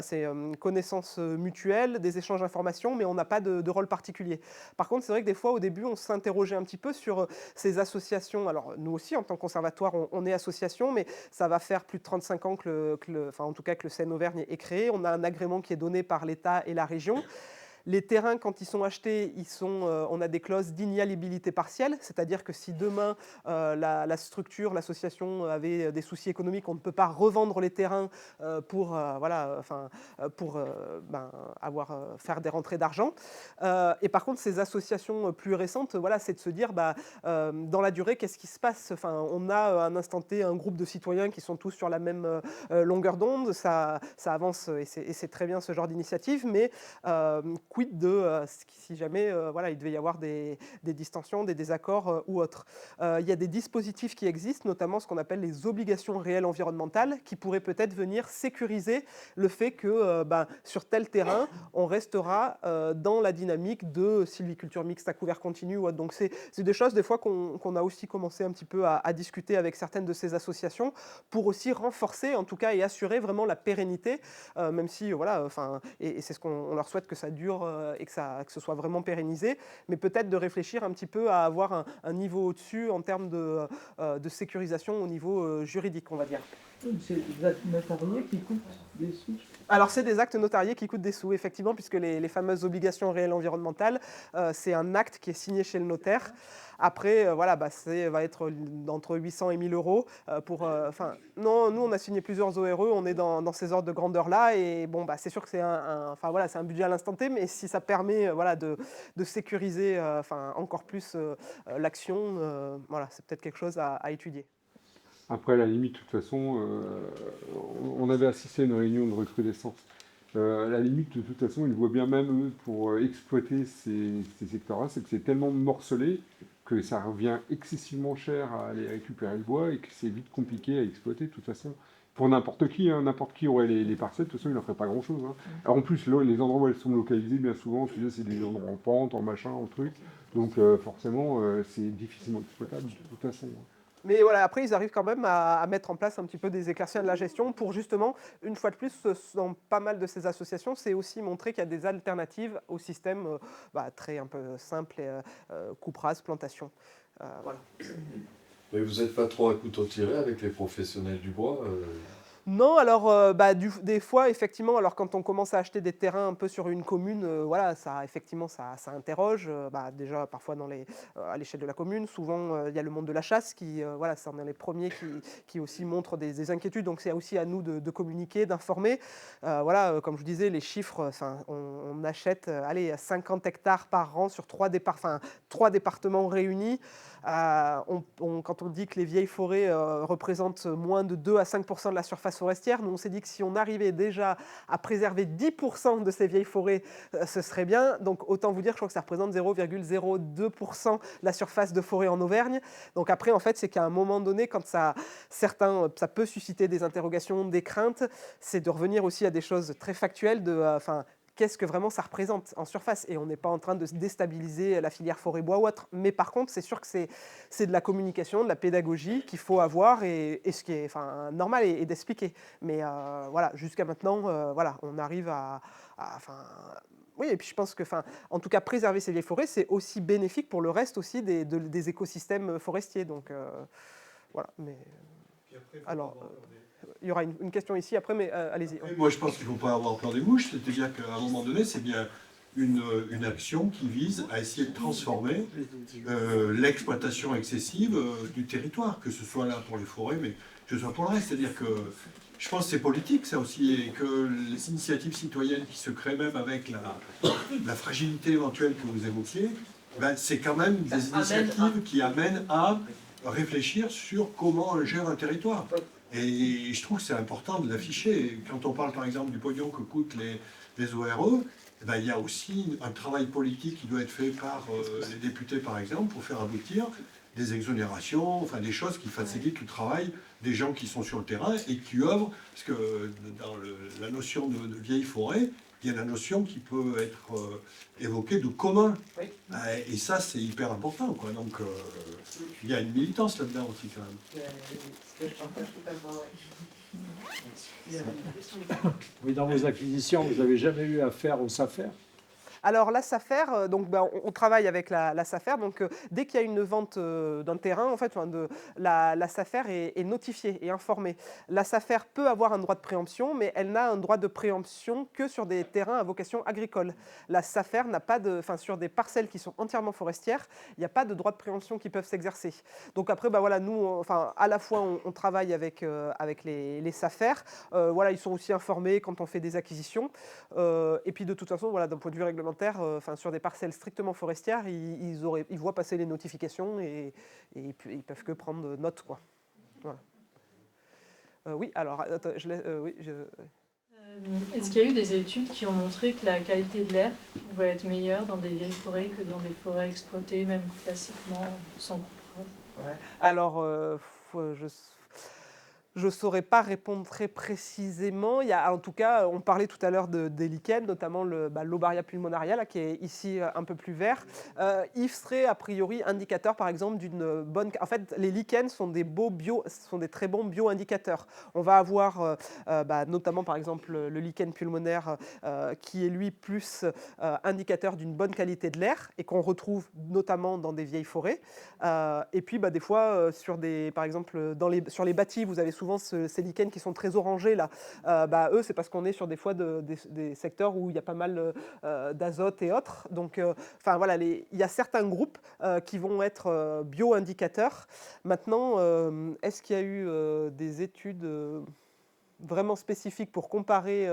c'est une connaissance mutuelle. ponctuels, des échanges d'informations, mais on n'a pas de rôle particulier. Par contre, c'est vrai que des fois, au début, on s'interrogeait un petit peu sur ces associations. Alors, nous aussi, en tant que conservatoire, on est association, mais ça va faire plus de 35 ans en tout cas que le Seine-Auvergne est créé. On a un agrément qui est donné par l'État et la région. Les terrains, quand ils sont achetés, on a des clauses d'inaliénabilité partielle, c'est-à-dire que si demain la structure, l'association avait des soucis économiques, on ne peut pas revendre les terrains pour faire des rentrées d'argent. Et par contre, ces associations plus récentes, c'est de se dire, dans la durée, qu'est-ce qui se passe? On a à un instant T un groupe de citoyens qui sont tous sur la même longueur d'onde, ça avance et c'est très bien ce genre d'initiative, mais quid de si jamais il devait y avoir des distensions, des désaccords ou autres. Il y a des dispositifs qui existent, notamment ce qu'on appelle les obligations réelles environnementales, qui pourraient peut-être venir sécuriser le fait que sur tel terrain, on restera dans la dynamique de sylviculture mixte à couvert continu ou autre. Donc c'est des choses des fois qu'on a aussi commencé un petit peu à discuter avec certaines de ces associations pour aussi renforcer en tout cas et assurer vraiment la pérennité, même si et c'est ce qu'on leur souhaite que ça dure et que ce soit vraiment pérennisé, mais peut-être de réfléchir un petit peu à avoir un niveau au-dessus en termes de sécurisation au niveau juridique, on va dire. C'est des actes notariés qui coûtent des sous? Alors, c'est des actes notariés qui coûtent des sous, effectivement, puisque les fameuses obligations réelles environnementales, c'est un acte qui est signé chez le notaire. Après, ça va être entre 800 et 1000 euros. Nous, on a signé plusieurs ORE, on est dans ces ordres de grandeur-là, et c'est sûr que c'est c'est un budget à l'instant T, mais si ça permet de sécuriser encore plus l'action, c'est peut-être quelque chose à étudier. Après, à la limite, de toute façon, on avait assisté à une réunion de recrudescence. À la limite, de toute façon, ils voient bien même, eux, pour exploiter ces secteurs-là, c'est que c'est tellement morcelé que ça revient excessivement cher à aller récupérer le bois et que c'est vite compliqué à exploiter, de toute façon. Pour n'importe qui aurait les parcelles, de toute façon, il n'en ferait pas grand-chose. Alors en plus, là, les endroits où elles sont localisées, bien souvent, c'est des endroits en pente, en machin, en truc. Donc forcément, c'est difficilement exploitable, de toute façon. Mais après, ils arrivent quand même à mettre en place un petit peu des éclaircies de la gestion pour justement, une fois de plus, dans pas mal de ces associations, c'est aussi montrer qu'il y a des alternatives au système très un peu simple, coupe rase, plantation. Mais vous n'êtes pas trop à couteau tiré avec les professionnels du bois Non, alors des fois, effectivement, alors quand on commence à acheter des terrains un peu sur une commune, ça interroge. Déjà, parfois à l'échelle de la commune, souvent il y a le monde de la chasse qui, c'en est les premiers qui aussi montrent des inquiétudes. Donc c'est aussi à nous de communiquer, d'informer. Comme je vous disais, les chiffres, on achète 50 hectares par an sur 3 départements réunis. Quand on dit que les vieilles forêts représentent moins de 2 à 5% de la surface forestière, nous on s'est dit que si on arrivait déjà à préserver 10% de ces vieilles forêts, ce serait bien. Donc autant vous dire, je crois que ça représente 0,02% de la surface de forêt en Auvergne. Donc après, en fait, c'est qu'à un moment donné, quand ça peut susciter des interrogations, des craintes, c'est de revenir aussi à des choses très factuelles qu'est-ce que vraiment ça représente en surface. Et on n'est pas en train de déstabiliser la filière forêt-bois ou autre. Mais par contre, c'est sûr que c'est de la communication, de la pédagogie qu'il faut avoir et ce qui est normal et d'expliquer. Mais jusqu'à maintenant, on arrive oui, et puis je pense que, en tout cas, préserver ces vieilles forêts, c'est aussi bénéfique pour le reste aussi des écosystèmes forestiers. Donc, Mais alors. Il y aura une question ici après, mais allez-y. Moi, je pense qu'il ne faut pas avoir peur des mouches, c'est-à-dire qu'à un moment donné, c'est bien une action qui vise à essayer de transformer l'exploitation excessive du territoire, que ce soit là pour les forêts, mais que ce soit pour le reste. C'est-à-dire que je pense que c'est politique, ça aussi, et que les initiatives citoyennes qui se créent même avec la fragilité éventuelle que vous évoquiez, c'est quand même des initiatives qui amènent à réfléchir sur comment on gère un territoire. Et je trouve que c'est important de l'afficher. Quand on parle par exemple du pognon que coûtent les ORE, il y a aussi un travail politique qui doit être fait par les députés par exemple pour faire aboutir des exonérations, des choses qui facilitent le travail des gens qui sont sur le terrain et qui œuvrent, parce que dans la notion de vieille forêt, il y a la notion qui peut être évoquée de commun. Oui. Et ça, c'est hyper important, quoi. Donc, il y a une militance là-dedans aussi, quand même. Ce que je partage totalement, oui. Oui, dans vos acquisitions, vous n'avez jamais eu affaire aux SAFER? Alors la SAFER, donc, on travaille avec la SAFER, donc dès qu'il y a une vente d'un terrain, en fait, la SAFER est notifiée et informée. La SAFER peut avoir un droit de préemption, mais elle n'a un droit de préemption que sur des terrains à vocation agricole. La SAFER n'a pas de, sur des parcelles qui sont entièrement forestières, il n'y a pas de droit de préemption qui peuvent s'exercer. Donc après, voilà, nous, à la fois on travaille avec les SAFER, voilà, ils sont aussi informés quand on fait des acquisitions, et puis de toute façon, voilà, d'un point de vue réglementaire, sur des parcelles strictement forestières, ils voient passer les notifications et ils peuvent que prendre note, quoi. Voilà. Oui, alors, attends, est-ce qu'il y a eu des études qui ont montré que la qualité de l'air pouvait être meilleure dans des vieilles forêts que dans des forêts exploitées, même classiquement, sans coupe? Alors, je ne saurais pas répondre très précisément. Il y a, en tout cas, on parlait tout à l'heure des lichens, notamment l'Aubaria pulmonaria, là, qui est ici un peu plus vert. Il serait a priori indicateur, par exemple, d'une bonne... En fait, les lichens sont des très bons bio-indicateurs. On va avoir notamment, par exemple, le lichen pulmonaire, qui est lui plus indicateur d'une bonne qualité de l'air et qu'on retrouve notamment dans des vieilles forêts. Et puis, des fois, par exemple, sur les bâtis, vous avez souvent ces lichens qui sont très orangés là, eux c'est parce qu'on est sur des fois des secteurs où il y a pas mal d'azote et autres. Donc, voilà, il y a certains groupes qui vont être bio-indicateurs. Maintenant, est-ce qu'il y a eu des études vraiment spécifiques pour comparer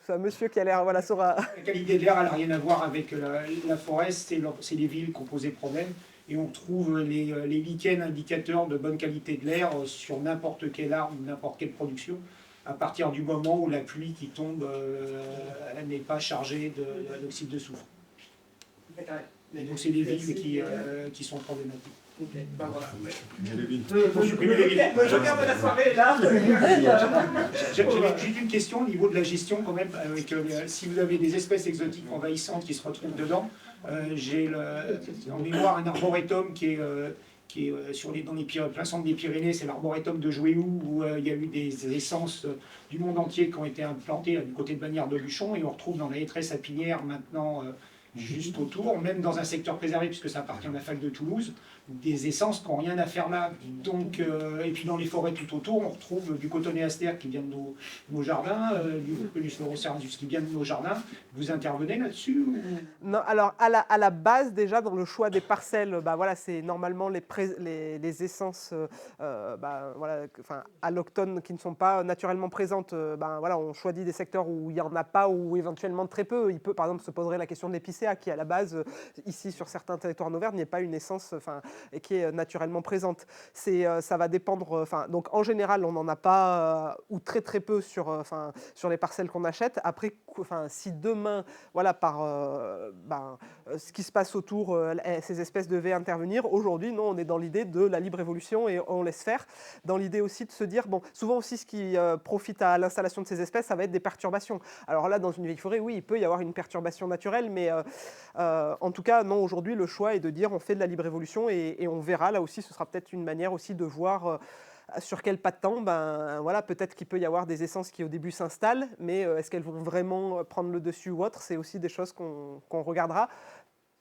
c'est un monsieur qui a l'air, voilà, saura... La qualité de l'air, elle n'a rien à voir avec la forêt, c'est les villes qui ont posé problème. Et on trouve les lichens indicateurs de bonne qualité de l'air sur n'importe quel arbre ou n'importe quelle production, à partir du moment où la pluie qui tombe n'est pas chargée d'oxyde de soufre. Donc c'est les villes qui sont problématiques. Je regarde la soirée là. J'ai une question au niveau de la gestion quand même. Si vous avez des espèces exotiques envahissantes qui se retrouvent dedans, j'ai en mémoire un arboretum qui est dans les plein centre des Pyrénées, c'est l'arboretum de Jouéhou, où il y a eu des essences du monde entier qui ont été implantées du côté de Bagnères de Luchon, et on retrouve dans la Hétresse apinière maintenant juste autour, même dans un secteur préservé puisque ça appartient à la fac de Toulouse, des essences qui n'ont rien à faire là. Donc, et puis dans les forêts tout autour, on retrouve du cotonéaster qui vient de nos jardins, du Pelus florocerasus qui vient de nos jardins. Vous intervenez là-dessus ou... Non, alors à la base déjà dans le choix des parcelles, voilà, c'est normalement les essences allochtones qui ne sont pas naturellement présentes. Voilà, on choisit des secteurs où il n'y en a pas ou éventuellement très peu. Il peut par exemple se poserait la question de l'épicéa qui à la base ici sur certains territoires en Auvergne n'est pas une essence et qui est naturellement présente. Ça va dépendre. Donc en général, on n'en a pas ou très très peu sur les parcelles qu'on achète. Après, si demain, voilà, par ce qui se passe autour, ces espèces devaient intervenir. Aujourd'hui, non, on est dans l'idée de la libre évolution et on laisse faire. Dans l'idée aussi de se dire, souvent aussi ce qui profite à l'installation de ces espèces, ça va être des perturbations. Alors là, dans une vieille forêt, oui, il peut y avoir une perturbation naturelle, mais en tout cas, non, aujourd'hui, le choix est de dire on fait de la libre évolution et on verra. Là aussi, ce sera peut-être une manière aussi de voir sur quel pas de temps, voilà, peut-être qu'il peut y avoir des essences qui au début s'installent, mais est-ce qu'elles vont vraiment prendre le dessus ou autre? C'est aussi des choses qu'on regardera.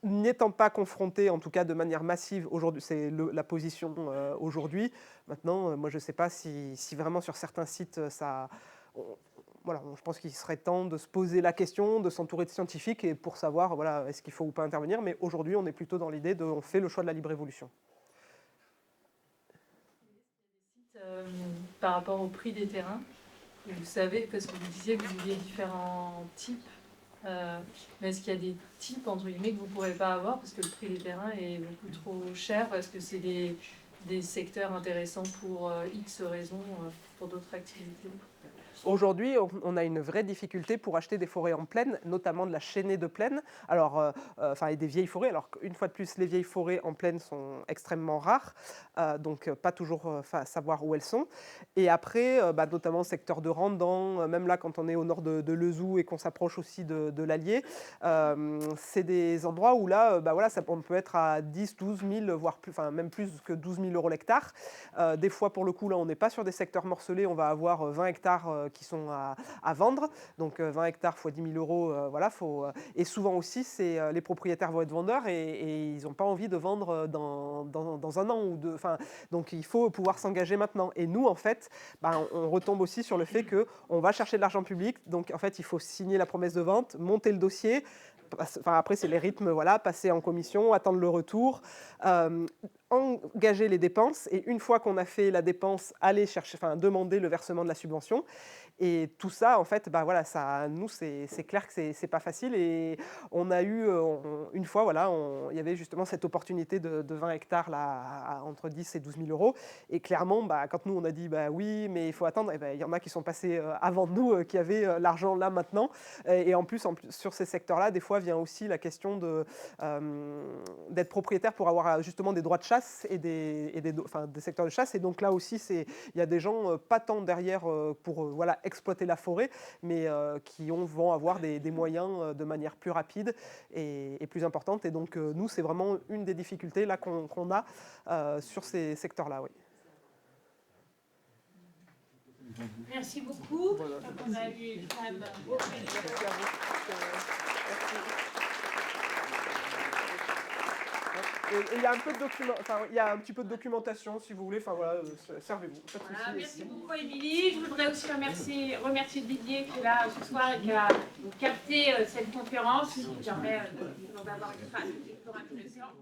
N'étant pas confronté, en tout cas de manière massive, aujourd'hui, c'est la position aujourd'hui. Maintenant, moi je ne sais pas si vraiment sur certains sites, voilà, je pense qu'il serait temps de se poser la question, de s'entourer de scientifiques et pour savoir voilà, est-ce qu'il faut ou pas intervenir. Mais aujourd'hui, on est plutôt dans l'idée on fait le choix de la libre évolution. Par rapport au prix des terrains, vous savez, parce que vous disiez que vous aviez différents types, mais est-ce qu'il y a des types, entre guillemets, que vous ne pourrez pas avoir parce que le prix des terrains est beaucoup trop cher, parce que c'est des secteurs intéressants pour X raisons, pour d'autres activités? Aujourd'hui, on a une vraie difficulté pour acheter des forêts en plaine, notamment de la chaînée de plaine, alors, et des vieilles forêts. Alors une fois de plus, les vieilles forêts en plaine sont extrêmement rares, donc pas toujours savoir où elles sont. Et après, notamment secteur de Randan, même là quand on est au nord de Lezoux et qu'on s'approche aussi de l'Allier, c'est des endroits où là, on peut être à 10, 12 000, voire plus, même plus que 12 000 euros l'hectare. Des fois, pour le coup, là, on n'est pas sur des secteurs morcelés, on va avoir 20 hectares qui sont à vendre. Donc 20 hectares x 10 000 euros, et souvent aussi, les propriétaires vont être vendeurs et ils n'ont pas envie de vendre dans un an ou deux. Donc il faut pouvoir s'engager maintenant. Et nous, en fait, on retombe aussi sur le fait qu'on va chercher de l'argent public. Donc en fait, il faut signer la promesse de vente, monter le dossier. Après, c'est les rythmes, passer en commission, attendre le retour, engager les dépenses, et une fois qu'on a fait la dépense, aller chercher, demander le versement de la subvention. Et tout ça, en fait, nous, c'est clair que c'est pas facile. Et on a eu, une fois, il y avait justement cette opportunité de 20 hectares là, entre 10 et 12 000 euros. Et clairement, quand nous, on a dit, oui, mais il faut attendre, il y en a qui sont passés avant nous, qui avaient l'argent là maintenant. Et en plus, sur ces secteurs-là, des fois, vient aussi la question d'être propriétaire pour avoir justement des droits de chasse et des secteurs de chasse. Et donc là aussi, il y a des gens pas tant derrière pour exploiter la forêt, mais qui vont avoir des moyens de manière plus rapide et plus importante. Et donc nous, c'est vraiment une des difficultés là qu'on a sur ces secteurs-là. Oui. Merci beaucoup. Voilà. On a eu quand même beaucoup il y a un peu de il y a un petit peu de documentation si vous voulez. Servez-vous. Merci beaucoup, Émilie. Je voudrais aussi remercier Didier qui est là ce soir et qui a capté cette conférence qui permet d'en avoir une plus intéressante.